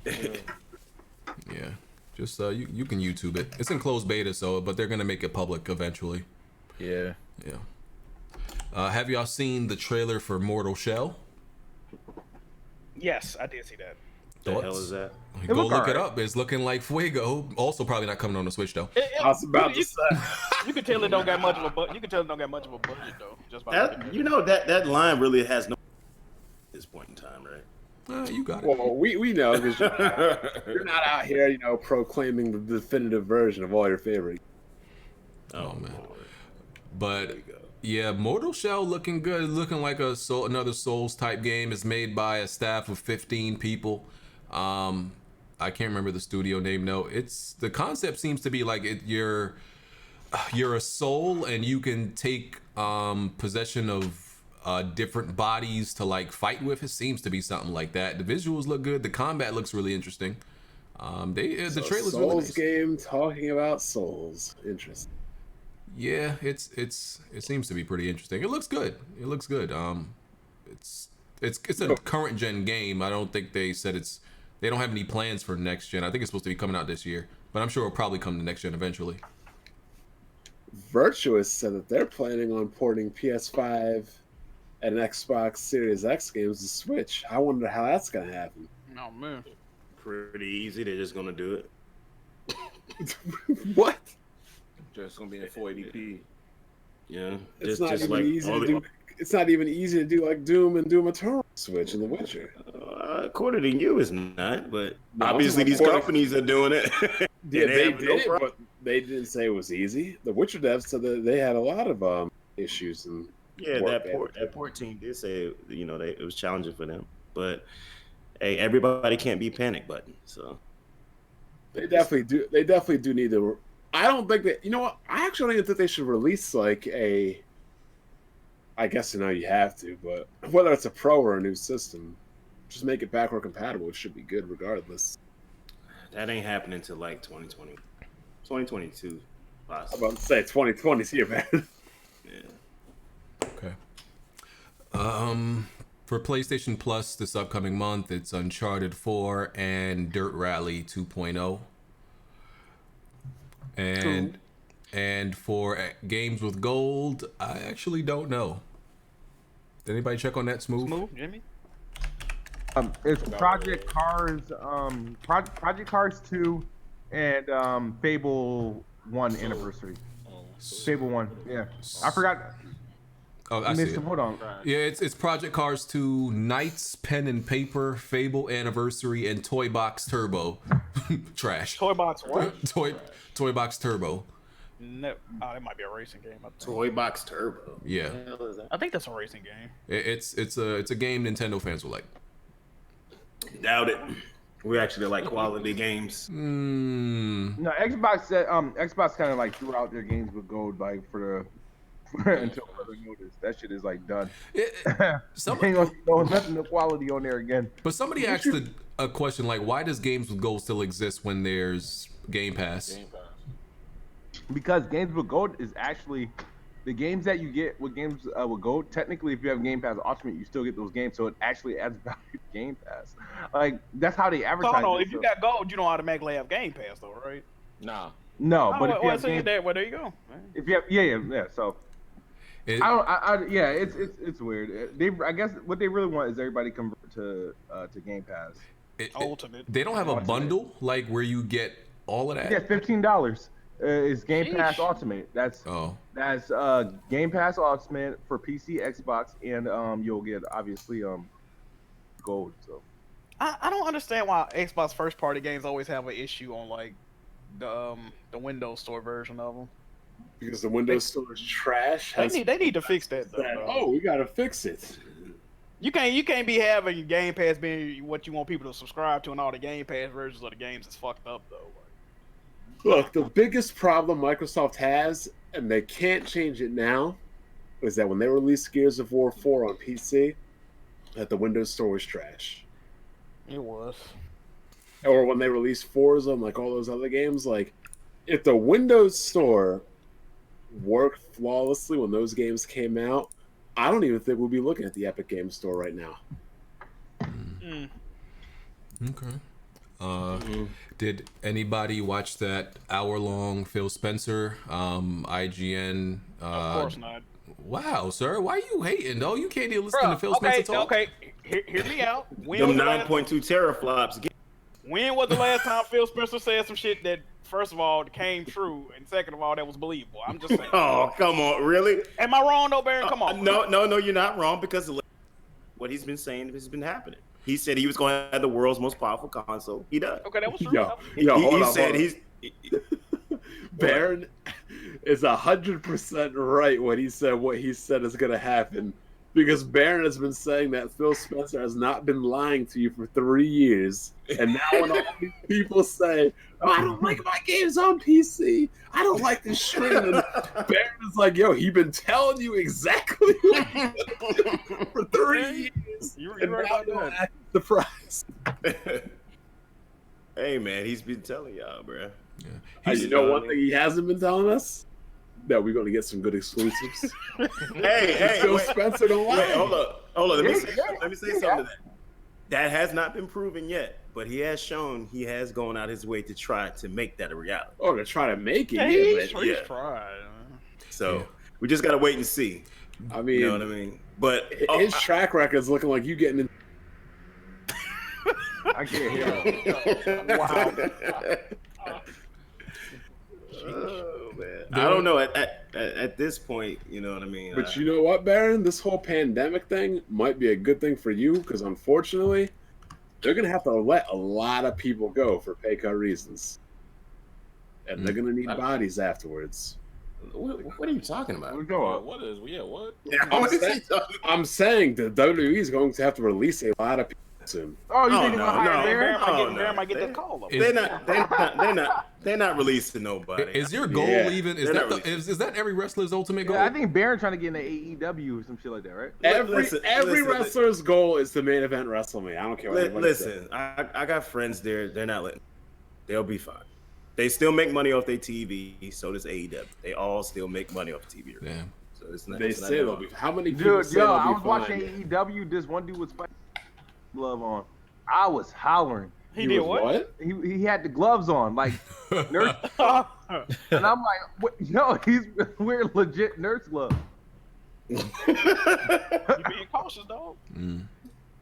Yeah, just you can YouTube it. It's in closed beta, but they're gonna make it public eventually. Yeah. Have y'all seen the trailer for Mortal Shell? Yes, I did see that. What the hell is that? Go look it up. It's looking like Fuego. Also, probably not coming on the Switch though. I was about to say. You can tell it don't got much of a budget. You can tell it don't got much of a budget though. Just by that line really has no at this point in time, right? You got it. Well, we know because you're not out here, proclaiming the definitive version of all your favorite. Oh man. But yeah, Mortal Shell looking good. Looking like another Souls type game. It's made by a staff of 15 people. I can't remember the studio name. No, the concept seems to be like you're a soul and you can take possession of different bodies to like fight with. It seems to be something like that. The visuals look good. The combat looks really interesting. The trailer's Souls really nice. Game talking about souls. Interesting. Yeah, it seems to be pretty interesting. It looks good. It's a current gen game. I don't think they said they don't have any plans for next gen. I think it's supposed to be coming out this year, but I'm sure it'll probably come to next gen eventually. Virtuous said that they're planning on porting PS5 and Xbox Series X games to Switch. I wonder how that's gonna happen. Oh man, pretty easy. They're just gonna do it. What? Just gonna be in 480p. Yeah, it's not even easy to do. It's not even easy to do like Doom and Doom Eternal Switch and The Witcher. According to you, it's not. But obviously, these companies are doing it. Yeah, they did it, but they didn't say it was easy. The Witcher devs said that they had a lot of issues and that port team did say it was challenging for them. But hey, everybody can't be panic button. So they definitely do. They definitely do need to. I don't think that. You know what? I actually don't even think they should release like a. I guess now you have to, but whether it's a pro or a new system, just make it backward compatible. It should be good regardless. That ain't happening until like 2020, 2022. Possibly. I'm about to say 2020's here, man. Yeah. Okay. For PlayStation Plus this upcoming month, it's Uncharted 4 and Dirt Rally 2.0. And for games with gold, I actually don't know. Did anybody check on that, Smooth? Smooth, Jimmy? It's Project Cars, Project Cars 2, and Fable 1 Anniversary. Fable 1, yeah. I forgot. Oh, I see it. Hold on. Yeah, it's Project Cars 2, Knights, Pen and Paper, Fable Anniversary, and Toy Box Turbo. Trash. Toy Box what? Toy Box Turbo. No, that might be a racing game. I think. Toy Box Turbo. Yeah. What the hell is that? I think that's a racing game. It's a game Nintendo fans will like. Doubt it. We actually like quality games. No, Xbox said Xbox kind of like threw out their games with gold like for until further notice. That shit is like done. Somebody, ain't gonna nothing of quality on there again. But somebody asked a question like, why does games with gold still exist when there's Game Pass? Because games with gold is actually the games that you get with games with gold. Technically, if you have Game Pass Ultimate, you still get those games, so it actually adds value to Game Pass. Like that's how they advertise. Hold on, if you got gold, you don't automatically have Game Pass, though, right? Nah. No, but if you have well, there you go. If you have, yeah. So it's weird. I guess what they really want is everybody convert to Game Pass. Ultimate. They don't have a bundle like where you get all of that. Yeah, $15 is Game Pass Ultimate. That's Game Pass Ultimate for PC, Xbox, and you'll get obviously gold. So I don't understand why Xbox first party games always have an issue on like the Windows Store version of them. Because the Windows Store is trash. They need to fix that though. Oh, we gotta fix it. You can't be having Game Pass being what you want people to subscribe to, and all the Game Pass versions of the games is fucked up though. Look, the biggest problem Microsoft has, and they can't change it now, is that when they released Gears of War 4 on PC, that the Windows Store was trash. It was. Or when they released Forza and like all those other games, like if the Windows Store worked flawlessly when those games came out, I don't even think we'll be looking at the Epic Games Store right now. Okay. Did anybody watch that hour-long Phil Spencer IGN? Of course not. Wow, sir, why are you hating though? You can't even listen to Phil Spencer talk. Okay, hear me out. Them 9.2 teraflops. When was the last time Phil Spencer said some shit that, first of all, came true, and second of all, that was believable? I'm just saying. Oh, come on, really? Am I wrong though, Baron? Come on. No, you're not wrong, because what he's been saying has been happening. He said he was going to have the world's most powerful console. He does. Okay, that was true. Baron is 100% right when he said what he said is going to happen, because Baron has been saying that Phil Spencer has not been lying to you for 3 years, and now when all these people say, "Oh, I don't like my games on PC, I don't like this streaming," Baron is like, "Yo, he been telling you exactly what for 3 years." You're right about that. Surprise. Hey man, he's been telling y'all, bro. Yeah. You know one thing he hasn't been telling us? That we're going to get some good exclusives. hey, Phil Spencer don't lie. Wait, hold up. Let me say something to that. That has not been proven yet, but he has shown he has gone out his way to try to make that a reality. Oh, to try to make it? He's tried. So we just got to wait and see. I mean, you know what I mean? But his track record is looking like you getting in. I can't hear him. Wow. Oh man, I don't know. At this point, you know what I mean. But you know what, Baron? This whole pandemic thing might be a good thing for you, because unfortunately, they're gonna have to let a lot of people go for pay cut reasons, and they're gonna need bodies afterwards. What are you talking about? What? I'm saying the WWE is going to have to release a lot of people soon. Oh, you Oh, think no, about no. Bear might get They- that call. They're not releasing nobody. Is your goal Yeah. even? Is They're that not is that every wrestler's ultimate goal? Yeah, I think Baron trying to get into AEW or some shit like that, right? Every wrestler's goal is to main event WrestleMania. I don't care what anybody Listen, I got friends there. They're not letting. They'll be fine. They still make money off their TV. So does AEW. They all still make money off TV. Damn. So it's not. They it's not say that they'll hard. be. How many people Dude, say yo, they'll I be was watching fine? AEW. This one dude with glove on. I was hollering. He did was what? He had the gloves on, like nurse. And I'm like, what? Yo, he's wearing legit nurse gloves. You being cautious, dog.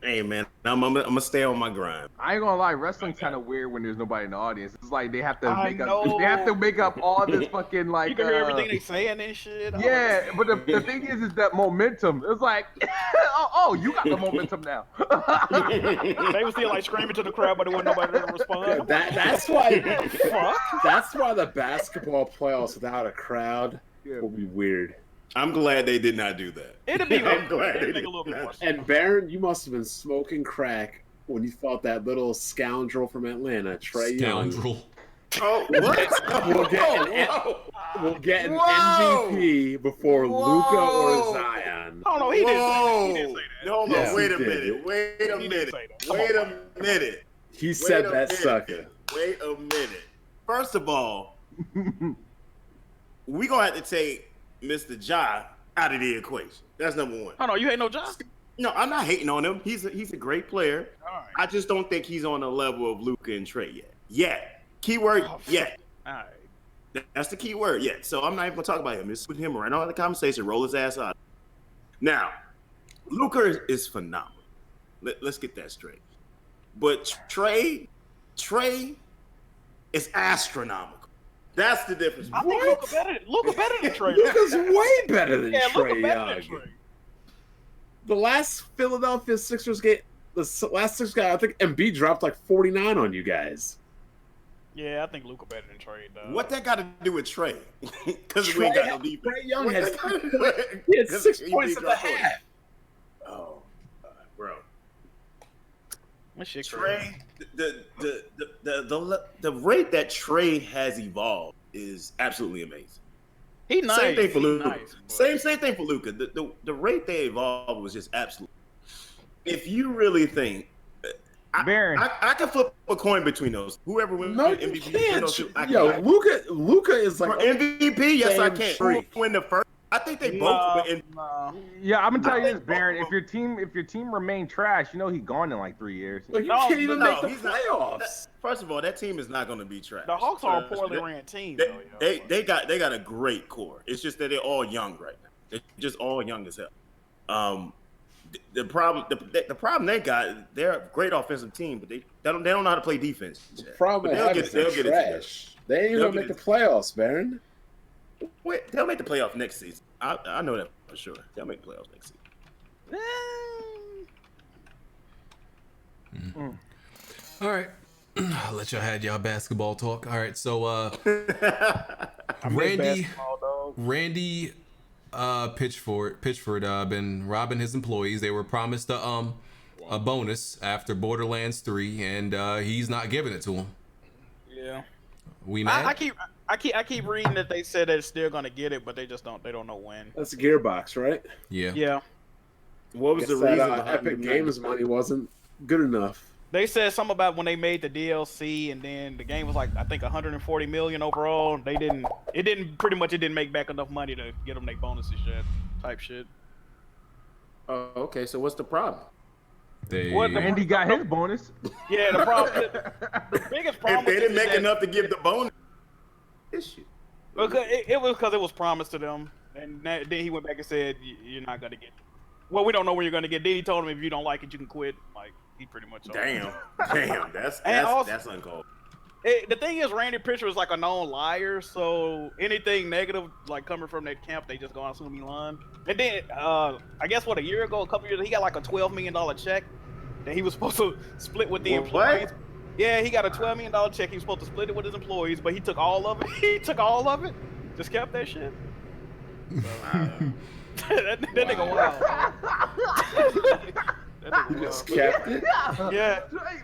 Hey man, I'm gonna stay on my grind. I ain't gonna lie, wrestling's kind of weird when there's nobody in the audience. It's like they have to I make up. know. They have to make up all this fucking like. You can hear everything they saying and shit. Yeah, but the thing is that momentum. It's like, oh, you got the momentum now. They was still like screaming to the crowd, but there wasn't nobody to respond. That's why. Fuck. That's why the basketball playoffs without a crowd will be weird. I'm glad they did not do that. It'd be I'm glad they a did little bit not. more. And Baron, you must have been smoking crack when you fought that little scoundrel from Atlanta, Trey Young. Scoundrel. Oh, what? We'll get an Whoa. MVP before Luca or Zion. Oh no, he didn't say that. Hold on, Yes, wait he a did. minute. Wait a He didn't minute. say that. Come Wait on, a minute. He said Wait a that minute. sucker. Wait a minute. First of all, we gonna have to take Mr. Ja out of the equation. That's number one. Oh no, you ain't no job. No, I'm not hating on him. He's a great player. All right. I just don't think he's on the level of Luca and Trey yet. Yet. Keyword, yet. All right. That's the key word, yet. So I'm not even gonna talk about him. Just put him right on the conversation, roll his ass out. Now, Luca is phenomenal. Let's get that straight. But Trey is astronomical. That's the difference. I think Luka better than Trey. Luca's way better than Yeah, Trey Luka better Young. than Trey. The last Philadelphia Sixers game, the last Sixers guy, I think Embiid dropped like 49 on you guys. Yeah, I think Luka better than Trey, dog. What that got to do with Trey? Because we ain't got no defense. Trey Young What has that gotta do with- he had 'cause 6 he points beat at the Drop 40. half. Oh, bro. That shit Trey, the rate that Trey has evolved is absolutely amazing. He nice. Same thing for He Luca. nice, but- Same thing for Luca. The rate they evolved was just absolute. If you really think, Baron. I can flip a coin between those. Whoever wins No, you MVP between can't. those two, I can. Yo, Luca is For like MVP, yes, I same can. streak. Who win the first? I think they both Nah, win. nah. Yeah, I'm gonna tell you I this, think Baron. both If your team remain trash, you know he's gone in like 3 years. Like, you No, can't even no, make the he's not. playoffs. First of all, that team is not going to be trash. The Hawks are a Trust poorly me. ran team, They, though. Yo. they got a great core. It's just that they're all young right now. They're just all young as hell. The problem they got, they're a great offensive team, but they don't know how to play defense. The problem But they have is they're trash. They ain't even They'll gonna make get the playoffs, Baron. Wait, they'll make the playoff next season. I know that for sure. They'll make the playoffs next season. All right. I'll let y'all have y'all basketball talk. All right. So Randy Pitchford been robbing his employees. They were promised a bonus after Borderlands 3, and he's not giving it to them. Yeah. We mad? I keep reading that they said they're still gonna get it, but they don't know when. That's Gearbox, right? Yeah. Yeah. What was Guess the that, reason? behind Epic the Games money wasn't good enough. They said something about when they made the DLC, and then the game was like, I think 140 million overall. It didn't make back enough money to get them their bonuses yet, type shit. Oh, okay. So what's the problem? Randy got his bonus. Yeah, the problem, the biggest problem. If they didn't is make that- enough to give the bonus, issue. Because it was promised to them, and then he went back and said, "You're not gonna get it." Well, we don't know when you're gonna get. Then he told him, if you don't like it, you can quit. Like, he pretty much. Damn, that's uncalled. The thing is, Randy Pitchford is like a known liar, so anything negative like coming from that camp, they just gonna assume he lying. And then, I guess a year ago, a couple years ago, he got like a $12 million check that he was supposed to split with the employees. What? Yeah, he got a $12 million check. He was supposed to split it with his employees, but he took all of it. He took all of it. Just kept that shit. So, that nigga wild. That You nigga just was. kept it. Yeah.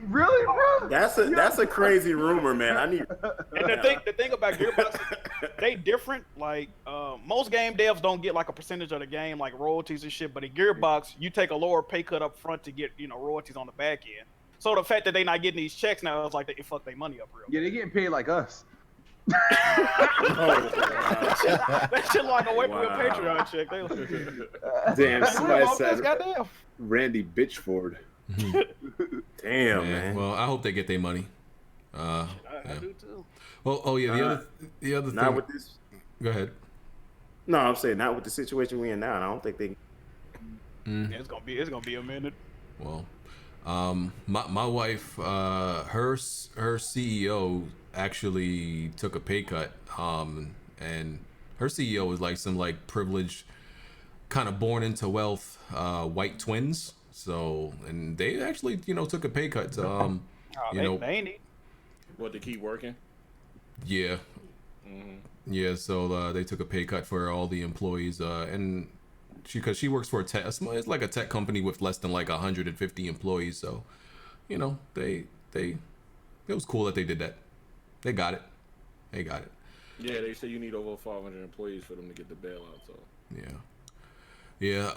Really, bro? That's a crazy rumor, man. I need. And the thing about Gearbox, they different. Like most game devs don't get like a percentage of the game, like royalties and shit. But in Gearbox, you take a lower pay cut up front to get royalties on the back end. So the fact that they not getting these checks now is like they fuck their money up real. Yeah, they getting paid like us. That shit like a wait for a Wow. Patreon check. They Damn, somebody said goddamn. Randy Bitchford. Damn, Yeah, man. well, I hope they get their money. I Yeah. do too. Well, oh yeah, the other Not thing. with this. Go ahead. No, I'm saying not with the situation we in now. I don't think they. Yeah, it's gonna be a minute. Well, my wife, her CEO actually took a pay cut, and her CEO is like some like privileged, kind of born into wealth, white twins. So, and they actually took a pay cut to They need. What, to keep working? yeah. Yeah, so they took a pay cut for all the employees, and because she works for it's like a tech company with less than like 150 employees. So, it was cool that they did that. They got it. Yeah, they say you need over 500 employees for them to get the bailout. So Yeah.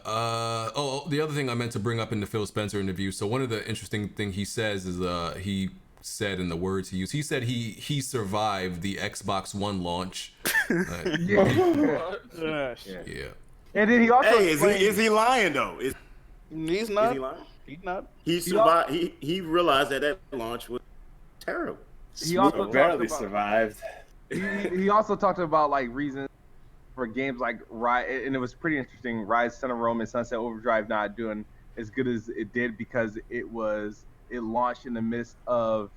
The other thing I meant to bring up in the Phil Spencer interview. So one of the interesting thing he says is he said in the words he used, he said he survived the Xbox One launch. Yeah. And then he also Hey, is he lying though? He's Is not. he lying? He's not. He survived. He realized that launch was terrible. He also barely talked about, survived. he also talked about like reasons for games like Rise, and it was pretty interesting. Rise, Son of Rome, and Sunset Overdrive not doing as good as it did because it launched in the midst of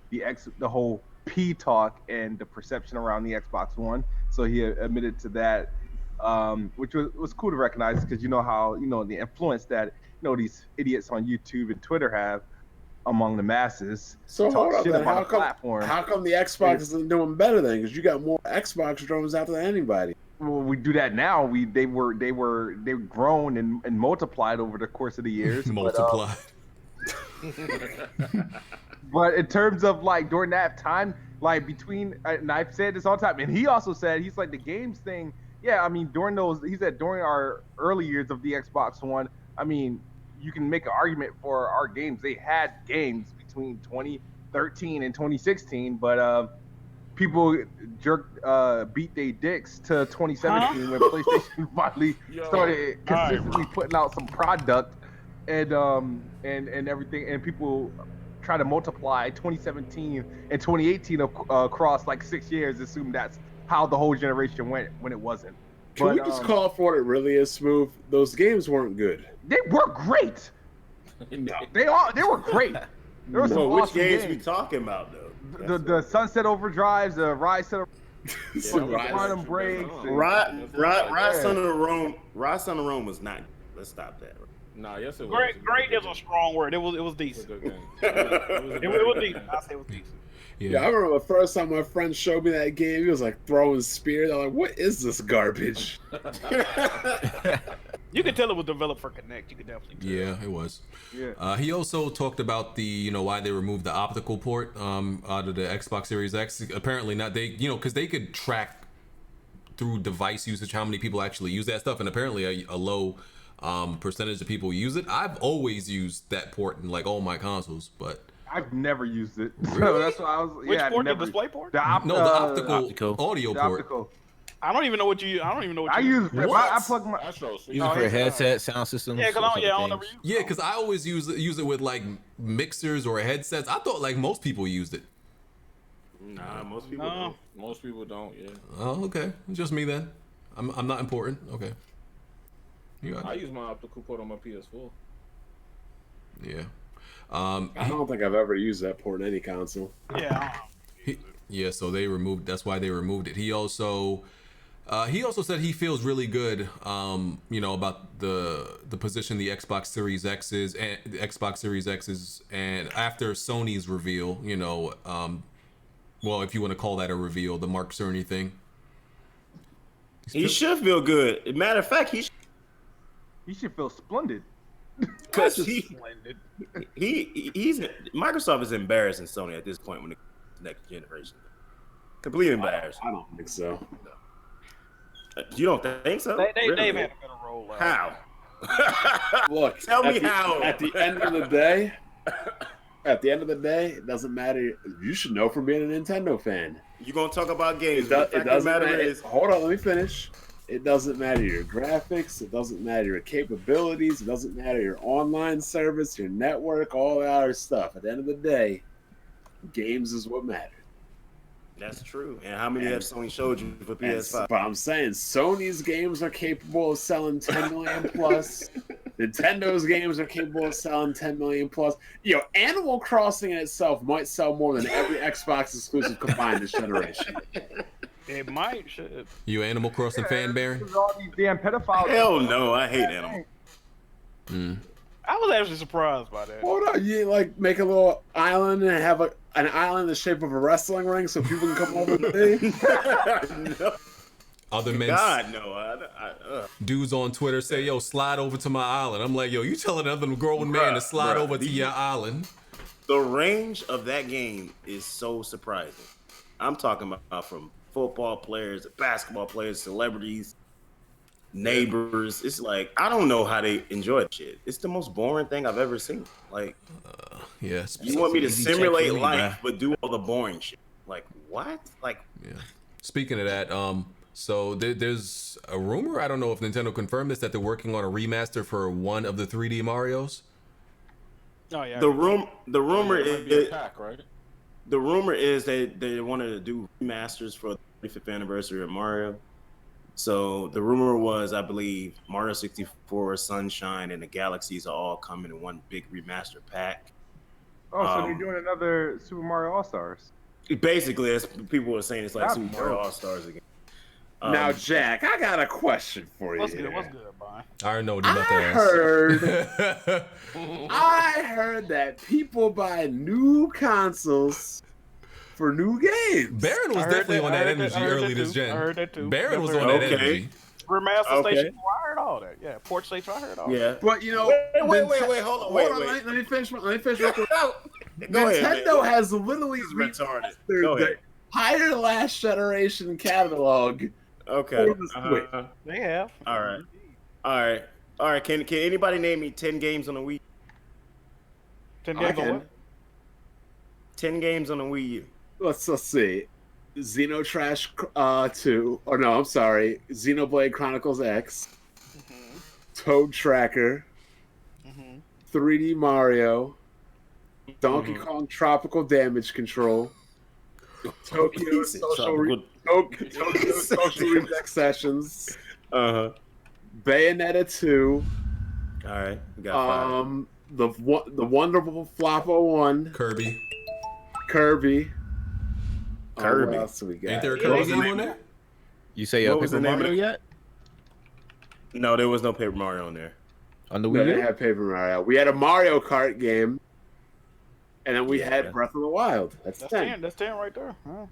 the whole P talk and the perception around the Xbox One. So he admitted to that, which was cool to recognize because how the influence that these idiots on YouTube and Twitter have among the masses. So hold up, shit then. about a platform. How come the Xbox isn't doing better then? Because you got more Xbox drones out than anybody. Well, we do that now. They grown and multiplied over the course of the years. Multiplied. But in terms of like during that time, like between, and I've said this all the time, and he also said he's like the games thing. Yeah, I mean during our early years of the Xbox One, I mean you can make an argument for our games. They had games between 2013 and 2016, but people beat their dicks to 2017 when PlayStation finally started consistently putting out some product and everything, and people try to multiply 2017 and 2018 across like 6 years, assume that's how the whole generation went when it wasn't. Can we just call it for what it really is, Smooth? Those games weren't good. They were great. No. They were great. There were some Well, which awesome games we talking about though? The Sunset Overdrives, the Rise Set Rise. Quantum Breaks. Rise Son of Rome was not. Let's stop that. nah, yes it was. Great is a strong word. It was decent. It was a good game. It was decent. I say it was decent. Yeah, I remember the first time my friend showed me that game, he was like throwing spears. I'm like, what is this garbage? You can tell it was developed for Kinect. You could definitely tell. Yeah, it was. Yeah. He also talked about the why they removed the optical port out of the Xbox Series X. Apparently not, they because they could track through device usage how many people actually use that stuff, and apparently a low percentage of people use it. I've always used that port in like all my consoles, but I've never used it. So Really? that's why I was. Which yeah, port? never, The display port? the optical audio the port. optical. I don't even know what you. I don't even know what I you use. I plug my. That's so sweet. Use it for a headset, sound system. Yeah, because I don't ever use. Yeah, because I always use it with like mixers or headsets. I thought like most people used it. Nah, most people No. don't. Most people don't. Yeah. Oh, okay, just me then. I'm not important. Okay. You got I it. use my optical port on my PS4. Yeah. I don't think I've ever used that port in any console. Yeah. Yeah, so they removed. That's why they removed it. He also said he feels really good, about the position the Xbox Series X is and the Xbox Series X is, and after Sony's reveal, well, if you want to call that a reveal, the Mark Cerny thing. He should feel good. Matter of fact, He should feel splendid. Because he's Microsoft is embarrassing Sony at this point when it comes to the next generation. Completely embarrassed. I don't think so. You don't think so? They've Really? had a better rollout. How? Look, Tell me how. At the end of the day, it doesn't matter. You should know from being a Nintendo fan. You're gonna talk about games. It doesn't matter. Hold on, let me finish. It doesn't matter your graphics. It doesn't matter your capabilities. It doesn't matter your online service, your network, all that other stuff. At the end of the day, games is what matters. That's true. And how many have Sony showed you for PS5? But I'm saying Sony's games are capable of selling 10 million plus. Nintendo games are capable of selling 10 million plus. Animal Crossing in itself might sell more than every Xbox exclusive combined this generation. It might. Shit. You Animal Crossing fan, Baron? All these damn pedophiles. Hell no, I hate Animal. I was actually surprised by that. Hold on, you make a little island and have an island in the shape of a wrestling ring so people can come over and see? No. Other men, God, no. dudes on Twitter say, "Yo, slide over to my island." I'm like, "Yo, you telling another grown man to slide over to your island?" The range of that game is so surprising. I'm talking about from football players, basketball players, celebrities, neighbors. It's like, I don't know how they enjoy that shit. It's the most boring thing I've ever seen. Like, yes. You want me to simulate life, but do all the boring shit. Like, what? Like, yeah. Speaking of that, so there's a rumor, I don't know if Nintendo confirmed this, that they're working on a remaster for one of the 3D Marios. Oh yeah. The rumor is pack, right? The rumor is that they wanted to do remasters for the 35th anniversary of Mario. So the rumor was, I believe, Mario 64, Sunshine, and the Galaxies are all coming in one big remaster pack. Oh, so they're doing another Super Mario All-Stars. Basically, as people were saying, it's like That'd be Super Mario dope. All-Stars again. Now, Jack, I got a question for you. What's good, Brian? I already know what you're about to ask. I heard that people buy new consoles for new games. Baron was definitely on that energy early this gen. I heard that too. Baron was on that Okay. energy. Remaster Station 4, I heard all that. Yeah, Port Station, I heard all that. Yeah. But wait, hold on, wait. Let me finish. Let me finish. Real quick. Go ahead, Nintendo man. has literally This is retarded. remastered Go the ahead. entire last generation catalog. Okay. For the Switch. They have. All right. Can anybody name me 10 games on the Wii? 10 I games on can. what? 10 games on the Wii U. Let's see. Xenotrash 2. Or no, I'm sorry. Xenoblade Chronicles X. Toad Tracker. 3D Mario. Donkey Kong Tropical Damage Control. Tokyo Social Reject Sessions. Bayonetta 2. All right. We got 5. The Wonderful Floppo 1. Kirby. Kirby. Kirby. What else we got? Ain't there a Kirby game on there? You say What was Paper the name of Mario it? yet? No, there was no Paper Mario on there. On the We Wii didn't U? have Paper Mario. We had a Mario Kart game, and then we had Breath of the Wild. That's 10. That's 10 right there. Huh.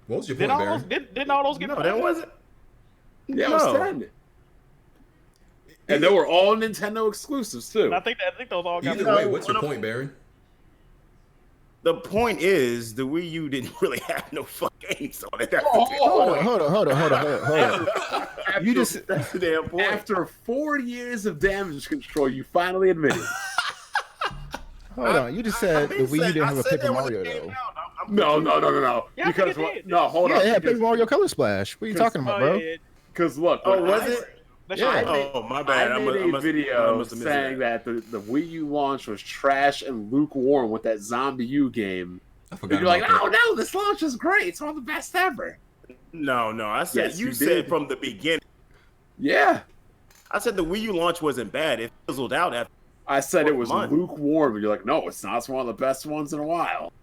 What was your Didn't point, all those Baron? didn't all those get No, that wasn't. Yeah, it was No. 10. And they were all Nintendo exclusives too. I think those all got. Either way, what's your point, Baron? The point is, the Wii U didn't really have no fun games on it. That's Hold on. You just that's the damn point. After 4 years of damage control, you finally admitted it. hold on. You just said the Wii U didn't have a Paper Mario though. No. Yeah, I Because think it what? did. No, hold Yeah, on. it had Paper Mario Color Splash. What are you talking about, bro? Because look. Oh, when was I- it? Yeah. Oh, my bad. I made a video saying that the Wii U launch was trash and lukewarm with that Zombie U game. I And forgot you're like, about oh no, this launch is great. It's one of the best ever. No. I said Yes, you you said did. from the beginning. Yeah. I said the Wii U launch wasn't bad. It fizzled out after. I said it was Month. lukewarm, and you're like, no, it's not. It's one of the best ones in a while.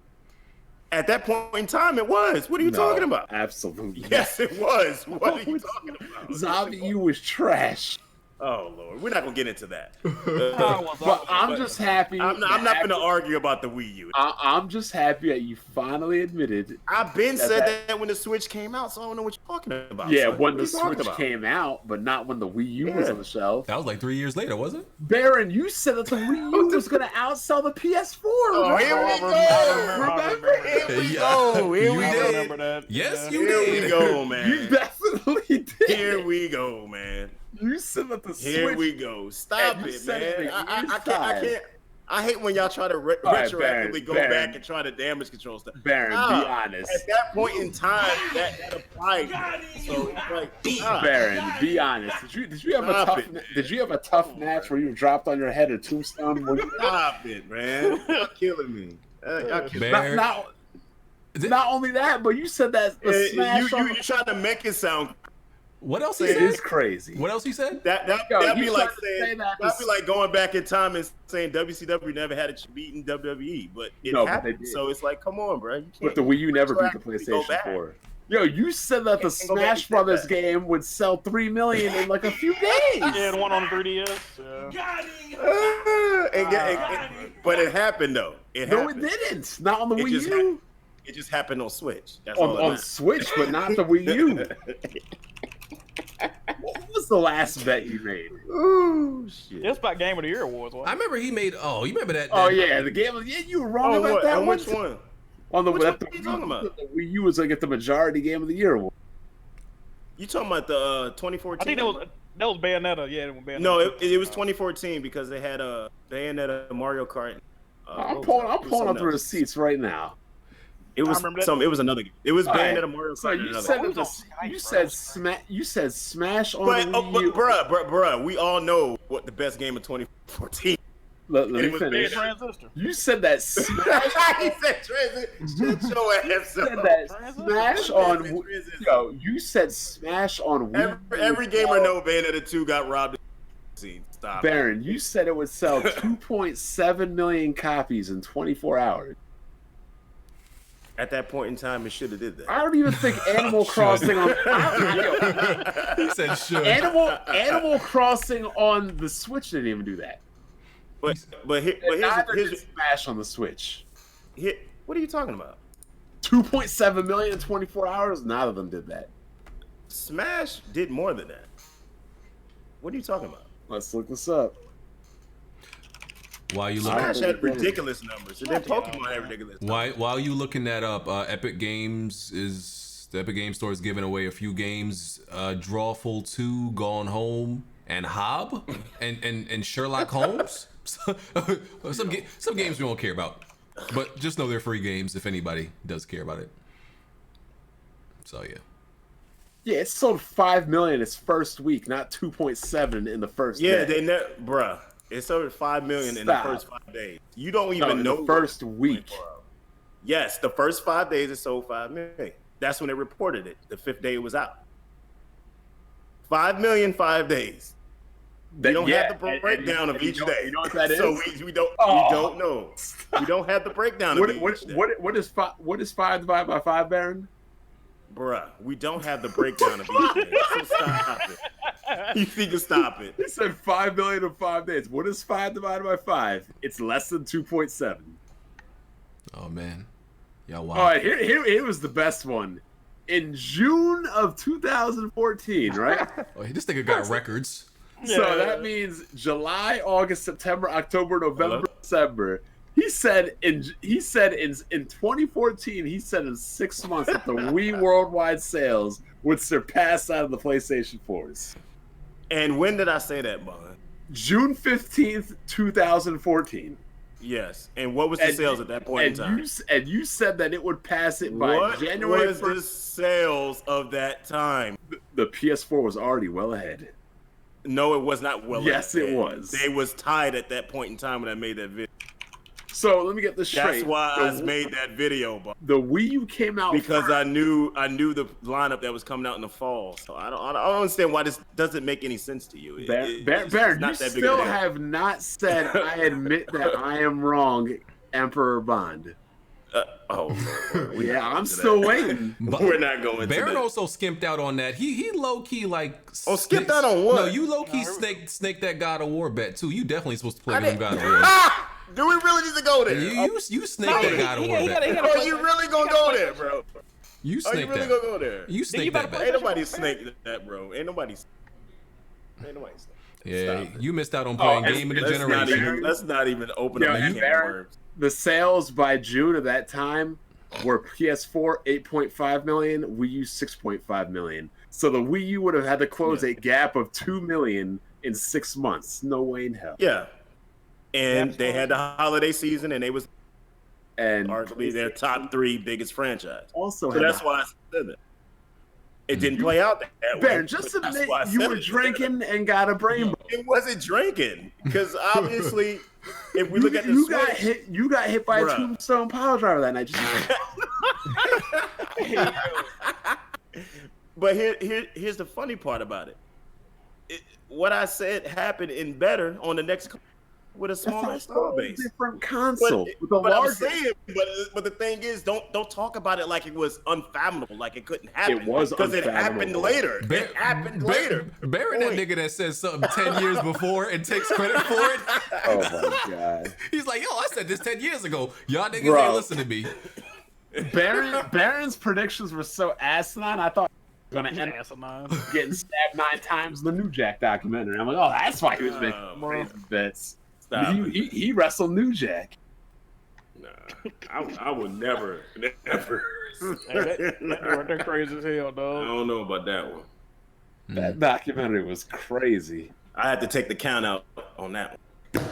At that point in time, it was. What are you No, talking about? Absolutely. Yes, it was. What are you talking about? Zombie U was trash. Oh Lord, we're not gonna get into that. But I'm just happy. I'm not gonna argue about the Wii U. I'm just happy that you finally admitted. I've been said that when the Switch came out, so I don't know what you're talking about. Yeah, son. when the Switch came out, but not when the Wii U was on the shelf. That was like 3 years later, wasn't it? Baron, you said that the Wii U was gonna outsell the PS4. Oh, here we go. Here we go. Here we go. Remember that? Yes, you Here did. we go, man. You definitely did. Here we go, man. You said that the Switch. Here we go. Stop it, man. I can't. I hate when y'all try to retroactively go back and try to damage control stuff. Baron, be honest. At that point in time, that applied. So it's like, Baron, be honest. Did you have a tough match where you dropped on your head a tombstone? Stop it, man. You're killing me. Not only that, but you said that the smash you trying to make it sound. What else he It said? is crazy. What else he said? That'd be like saying that'd be like going back in time and saying WCW never had a beaten WWE, but it happened. So it's like, come on, bro. You can't, but the Wii U never beat the PlayStation 4. Yo, you said that the Smash Brothers game would sell 3 million in like a few days. Yeah, the one on the 3DS. But it happened though. It didn't. Not on the Wii U. It just happened on Switch. That's on Switch, but not the Wii U. What was the last bet you made? Ooh, shit. It's about Game of the Year awards. I remember he made. Oh, you remember that? Oh yeah, the game. Yeah, you were wrong about that one. Which one? On the what are you talking about? The Wii U was like at the majority Game of the Year award. You talking about the 2014? I think that was Bayonetta. Yeah, Bayonetta. No, it was 2014 because they had a Bayonetta, Mario Kart. I'm pulling up the receipts right now. It was It was another game. It was Bayonetta, Mario Kart. So you said Smash on the Wii U. Bruh, we all know what the best game of 2014. Let me finish. You said that Smash. He said Transistor. Shut your ass up. Said that Smash on. Yo, you said Smash on Wii. Every gamer know Bayonetta 2 got robbed. Stop. Baron, you said it would sell 2.7 million copies in 24 hours. At that point in time, it should have did that. I don't even think Animal Crossing on. He said should. Animal Crossing on the Switch didn't even do that. But here's Smash on the Switch. What are you talking about? 2.7 million in 24 hours. None of them did that. Smash did more than that. What are you talking about? Let's look this up. While you Smash had ridiculous numbers, and then Pokemon had ridiculous numbers. While you looking that up, Epic Games the Epic Games Store is giving away a few games: Drawful 2, Gone Home, and Hob, and Sherlock Holmes. Some games we don't care about, but just know they're free games if anybody does care about it. So yeah. Yeah, it sold 5 million its first week, not 2.7 in the first. Yeah, day. bruh. It sold 5 million in the first 5 days. You don't even know the first week. Yes, the first 5 days it sold 5 million. That's when they reported it. The 5th day it was out. 5 million, 5 days. We don't have the breakdown of each day. You know what that is? So we don't know. We don't have the breakdown of each day. What is 5 divided by 5, Baron? Bruh, we don't have the breakdown of each day. So stop it. You think to stop it. He said 5 million in 5 days. What is 5 divided by 5? It's less than 2.7. Oh man. Yeah, wow. All right, here was the best one. In June of 2014, right? Oh, this nigga got records. So that means July, August, September, October, November, December. He said in 2014, he said in 6 months that the Wii worldwide sales would surpass that of the PlayStation 4s. And when did I say that, Bond? June 15th, 2014. Yes. And what was the sales at that point in time? You said that it would pass it by January 1st. What was the sales of that time? The PS4 was already well ahead. No, it was not well ahead. Yes, it was. They was tied at that point in time when I made that video. So let me get this straight. That's why I made that video, Bond. The Wii U came out because first. I knew the lineup that was coming out in the fall. So I don't understand why this doesn't make any sense to you. Baron, you still have not said I admit that I am wrong, Emperor Bond. Yeah, I'm still waiting. We're not going Baron to that. also skimped out on that. He low key like. Skipped out on what? No, you low key snaked that God of War bet too. You definitely supposed to play them God of War. Do we really need to go there? You snaked that God of War bet. Are you really gonna go there, bro? You Are you snaked really that. gonna go there? You snaked that bet. Ain't nobody snaked that, bro. Ain't nobody. Snaked. Yeah, you missed out on playing Game of the Generation. Let's not even open up that can of worms. The sales by June of that time were PS4 8.5 million, Wii U 6.5 million. So the Wii U would have had to close a gap of 2 million in 6 months. No way in hell. Yeah, and they had the holiday season, and they was arguably their top 3 biggest franchise. Also, so that's why I said that. It didn't play out that way. Baron, just admit you were drinking and got a brain. It wasn't drinking, because obviously, if we look at the you got hit by a Tombstone power driver that night. But here's the funny part about it. What I said happened in better on the next with a smaller install base. Different console. But I'm saying, but the thing is, don't talk about it like it was unfathomable, like it couldn't happen. It was because it happened later. It happened later. Baron, that nigga that says something 10 years before and takes credit for it. Oh my god. He's like, yo, I said this 10 years ago. Y'all niggas ain't listen to me. Baron's predictions were so asinine. I thought he was gonna end up getting stabbed 9 times in the New Jack documentary. I'm like, oh, that's why he was making crazy bets. He wrestled New Jack. Nah, I would never. They're crazy as hell, dog. I don't know about that one. That documentary was crazy. I had to take the count out on that one.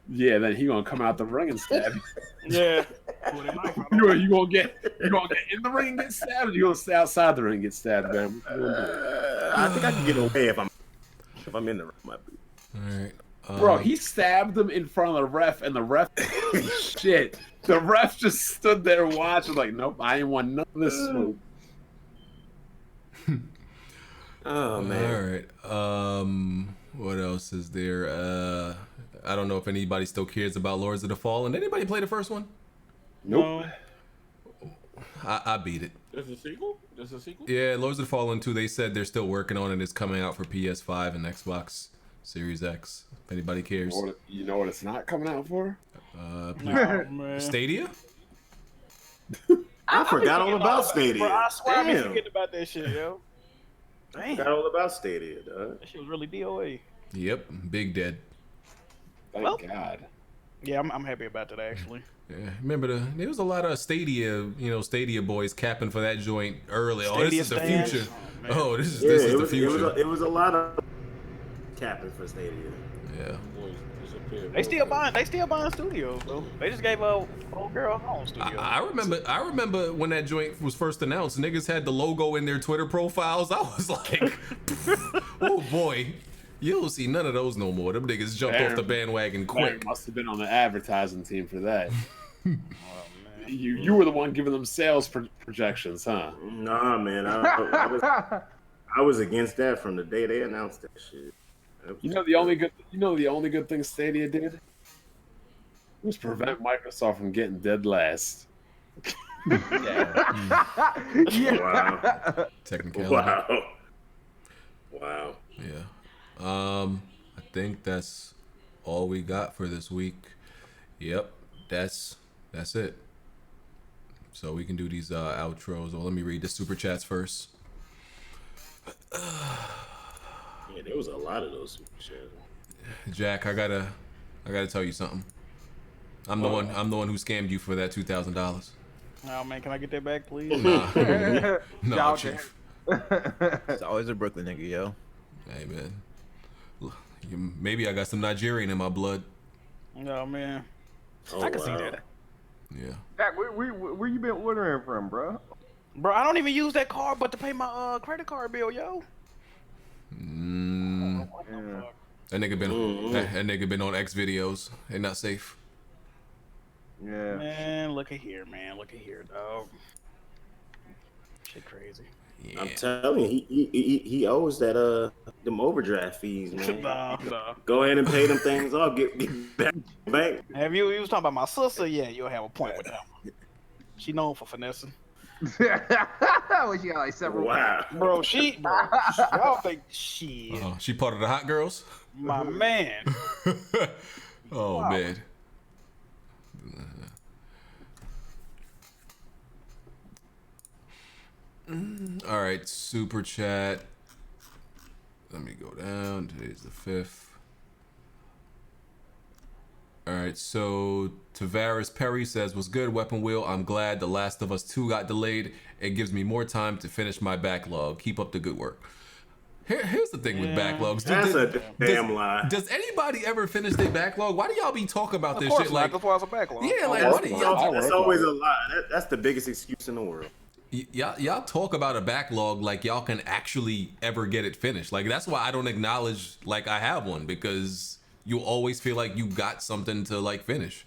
Yeah, then he gonna come out the ring and stab you. Yeah. You gonna get in the ring and get stabbed, or you gonna stay outside the ring and get stabbed, man? I think I can get away if I'm in the ring. Might be. All right. Bro, he stabbed him in front of the ref, and the ref, shit. The ref just stood there watching, like, nope, I ain't want none of this smoke. Oh man. All right. What else is there? I don't know if anybody still cares about Lords of the Fallen. Anybody play the first one? Nope. I beat it. There's a sequel? Yeah, Lords of the Fallen 2, they said they're still working on it. It's coming out for PS5 and Xbox Series X. If anybody cares. You know what it's not coming out for? Stadia? I forgot all about Stadia. Bro, I swear I been forgetting about that shit, yo. Damn. Forgot all about Stadia, dog. That shit was really DOA. Yep, big dead. Thank God. Yeah, I'm happy about that, actually. Yeah, remember there was a lot of Stadia, Stadia boys capping for that joint early. Oh, this is the future. Oh, this is the future. It was a lot of capping for Stadia. Yeah. They still buying studios, though. They just gave a old girl home studio. I remember when that joint was first announced, niggas had the logo in their Twitter profiles. I was like, oh boy. You don't see none of those no more. Them niggas jumped off the bandwagon quick. Must have been on the advertising team for that. You were the one giving them sales projections, huh? Nah, man. I was against that from the day they announced that shit. The only good thing Stadia did was prevent Microsoft from getting dead last. Wow. Technicality. Wow. Yeah. I think that's all we got for this week. Yep, that's it. So we can do these outros. Well, let me read the super chats first. Yeah, there was a lot of those super chats. Jack, I gotta tell you something. I'm the one who scammed you for that $2,000. Oh man, can I get that back, please? Nah, Chief. It's always a Brooklyn nigga, yo. Hey man. Maybe I got some Nigerian in my blood. Oh man, Oh, I can see that. Yeah. Jack, where you been ordering from, bro? Bro, I don't even use that card but to pay my credit card bill, yo. That nigga been on X videos. They not safe. Yeah. Man, look at here, dog. Shit crazy. Yeah. I'm telling you, he owes that them overdraft fees, man. Nah. Go ahead and pay them things off. Get back. Have you was talking about my sister? Yeah, you'll have a point with that one. She known for finessing. What, she got like several. Wow. Bro, y'all think shit. She part of the hot girls? My man. Oh, Wow. man. All right, super chat. Let me go down. Today's the 5th. All right, so Tavares Perry says, "Was good, Weapon Wheel. I'm glad The Last of Us 2 got delayed. It gives me more time to finish my backlog. Keep up the good work." Here's the thing with backlogs. That's a damn lie. Does anybody ever finish their backlog? Why do y'all be talking about this shit? Like, that's why it's a backlog. yeah, like what do y'all? That's always a lie. That's the biggest excuse in the world. Y'all talk about a backlog like y'all can actually ever get it finished. Like that's why I don't acknowledge like I have one, because you always feel like you got something to like finish.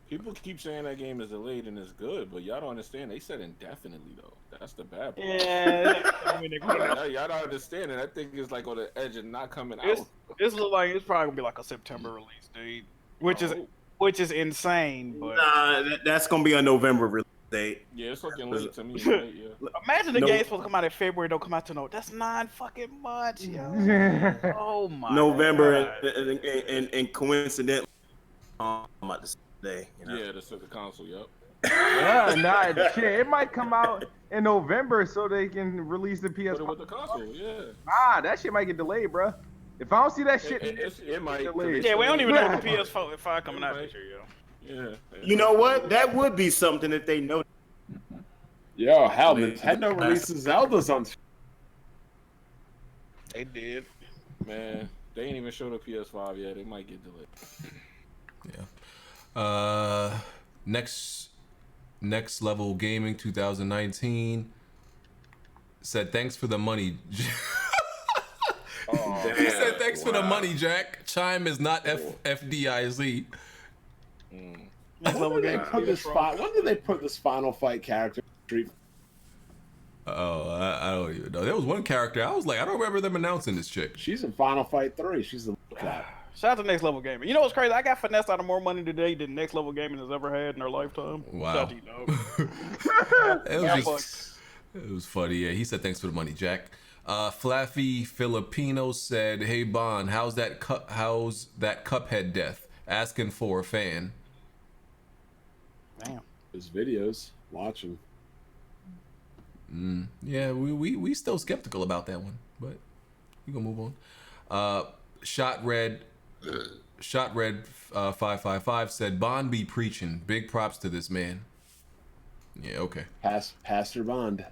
People keep saying that game is delayed and it's good, but y'all don't understand. They said indefinitely though. That's the bad part. Yeah, I mean, Y'all don't understand it. That thing is like on the edge of not coming out. It's look like it's probably gonna be like a September release date, which is insane. But Nah, that's gonna be a November release date. Yeah, it's looking late to me. Right? Yeah. Imagine the game's supposed to come out in February, don't come out to no. That's 9 fucking months, yo. Oh my. November God. and coincidentally, I'm about to say, you know? Yeah, the console. Yep. Yeah, nah, shit. It might come out in November so they can release the Put it PS5. with the console. Yeah. Nah, that shit might get delayed, bro. If I don't see that shit, It might. delayed. Yeah, we don't even know the PS5 coming out this year, yo. Yeah. You know what? That would be something that they know. Yo, hell, Nintendo releases Zelda's on. They did. Man, they ain't even show the PS5 yet. They might get delayed. Yeah. Next Level Gaming 2019 said thanks for the money. He said thanks for the money, Jack. Chime is not FDIZ. When did they put this Final Fight character? Oh, I don't even know. There was one character I was like, I don't remember them announcing this chick. She's in Final Fight 3. She's the Shout out to Next Level Gaming. You know what's crazy? I got finessed out of more money today than Next Level Gaming has ever had in their lifetime. Wow. Shout out to you, dog. It was funny. Yeah, he said thanks for the money, Jack. Flaffy Filipino said, "Hey Bond, how's that Cuphead death? Asking for a fan." Damn. His videos. Watch them. Yeah, we still skeptical about that one, but we gonna move on. Shot Red 555 said, "Bond be preaching. Big props to this man." Yeah, okay. Pastor Bond.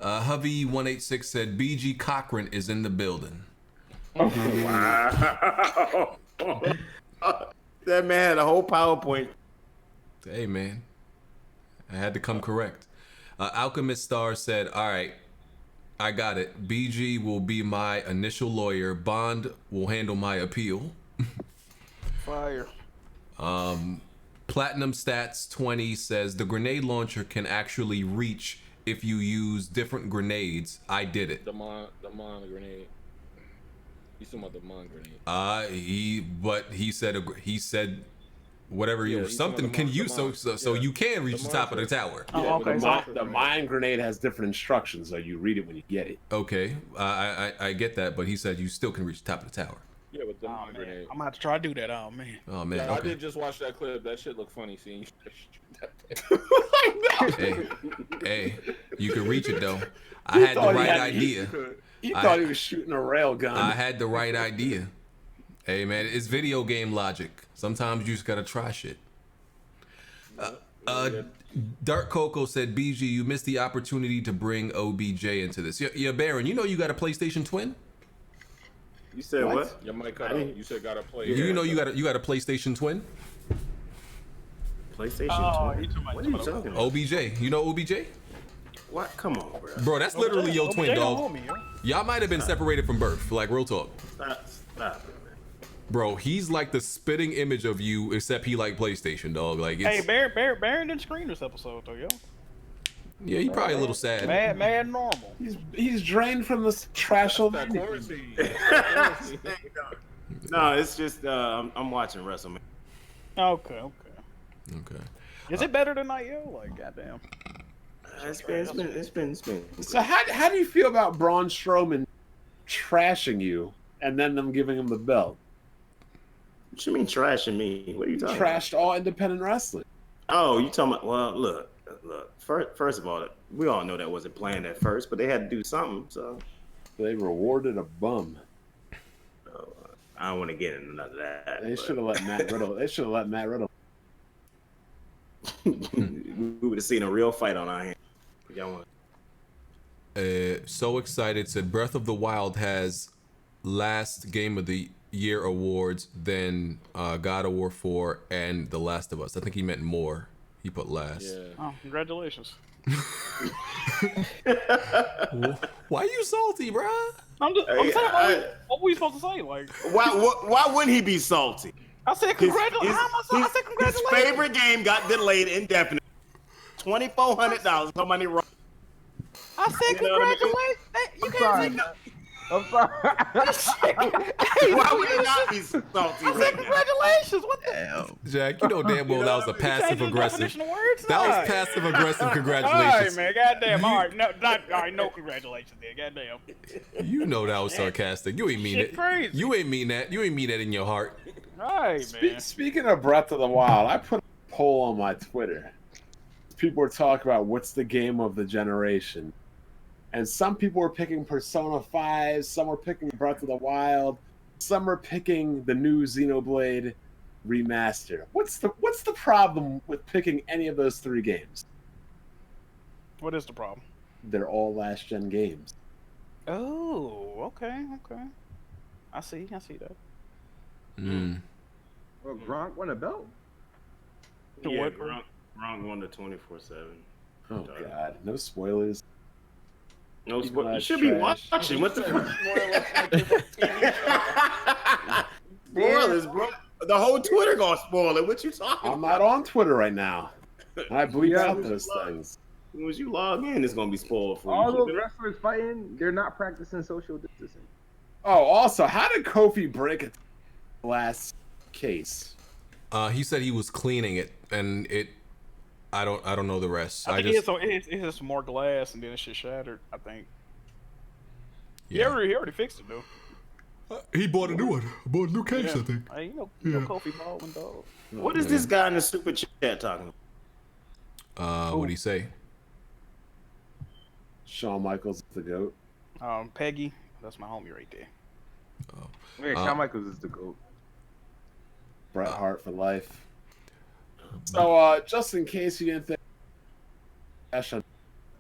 Hovey 186 said, "BG Cochran is in the building." Wow. That man had a whole PowerPoint. Hey man, I had to come correct. Alchemist Star said, "All right, I got it. BG will be my initial lawyer. Bond will handle my appeal." Fire. Platinum Stats 20 says, "The grenade launcher can actually reach if you use different grenades. I did it." The Mon grenade. He's talking about the Mon grenade. He said whatever something can use so you can reach the top of the tower. Oh, okay. The mine grenade has different instructions, so you read it when you get it. Okay, I get that, but he said you still can reach the top of the tower. Yeah, with the Mon grenade. I'm gonna have to try to do that. Oh man. Oh man. Yeah, Okay. I did just watch that clip. That shit looked funny seeing you shoot that thing. Hey, you can reach it though. I had the right idea. He thought he was shooting a rail gun. I had the right idea. Hey man, it's video game logic. Sometimes you just gotta try shit. Dark Coco said, "BG, you missed the opportunity to bring OBJ into this." Yeah, Baron, you know you got a PlayStation Twin? You said what? Your mic cut out. You said gotta play. You know you got a PlayStation Twin? PlayStation 2? What are you talking about? OBJ. You know OBJ? What? Come on, bro. Bro, that's literally your twin, dog. Y'all might have been separated from birth, like real talk. Stop it, man. Bro, he's like the spitting image of you, except he like PlayStation, dog. Like, it's, Hey, Baron didn't screen this episode though, yo. Yeah, he probably a little sad. Mad normal. He's drained from the trash of That quarantine. No, it's just I'm watching WrestleMania. Okay. Is it better than Night Yo? Like, goddamn. It's been. So how do you feel about Braun Strowman trashing you and then them giving him the belt? What you mean trashing me? What are you talking about? Trashed all independent wrestling. Oh, you talking about? Well, look. First of all, we all know that wasn't planned at first, but they had to do something. So they rewarded a bum. I don't want to get into none of that. They should have let Matt Riddle. They should have let Matt Riddle. We would have seen a real fight on our hands. Y'all want? So excited. Said Breath of the Wild has last Game of the Year awards than God of War 4 and The Last of Us. I think he meant more. He put last. Yeah. Oh, congratulations. Why you salty, bruh? I'm saying, what were you supposed to say? Like, why wouldn't he be salty? I said congratulations. I said congratulations. His favorite game got delayed indefinitely. $2,400. Somebody wrong. I said congratulations. You can't say. I'm sorry. Why would he not be salty? I said congratulations. What the hell? Jack, you know damn well that was a passive aggressive. That was passive aggressive congratulations. All right, man. Goddamn. All right, no congratulations there. Goddamn. You know that was sarcastic. You ain't mean it. Crazy. You ain't mean that. You ain't mean that in your heart. All right, man. Speaking of Breath of the Wild, I put a poll on my Twitter. People were talking about what's the game of the generation. And some people were picking Persona 5, some were picking Breath of the Wild, some were picking the new Xenoblade Remaster. What's the problem with picking any of those three games? What is the problem? They're all last gen games. Oh, okay. I see that. Well, Gronk won a belt. Yeah, Gronk won the 24/7. Oh God, no spoilers. No spoilers. You should be watching. What the spoilers, bro? The whole Twitter gonna spoil it. What you talking? I'm not on Twitter right now. I bleep out those things. As soon as you log in, it's gonna be spoiled for you. All those wrestlers fighting, they're not practicing social distancing. Oh, also, how did Kofi break it last case? He said he was cleaning it, and I don't know the rest. I think it hit some more glass, and then it shit shattered. I think. Yeah. He already fixed it though. He bought a new one. Bought a new case, I think. Hey, you know Kofi Baldwin, dog. What is this guy in the super chat talking about? What'd he say? Shawn Michaels is the GOAT. Peggy, that's my homie right there. Oh. Yeah, Shawn Michaels is the GOAT. Bret Hart for life. So, just in case you didn't think,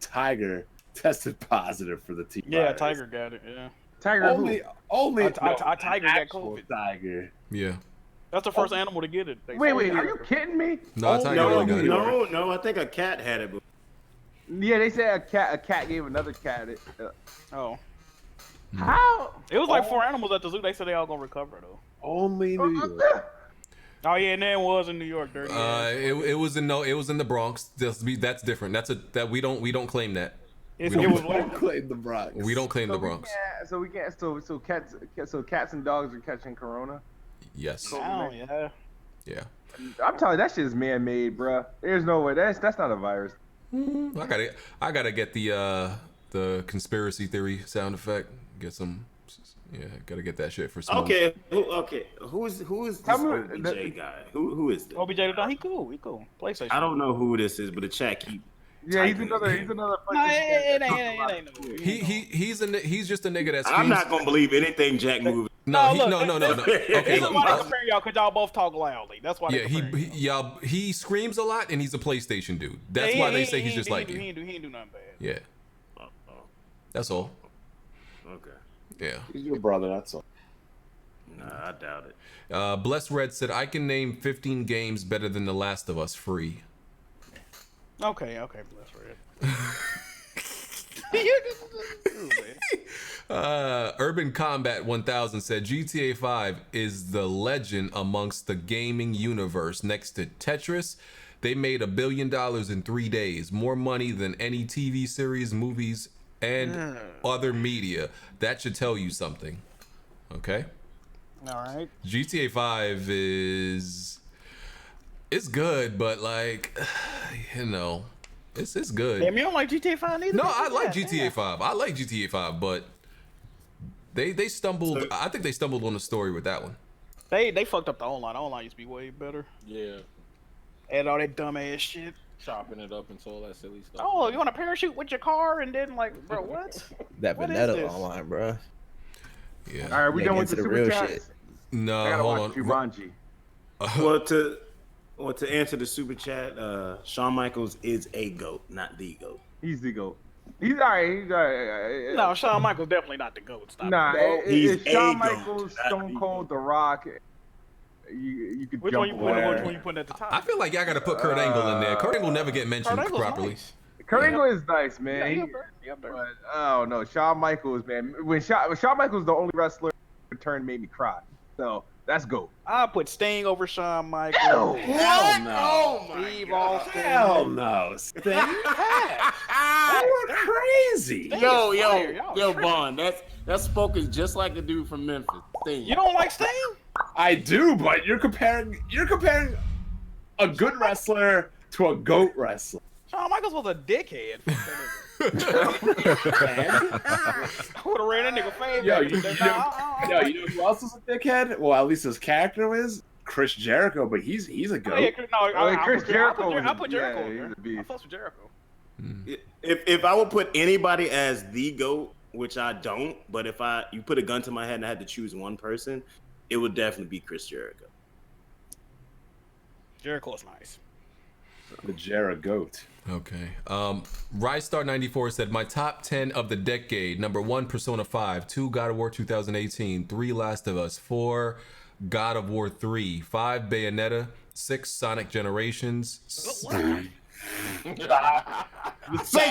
Tiger tested positive for the T. Yeah, Tiger got it. Yeah. Tiger only Tiger got COVID. Tiger. Yeah. That's the first animal to get it. Wait, are you kidding me? No, Tiger really got it. No, I think a cat had it. Yeah, they said a cat gave another cat it. Oh. How? It was like 4 animals at the zoo. They said they all gonna recover though. Only New York. Oh yeah, and then it was in New York, dirty. It was in the Bronx. That's different. We don't claim that. We don't claim the Bronx. We don't claim the Bronx. So cats and dogs are catching corona. Yes. Oh yeah. Yeah. I'm telling you, that shit is man-made, bruh. There's no way. That's not a virus. I gotta get the conspiracy theory sound effect. Get some. Yeah, gotta get that shit for some. Okay. Who is this OBJ guy? Who is this? OBJ, he cool. PlayStation. I don't know who this is, but the chat keep. Yeah, he's another. No, it ain't no. He's just a nigga that. I'm not gonna believe anything Jack moves. No. Okay, There's look. a lot of comparing y'all because y'all both talk loudly. That's why. Yeah, he screams a lot and he's a PlayStation dude. That's why they say he's just like you. He ain't do nothing bad. Yeah. That's all. Okay. Yeah. He's your brother, that's all. Nah, I doubt it. Bless Red said, I can name 15 games better than The Last of Us free. Okay, Bless Red. Urban Combat 1000 said, GTA 5 is the legend amongst the gaming universe. Next to Tetris, they made $1 billion in 3 days. More money than any TV series, movies, and other media. That should tell you something. Okay? All right. GTA 5 is... It's good, but like, you know, it's good. Damn, you don't like GTA 5 either? No, I like GTA 5. I like GTA 5, but they stumbled. I think they stumbled on the story with that one. They fucked up the online. The online used to be way better. Yeah. And all that dumb ass shit. Chopping it up into all that silly stuff. Oh, you want to parachute with your car and then like, bro, what? That What is Vanetta this? online, bro. Yeah. All right, we done with the into the super real chats. shit. No, I gotta hold watch on. Jumanji. Well, to answer the super chat, Shawn Michaels is a GOAT, not the GOAT. He's the GOAT. He's all right. He's all right. No, Shawn Michaels definitely not the GOAT. Stop Nah, it. He's it's Shawn a Michaels, GOAT, Stone Cold, The Rock. You could Which jump one you put? on Which one you putting at the top? I feel like y'all gotta put Kurt Angle in there. Kurt Angle never get mentioned Kurt Angle's properly. nice. Kurt Angle is nice, man. Yeah, he He- up there. He up there. but oh no, Shawn Michaels, man. When Shawn Michaels, the only wrestler who turned made me cry. So that's GOAT. I'll put Sting over Shawn Michaels. Hell no. Oh my Steve Austin. Hell no. Sting. You're crazy. Sting Yo, is fire. Y'all yo, tripping. Vaughn, that's spoken just like the dude from Memphis. Sting. You don't like Sting? I do, but you're comparing a good wrestler to a GOAT wrestler. Shawn Michaels was a dickhead. I would have ran that nigga fade. Yo, back. you know who else is a dickhead? Well, at least his character is Chris Jericho, but he's a Oh, yeah, GOAT. Chris Jericho. I put Jericho yeah, in he's there. a beast. I fuss with Jericho. If I would put anybody as the GOAT, which I don't, but if you put a gun to my head and I had to choose one person, it would definitely be Chris Jericho. Jericho's nice. The Jericho GOAT. Okay. RiseStar94 said, my top 10 of the decade. Number 1, Persona 5. 2, God of War 2018. 3, Last of Us. 4, God of War 3. 5, Bayonetta. 6, Sonic Generations. Say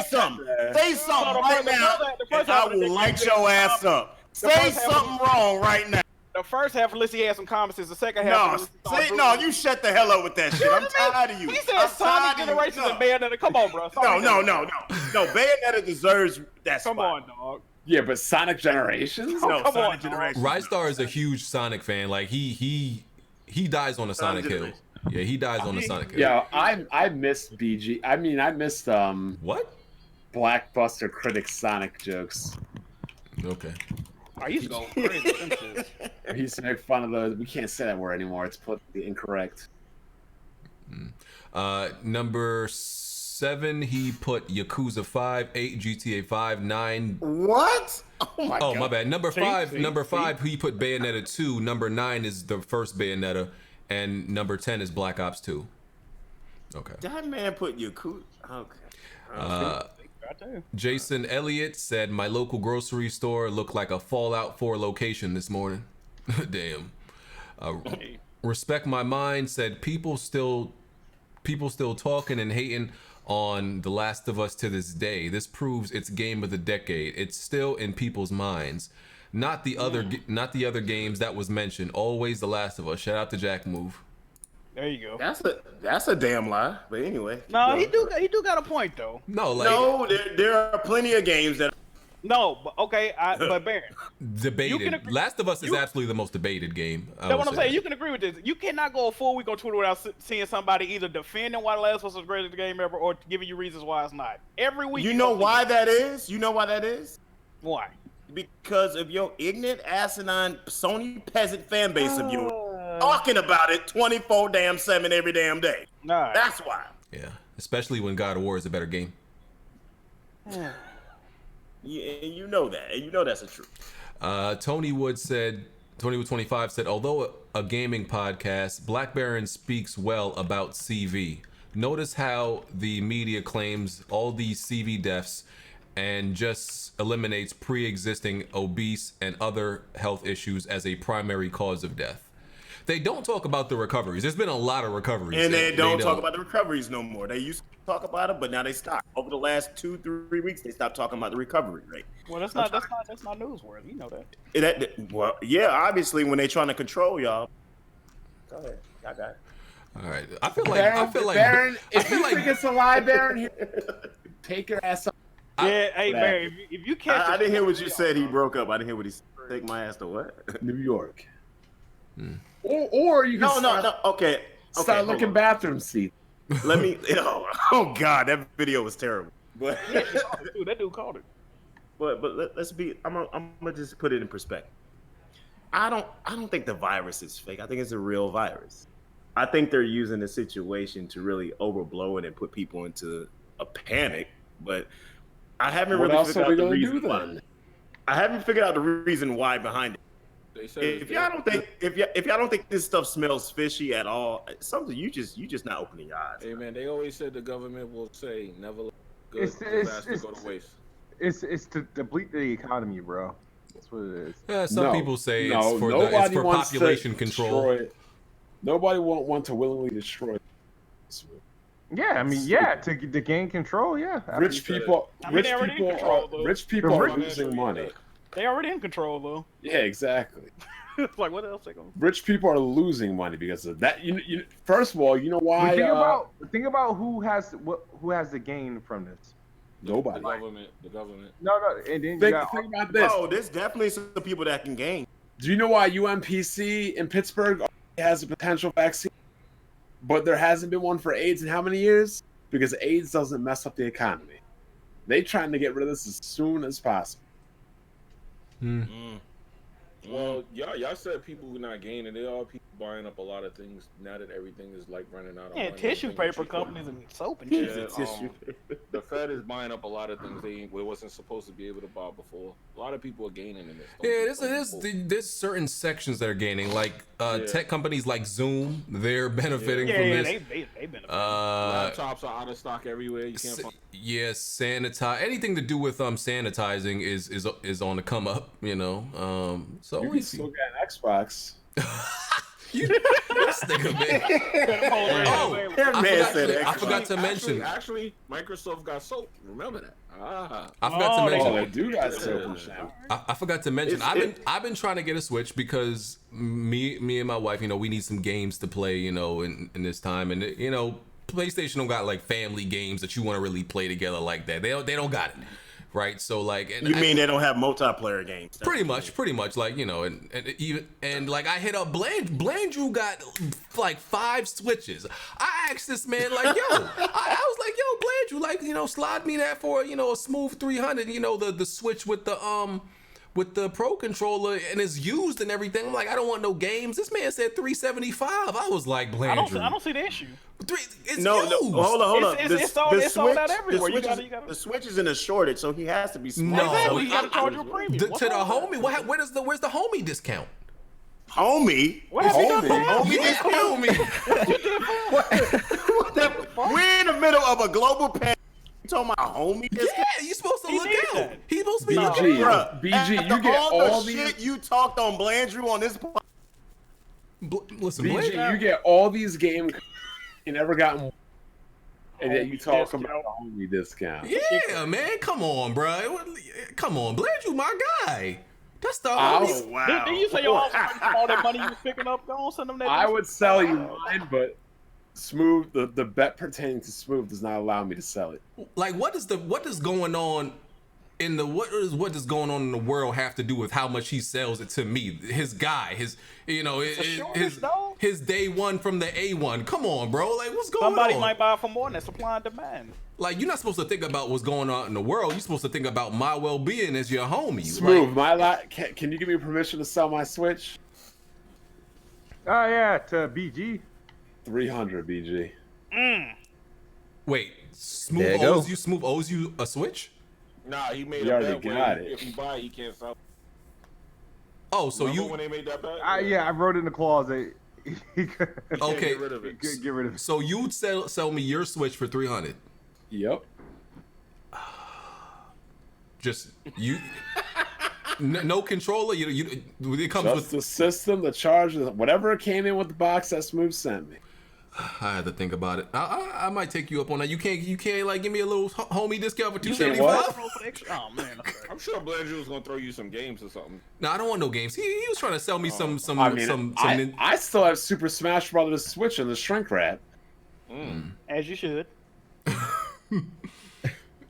something. Say something right now. And I will light your ass up. Say something wrong right now. The first half, Felicity had some comments. The second half, No, you shut the hell up with that shit. I'm tired of you. He said I'm Sonic tired of you. Generations and Bayonetta. Come on, bro. No. Bayonetta deserves that spot. Come on, dog. Yeah, but Sonic Generations? No, Come Sonic on, Generations. RiseStar is a huge Sonic fan. Like he dies on the Sonic Hill. Generations. Yeah, he dies on the Sonic Hill. Yeah, I missed BG. I mean, I missed What? Blockbuster critic Sonic jokes. Okay. I used to go crazy with them shits. He used to make fun of those. We can't say that word anymore. It's politically incorrect. Number 7, he put Yakuza 5, 8, GTA 5, 9. What? Oh my god. My bad. Number See, 5, see, number see. 5, he put Bayonetta 2. Number 9 is the first Bayonetta, and number 10 is Black Ops 2. Okay. That man put Yakuza. Okay. Jason Elliott said, my local grocery store looked like a Fallout 4 location this morning. Damn. Respect My Mind said, people still talking and hating on The Last of Us to this day. This proves it's game of the decade. It's still in people's minds. Not the other games that was mentioned. Always The Last of Us. Shout out to Jack Move. There you go. That's a damn lie. But anyway. No, he do got a point though. No, there are plenty of games that. No, but okay, but Baron, debated. Last of Us is absolutely the most debated game. that's what I'm saying. You can agree with this. You cannot go a full week on Twitter without seeing somebody either defending why The Last of Us was the greatest game ever or giving you reasons why it's not. Every week. You know why that is? You know why that is? Why? Because of your ignorant, asinine, Sony peasant fan base of yours talking about it 24/7 every damn day. Nah. That's why. Yeah, especially when God of War is a better game. Yeah, and you know that. And you know that's the truth. Tony Wood 25 said, although a gaming podcast, Black Baron speaks well about CV. Notice how the media claims all these CV deaths and just eliminates pre-existing obese and other health issues as a primary cause of death. They don't talk about the recoveries. There's been a lot of recoveries. And they don't talk about the recoveries no more. They used to talk about it, but now they stopped. Over the last 2-3 weeks, they stopped talking about the recovery rate. Well, that's not newsworthy. You know that. Well, yeah, obviously when they're trying to control y'all. Go ahead. Y'all got it. All right. I feel like Baron, I if feel you like think it's a lie, Baron, take your ass up. Yeah, hey Baron, if you catch I didn't hear what you said. He broke up. I didn't hear what he said. Take my ass to what? New York. Or you can No. Okay. Start looking bathroom seats. Let me. Oh God, that video was terrible. But that dude called it. But let's be. I'm gonna just put it in perspective. I don't think the virus is fake. I think it's a real virus. I think they're using the situation to really overblow it and put people into a panic. But I haven't really figured out the reason why. I haven't figured out the reason why behind it. If y'all don't think this stuff smells fishy at all, something you just not opening your eyes. Hey man, they always said the government will say never let good disaster go to waste. It's to deplete the economy, bro. That's what it is. Yeah, some people say it's for population control. Nobody won't want to willingly destroy it. Yeah, I mean, to gain control. Yeah, rich people are losing money. They already in control though. Yeah, exactly. Like what else they gonna? Rich people are losing money because of that. You first of all, you know why? Think about who has the gain from this. Nobody. The government. No. And then think about this. Oh, there's definitely some people that can gain. Do you know why UMPC in Pittsburgh has a potential vaccine, but there hasn't been one for AIDS in how many years? Because AIDS doesn't mess up the economy. They trying to get rid of this as soon as possible. Well, y'all said people were not gaining. They are people buying up a lot of things now that everything is like running out of money. Tissue paper companies and soap and shit. The Fed is buying up a lot of things they wasn't supposed to be able to buy before. A lot of people are gaining in this. There's certain sections that are gaining, like tech companies like Zoom. They're benefiting from this. They benefit. Laptops are out of stock everywhere. You can't find. Sanitize. Anything to do with sanitizing is on the come up. You know. So you can still get an Xbox. This nigga, man. I forgot to mention. Actually, Microsoft got soap. Remember that. I forgot to mention. They do got soap. I forgot to mention. I've been trying to get a Switch because me and my wife, we need some games to play, in this time, and PlayStation don't got like family games that you want to really play together like that. They don't got it. Right, so like, you mean they don't have multiplayer games? Pretty much, like and like I hit up Blandrew got like 5 Switches. I asked this man like, I was like, Blandrew, like slide me that for a smooth 300, the Switch with the Pro controller and it's used and everything. I'm like, I don't want no games. This man said 375. I was like, Blandrew, I don't see the issue. No, hold on. It's sold out everywhere. The Switch is in a shortage, so he has to be smart. No, exactly. You got to charge your premium. To the homie, where's the homie discount? Homie? What have you done for homie? We're in the middle of a global pandemic. You talking about homie discount? Yeah, you supposed to look out. He's supposed to be BG, you get all the shit you talked on Blandrew on this point. Listen, BG, you get all these games you never gotten, and then you talk about the homie discount. Yeah, man, come on, bro. Come on, Blandrew, my guy. That's the homie. Oh, wow. Did you say all that money you was picking up? Don't send them that. I would sell you mine, but Smooth, the bet pertaining to Smooth does not allow me to sell it. Like, what is going on in the what does going on in the world have to do with how much he sells it to me? His guy, his day one from the A1. Come on, bro. Like, what's going on? Somebody might buy it for more than that. Supply and demand. Like, you're not supposed to think about what's going on in the world. You're supposed to think about my well-being as your homie. Smooth, can you give me permission to sell my Switch? Oh yeah, to BG. 300 BG. Wait, Smooth owes you a Switch? Nah, he made a bet. It. If you buy it, he can't sell. Oh, so Remember when they made that bet? I wrote in the clause that okay, get rid of it. Get rid of it. So you'd sell me your Switch for 300? Yep. Just you. No controller. It comes just with the system, the charger, whatever came in with the box that Smooth sent me. I had to think about it. I might take you up on that. You can't like give me a little homie discount for $275. Oh man, I'm sure Blandrew was gonna throw you some games or something. No, I don't want no games. He was trying to sell me some. I still have Super Smash Brothers Switch and the shrink wrap. As you should.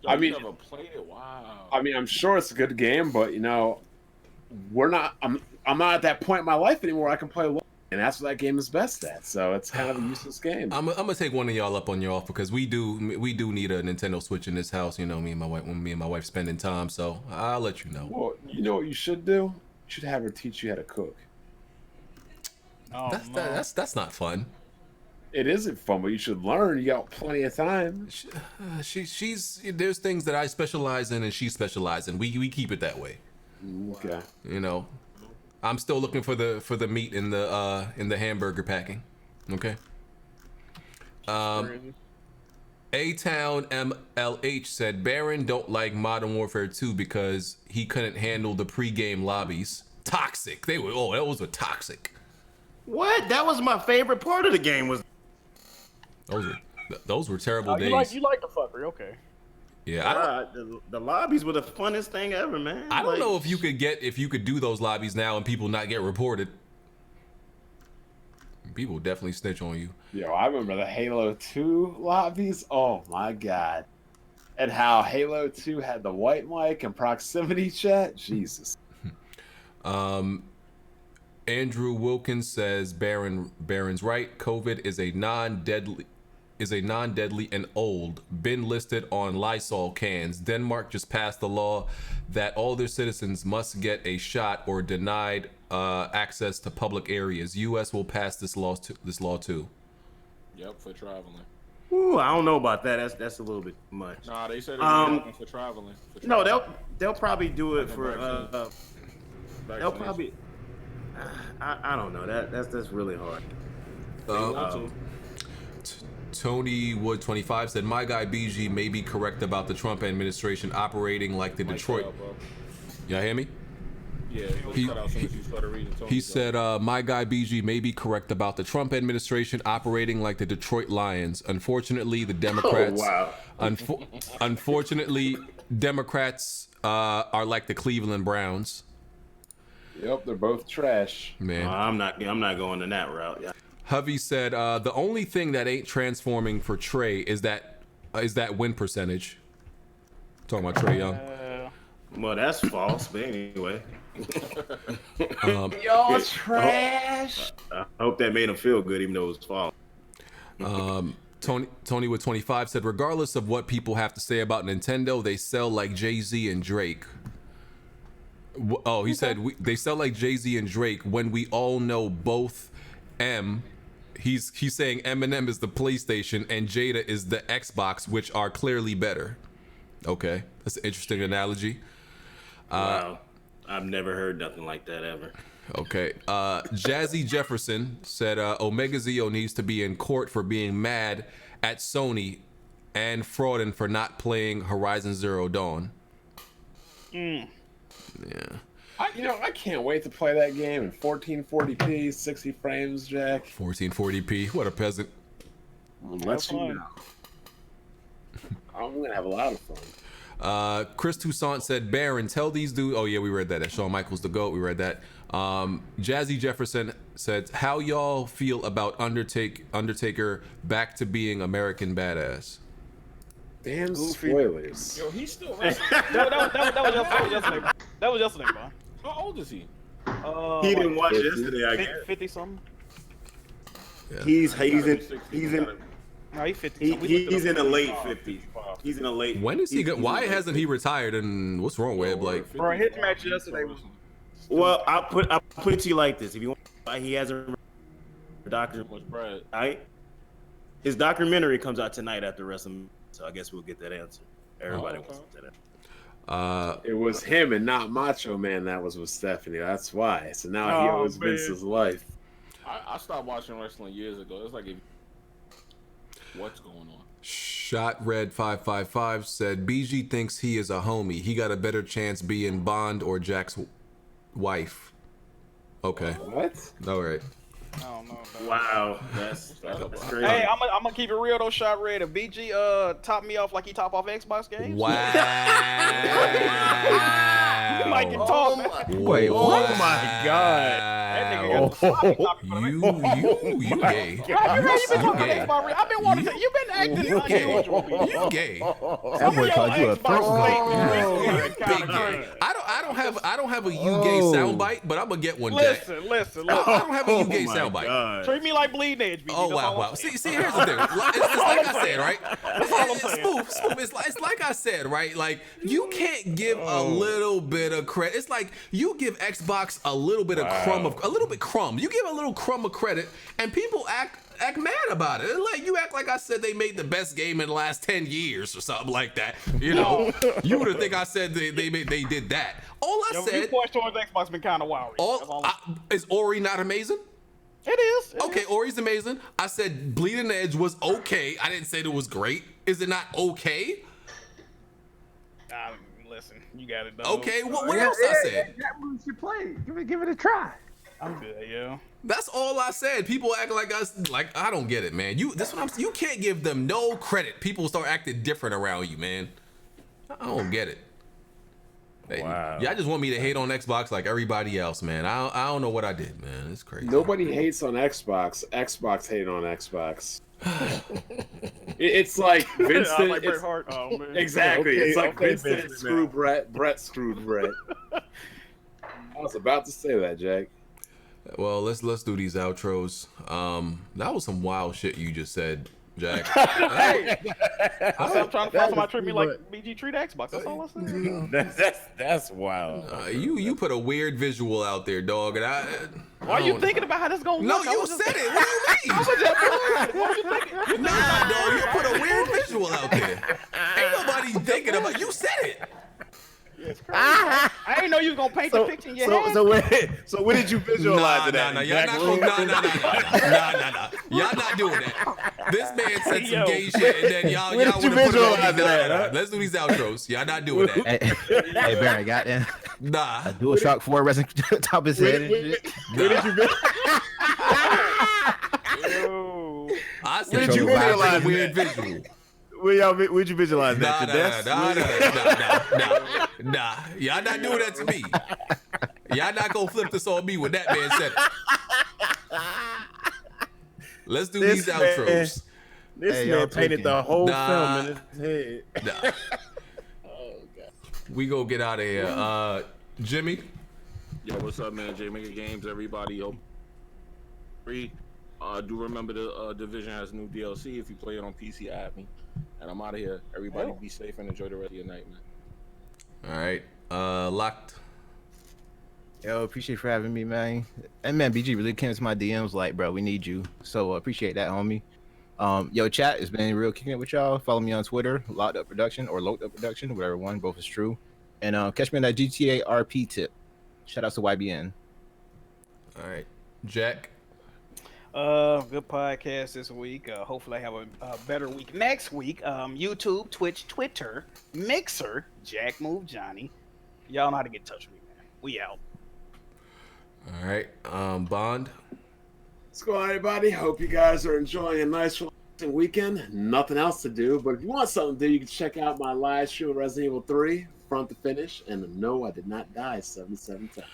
I mean, never played it. Wow. I mean, I'm sure it's a good game, but we're not. I'm not at that point in my life anymore. I can play. and that's what that game is best at. So it's kind of a useless game. I'm gonna take one of y'all up on your offer because we do need a Nintendo Switch in this house. You know, me and my wife spending time. So I'll let you know. Well, you know what you should do? You should have her teach you how to cook. Oh, That's not fun. It isn't fun, but you should learn. You got plenty of time. She's there's things that I specialize in and she specializes in. We keep it that way. Okay. You know, I'm still looking for the meat in the hamburger packing. Okay. A-Town MLH said Baron don't like Modern Warfare 2 because he couldn't handle the pre-game lobbies. Toxic. Those were toxic. What? That was my favorite part of the game. Was those were terrible days. You like the fuckery, okay? Yeah, the lobbies were the funnest thing ever, man. I don't know if you could do those lobbies now and people not get reported. People definitely snitch on you. Yo, I remember the Halo 2 lobbies. Oh my god. And how Halo 2 had the white mic and proximity chat. Jesus. Andrew Wilkins says Baron's right. COVID is a non-deadly and old. Been listed on Lysol cans. Denmark just passed the law that all their citizens must get a shot or denied access to public areas. U.S. will pass this law too. Yep, for traveling. Ooh, I don't know about that. That's a little bit much. Nah, they said it's for traveling. No, they'll probably do it for. They'll probably. I don't know. That's really hard. Tony Wood 25 said my guy BG may be correct about the Trump administration operating like the Detroit. Y'all hear me? Yeah, he said my guy BG may be correct about the Trump administration operating like the Detroit Lions. Unfortunately, the Democrats. Oh, wow. Unfortunately, Democrats are like the Cleveland Browns. Yep, they're both trash. Man, I'm not going in that route. Yeah. Hovey said the only thing that ain't transforming for Trey is that win percentage. Talking about Trey Young. Well, that's false, but anyway. Y'all trash. I hope that made him feel good, even though it was false. Tony with 25 said, regardless of what people have to say about Nintendo, they sell like Jay-Z and Drake. Oh, he said they sell like Jay-Z and Drake when we all know both he's saying Eminem is the PlayStation and Jada is the Xbox, which are clearly better. Okay, that's an interesting analogy. Wow, I've never heard nothing like that ever. Okay, Jazzy Jefferson said Omega Zeo needs to be in court for being mad at Sony and frauding for not playing Horizon Zero Dawn. Yeah. I can't wait to play that game in 1440p, 60 frames, Jack. 1440p. What a peasant. Let's you know. I'm gonna have a lot of fun. Chris Toussaint said, Baron, tell these dudes. Oh yeah, we read that. Shawn Michaels the GOAT. We read that. Jazzy Jefferson said, how y'all feel about Undertaker back to being American badass? Damn spoilers. Yo, he's still That was yesterday, bro. How old is he? He didn't watch yesterday, I guess. 50 something. Yeah. He's in. No, he's 50. He's in the late 50s. He's in the late. When is he? Why hasn't he retired? And what's wrong with like? Bro, his match yesterday was. Well, I'll put it to you like this: if you want, he hasn't. His documentary comes out tonight after WrestleMania, so I guess we'll get that answer. Everybody wants that answer. It was him and not Macho Man that was with Stephanie. That's why. So now he owes Vince's life. I stopped watching wrestling years ago. It's like, what's going on? Shot Red 555 said BG thinks he is a homie. He got a better chance being Bond or Jack's wife. Okay. What? All right. I don't know. Wow, that's crazy. Hey, I'm gonna keep it real though, Shot Red. If BG top me off like he top off Xbox games. Wow. You might get talk, man. Wait, oh my god. That nigga got You gay. You been talking Xbox. I've been wanting to. You've been acting unusual. You gay. That boy called you a throat. Big gay. I don't have a you gay soundbite, but I'm gonna get one. Listen. I don't have a you gay soundbite. soundbite. God. Treat me like Bleeding Edge. BG. Oh That's all wow, I'm wow. saying. See, here's the thing. It's like I said, right? all I'm saying. Smooth. It's like I said, right? Like you can't give a little bit of credit. It's like you give Xbox a little bit of crumb. You give a little crumb of credit, and people act mad about it. Like you act like I said they made the best game in the last 10 years or something like that. You know, you would think I said they did that. All I said. Viewpoint towards Xbox been kind of wild. Is Ori not amazing? It is. Okay, Ori's amazing. I said Bleeding Edge was okay. I didn't say it was great. Is it not okay? Listen, you got it done. Okay, what else I said? That movie should play. Give it a try. I'm good, yeah. That's all I said. People act like us. Like I don't get it, man. You can't give them no credit. People start acting different around you, man. I don't get it. Hey, Wow. Y'all just want me to hate on Xbox like everybody else, man. I don't know what I did, man. It's crazy. Nobody hates on Xbox. Xbox hate on Xbox. It's like Vincent. like Bret Hart. Oh, man. Exactly. Okay, it's like okay, Vincent screwed Brett. Brett screwed Brett. I was about to say that, Jack. Well, let's do these outros. That was some wild shit you just said, Jack. Hey, I'm trying to find somebody treat me like BG treat Xbox. That's all I said. That's wild. You put a weird visual out there, dog. And Why are you thinking about how this gonna No, look? you said it. What do you mean? What you thinking? Nah, dog. You put a weird visual out there. Ain't nobody thinking about. You said it. I didn't know you was gonna paint the picture in your head. So what did you visualize it at? Nah. Y'all not doing that. This man said some gay shit, and then y'all Where want did to you put it on visualize these that, huh? Let's do these outros. Y'all not doing that. Hey, Barry, got that? Nah. A DualShock 4 resting top his head and shit. Where did you I said Where did you you had visualize a weird that? visual. Where'd you visualize that? Nah. Y'all not doing that to me. Y'all not gonna flip this on me when that man said it. Let's do these outros. This man painted the whole film in his head. Nah. Oh god. We go get out of here. Jimmy. Yo, what's up, man? J Maker Games, everybody. Yo, free. Do remember the Division has new DLC. If you play it on PC, add me. And I'm out of here. Everybody be safe and enjoy the rest of your night, man. All right. Locked. Yo, appreciate you for having me, man. And man, BG really came to my DMs like, bro, we need you. So appreciate that, homie. Yo, chat, it's been real kicking it with y'all. Follow me on Twitter, Locked Up Production or Locked Up Production, whatever one, both is true. And catch me on that GTA RP tip. Shout out to YBN. All right, Jack. Good podcast this week. Hopefully I have a better week next week. YouTube, Twitch, Twitter, Mixer, Jack Move Johnny. Y'all know how to get in touch with me, man. We out. All right, Bond. What's going on, everybody? Hope you guys are enjoying a nice relaxing weekend. Nothing else to do, but if you want something to do, you can check out my live stream of Resident Evil 3, front to finish, and no, I did not die 77 times.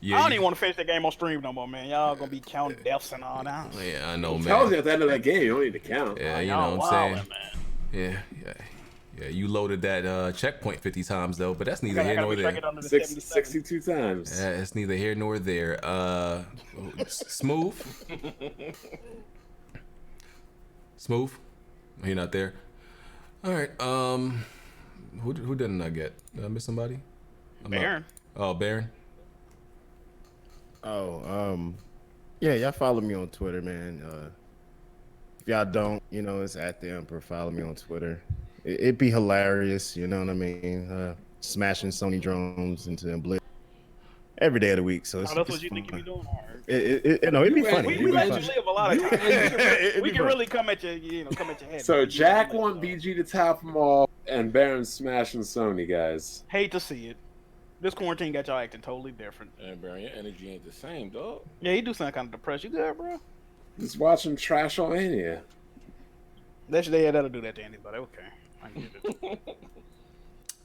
Yeah. I don't even want to finish that game on stream no more, man. Y'all gonna be counting deaths and all that. Yeah, I know, man. Tells you at the end of that game, you don't need to count. Yeah, you know what I'm saying. Yeah. You loaded that checkpoint 50 times though, but that's neither here nor there. 62 times. Yeah, it's neither here nor there. Smooth. Smooth. You're not there. All right. Who didn't I get? Did I miss somebody? Baron. Oh, Baron. Yeah, y'all follow me on Twitter, man. If y'all don't, it's at the Emperor. Follow me on Twitter. It'd be hilarious, you know what I mean? Smashing Sony drones into oblivion every day of the week. So it's, that's what you think you be doing. All right. It'd be funny. We let you live a lot of times. We can really come at you, come at your head. So Jack want BG to top them all, and Baron smashing Sony, guys. Hate to see it. This quarantine got y'all acting totally different. And Baron, your energy ain't the same, dog. Yeah, you do sound kind of depressed. You good, bro? Just watching Trashomania. That'll do that to anybody. Okay. I get it.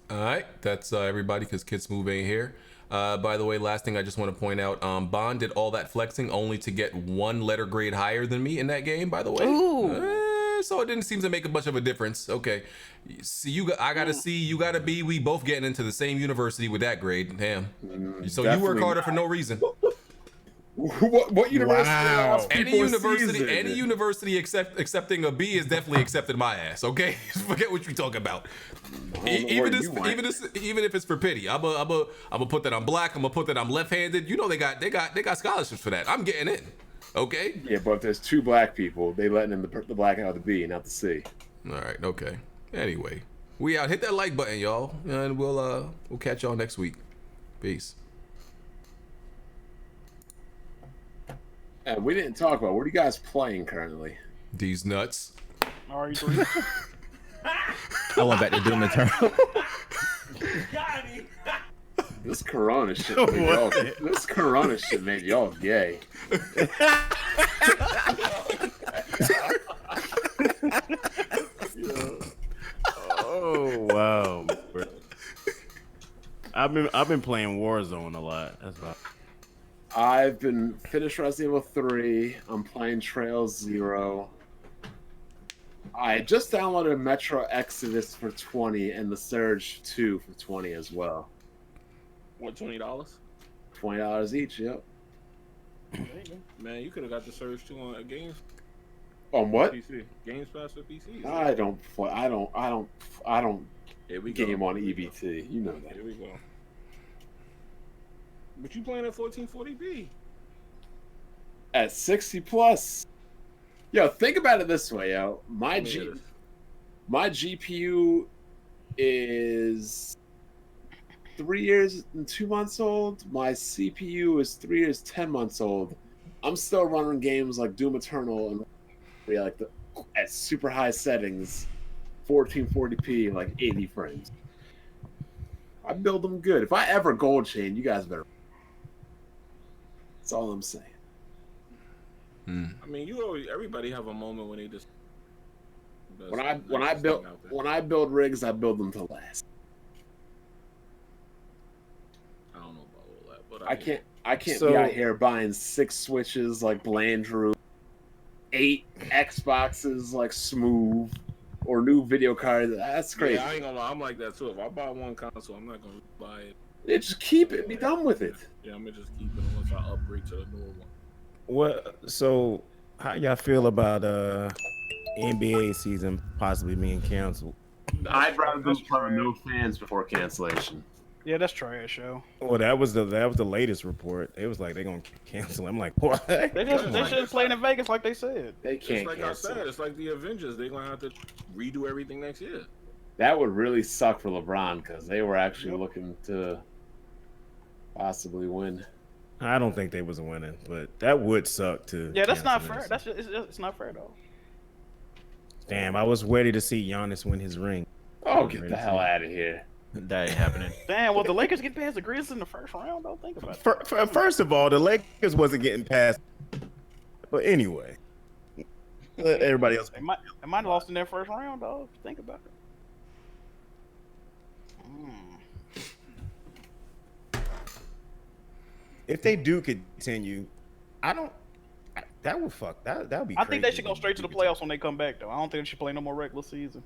All right, that's everybody because Kids Move ain't here. By the way, last thing I just want to point out, Bond did all that flexing only to get one letter grade higher than me in that game, by the way. Ooh. so it didn't seem to make much of a difference. Okay, see, I got a C, you got a B. We both getting into the same university with that grade. Damn. So you work harder for no reason. What university? Wow. Any university accepting a B is definitely accepting my ass. Okay, forget what you talking about. Even if it's for pity, I'm gonna put that I'm black. I'm gonna put that I'm left-handed. You know they got scholarships for that. I'm getting in. Okay. Yeah, but if there's 2 black people, they letting in the black out of the B, not the C. All right. Okay. Anyway, we out. Hit that like button, y'all, and we'll catch y'all next week. Peace. And we didn't talk about, what are you guys playing currently? These nuts. RE3. I went back to Doom Eternal. This Corona shit made y'all gay. Oh wow. I've been playing Warzone a lot. That's about. I've been finished Resident Evil 3. I'm playing Trails 0. I just downloaded Metro Exodus for 20 and the Surge 2 for 20 as well. What, $20? $20 each, yep. Man, you could have got the Surge 2 on a Games. On what? PC. Games Pass for PC. I don't Here we game go. on EBT. You know that. Here we go. But you playing at 1440p. At 60 plus. Yo, think about it this way, yo. My GPU is 3 years and 2 months old. My CPU is 3 years, 10 months old. I'm still running games like Doom Eternal and at super high settings, 1440p, like 80 frames. I build them good. If I ever gold chain, you guys better. That's all I'm saying. I mean, everybody have a moment when they just. When I build rigs, I build them to last. I don't know about all that, but I can't be out here buying 6 switches like Blandrew, 8 Xboxes like Smooth, or new video cards. That's crazy. Yeah, I ain't gonna lie. I'm like that too. If I buy one console, I'm not gonna buy it. Yeah, just keep it. Be done with it. Yeah, I'm gonna just keep it unless I upgrade to the newer one. What? So, how y'all feel about NBA season possibly being canceled? I'd rather them play no fans before cancellation. Yeah, that's trash, yo. Well, that was the latest report. It was like they're gonna cancel. I'm like, what? They should play in Vegas like they said. They can't. It's like cancel. I said, it's like the Avengers. They're gonna have to redo everything next year. That would really suck for LeBron because they were actually looking to possibly win. I don't think they was winning, but that would suck too. Yeah, that's not fair. It's not fair though. Damn, I was ready to see Giannis win his ring. Oh, get the hell out of here! That ain't happening. Damn, well, the Lakers get past the Grizzlies in the first round. Don't think about it. First of all, the Lakers wasn't getting past. But anyway, let everybody else. They might have lost in their first round, though. Think about it. If they do continue, that would fuck. That would be. I think they should go straight to the playoffs when they come back, though. I don't think they should play no more regular season.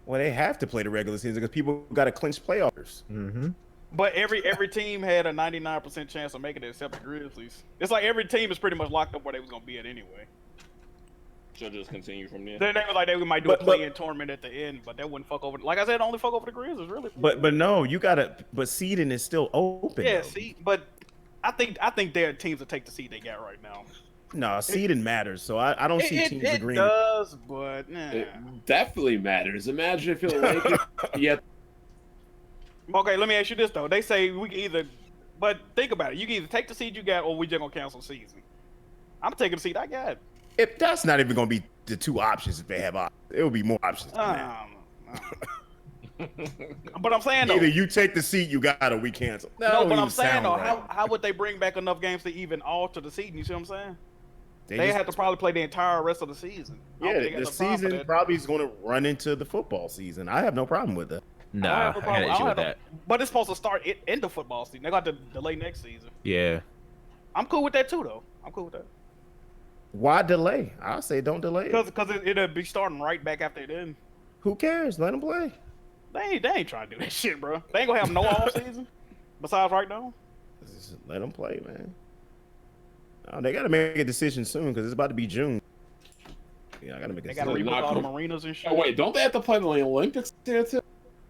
Well, they have to play the regular season because people got to clinch playoffs. Mm-hmm. But every team had a 99% chance of making it except the Grizzlies. It's like every team is pretty much locked up where they was gonna be at anyway. So just continue from there. They were like they might do a play-in tournament at the end, but that wouldn't fuck over. Like I said, only fuck over the Grizzlies, really. But no, you gotta. But seeding is still open. Yeah, though. see, but I think there are teams that take the seed they got right now. No, seeding matters. So I don't see teams agreeing. It does, but nah. It definitely matters. Imagine if you're Lakers. Yeah. Okay, let me ask you this though. They say we can either, but think about it. You can either take the seed you got, or we just gonna cancel the season. I'm taking the seed I got. If that's not even gonna be the two options, if they have options, it will be more options than that. But I'm saying though, Either you take the seat you got, or we cancel. No, but I'm saying though, how would they bring back enough games to even alter the season? You see what I'm saying? They have to probably play the entire rest of the season. Yeah, the season probably is going to run into the football season. I have no problem with that. Nah, I got an issue with that. But it's supposed to start in the football season. They got to delay next season. Yeah. I'm cool with that too, though. I'm cool with that. Why delay? I'll say don't delay it. Because it'll be starting right back after it then. Who cares? Let them play. They ain't trying to do that shit, bro. They ain't gonna have no off season besides right now. Just let them play, man. Oh, they gotta make a decision soon because it's about to be June. Yeah, I gotta make a They gotta decision. reboot all the marinas and shit. Oh wait, don't they have to play the Olympics there too?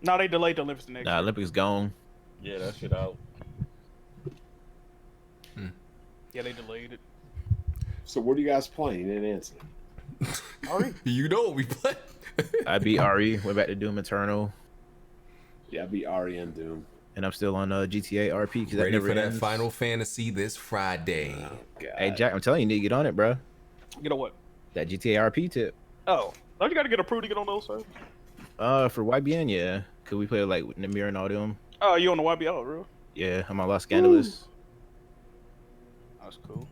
No, they delayed the Olympics next year. Olympics gone. Yeah, that shit out. Yeah, they delayed it. So what are you guys playing? You didn't answer. Ari? You know what we play. I beat RE. Went back to Doom Eternal. Yeah, I beat Ari and Doom. And I'm still on GTA RP because that Ready never for that ends. Final Fantasy this Friday. Oh, God. Hey Jack, I'm telling you, you need to get on it, bro. You know what? That GTA RP tip. Oh, don't you gotta get approved to get on those, sir? For YBN, yeah. Could we play like with Namir and all them? Oh, you on the YBL, bro? Yeah, I'm on Los Scandalous. That's cool.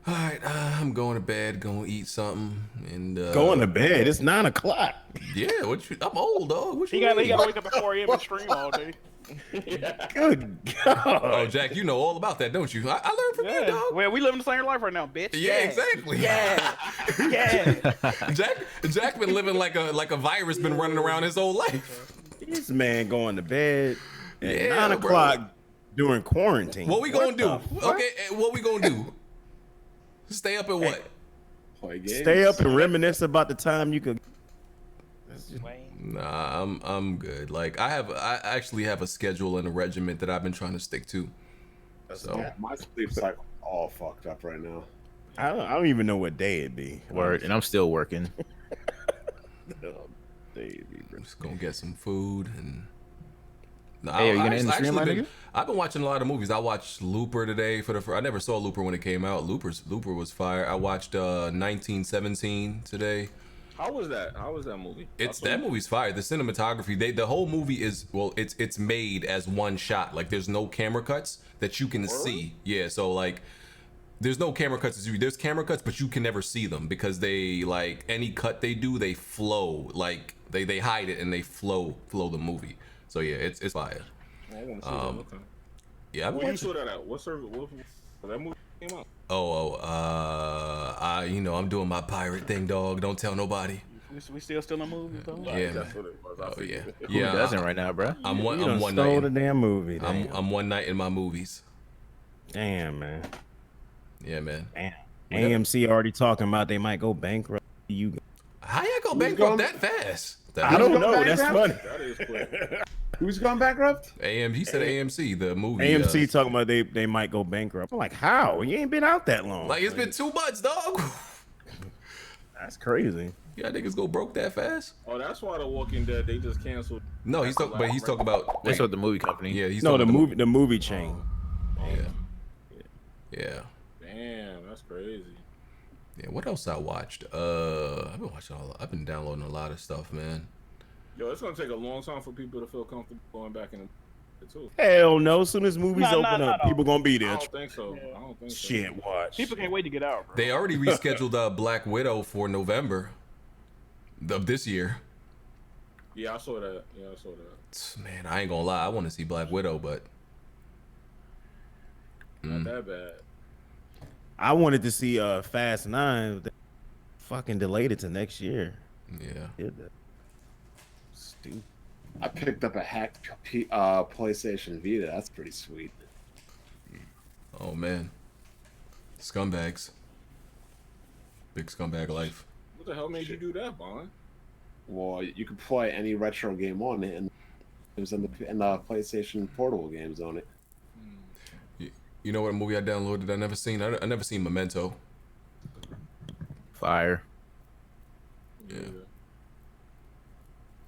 All right, I'm going to bed, going to eat something, and Going to bed. It's 9 o'clock. Yeah, I'm old, dog. What He you gotta mean? wake up at 4 a.m. and stream all day. Good God. Oh, Jack, you know all about that, don't you? I learned from you, dog. Well, we living the same life right now, bitch. Yeah, exactly. Yeah. Yeah. Jack been living like a virus, been running around his whole life. This man going to bed at Yeah, 9 bro. o'clock during quarantine. What we gonna do? the fuck? Okay, what we gonna do? Stay up at what? Play games. Stay up and reminisce about the time you could. Nah, I'm good. Like I actually have a schedule and a regiment that I've been trying to stick to. So Yeah, my sleep cycle all fucked up right now. I don't even know what day it'd be. Word, and I'm still working. I'm just gonna get some food and. Nah, Hey, are you gonna I end the stream, actually my been- I've been watching a lot of movies. I watched Looper today for the first. I never saw Looper when it came out. Looper was fire. I watched 1917 today. How was that? How was that movie? That movie's fire. The cinematography, the whole movie is it's made as one shot. Like there's no camera cuts that you can see. Yeah, so like there's no camera cuts. There's camera cuts, but you can never see them because they like any cut they do, they flow. Like they hide it and they flow the movie. So yeah, it's fire. I want to see that. Okay. Yeah, Where you saw that at? What service? What that movie came out? I'm doing my pirate thing, dog. Don't tell nobody. We still in the movie, though? Yeah, man. That's what it was. I figured. Who doesn't right now, bro? I'm one stole night. the damn movie. I'm one night in my movies. Damn, man. Yeah, man. Damn. AMC already talking about they might go bankrupt. How y'all go bankrupt that fast? I don't know. That's funny. That is quick. Who's gone bankrupt? He said AMC, the movie. AMC talking about they might go bankrupt. I'm like, how? You ain't been out that long. Like it's been 2 months, dog. That's crazy. Y'all niggas go broke that fast? Oh, that's why The Walking Dead they just canceled. No, he's talking about. That's what the movie company. Yeah, he's No, talking the movie chain. Yeah. Damn, that's crazy. Yeah. What else I watched? I've been downloading a lot of stuff, man. Yo, it's gonna take a long time for people to feel comfortable going back in the too. Hell no. As soon as movies open up, people gonna be I there. don't think so. I don't think so. Shit, watch. People can't wait to get out, bro. They already rescheduled Black Widow for November of this year. Yeah, I saw that. Yeah, I saw that. Man, I ain't gonna lie. I want to see Black Widow, but Not that bad. I wanted to see Fast 9. They fucking delayed it to next year. yeah. Did that. Stupid. I picked up a hacked PlayStation Vita. That's pretty sweet. Oh man, scumbags. Big scumbag life. What the hell made you do that, Bond? Well, you could play any retro game on it, and it was in the PlayStation Portable games on it. You know what movie I downloaded I never seen? I never seen Memento. Fire. Yeah.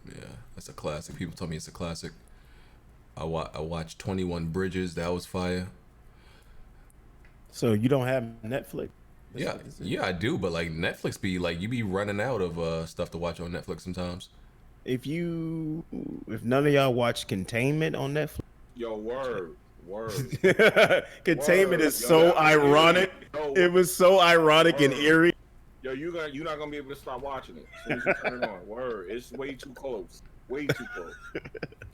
Yeah, that's a classic. People tell me it's a classic. I watched 21 Bridges. That was fire. So you don't have Netflix? Yeah, I do. But like Netflix be like you be running out of stuff to watch on Netflix sometimes. If none of y'all watch Containment on Netflix, Yo, word. Containment is Yo, so that was ironic. Yo, It was so ironic and eerie. Yo, you're not gonna be able to stop watching it as soon as you turn it on. Word, it's way too close. Way too close.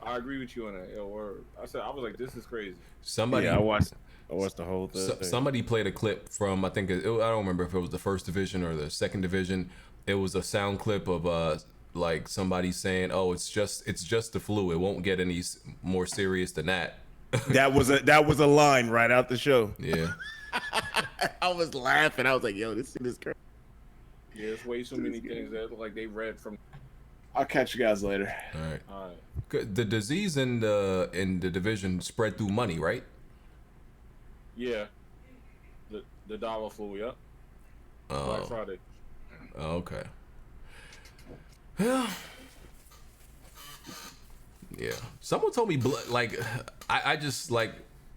I agree with you on that. Yo, word. I was like, this is crazy. Somebody, I watched the whole thing. Somebody played a clip from, I think I don't remember if it was the first division or the second division. It was a sound clip of like somebody saying, "Oh, it's just the flu. It won't get any more serious than that." That was a line right out the show. Yeah. I was laughing. I was like, "Yo, this shit is crazy." Yeah, there's way so many things that like they read from. I'll catch you guys later. All right. The disease in the division spread through money, right? Yeah. The dollar flew up. Black Friday. Oh, okay. Yeah. Someone told me I just like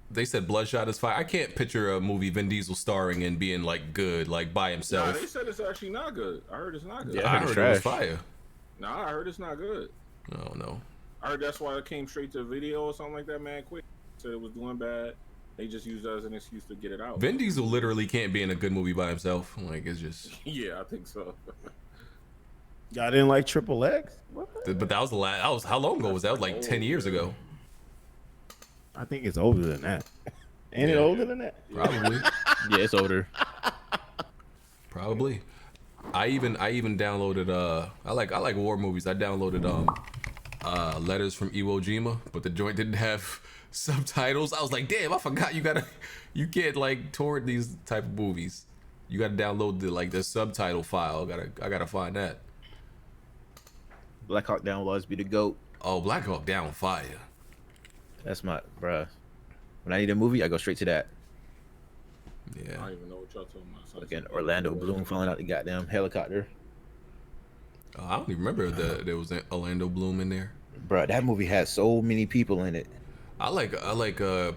they said Bloodshot is fire. I can't picture a movie Vin Diesel starring in being like good, like by himself. Nah, they said it's actually not good. I heard it's not good. Yeah, I heard it was fire. Nah, I heard it's not good. Oh no. I heard that's why it came straight to video or something like that, man. Quick. Said it was doing bad. They just used that as an excuse to get it out. Vin Diesel literally can't be in a good movie by himself. Like it's just. Yeah, I think so. Y'all didn't like Triple X? But that was the last. That was how long ago was that? That was like 10 years ago. I think it's older than that. Ain't it older than that? Probably. Yeah, it's older. Probably. I even downloaded I like war movies. I downloaded Letters from Iwo Jima, but the joint didn't have subtitles. I was like, damn, I forgot you can't like torrent these type of movies. You gotta download the subtitle file. I gotta find that. Black Hawk Down will always be the GOAT. Oh, Black Hawk Down fire. That's my bruh. When I need a movie, I go straight to that. Yeah. I don't even know what y'all talking about. Again, Orlando Bloom falling out the goddamn helicopter. I don't even remember there was an Orlando Bloom in there. Bruh, that movie had so many people in it. I like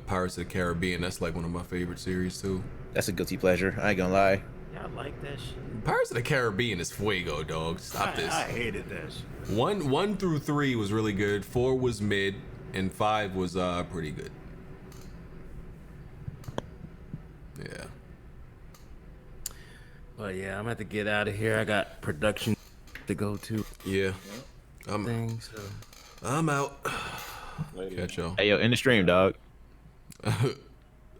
Pirates of the Caribbean. That's like one of my favorite series too. That's a guilty pleasure. I ain't gonna lie. Yeah, I like that shit. Pirates of the Caribbean is fuego, dog. Stop this. I hated that shit. 1 through 3 was really good. 4 was mid, and 5 was pretty good. Yeah. But yeah, I'm gonna have to get out of here. I got production to go to. Yeah. I'm out. Later. Catch y'all. Hey, yo, in the stream, dog. All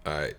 right.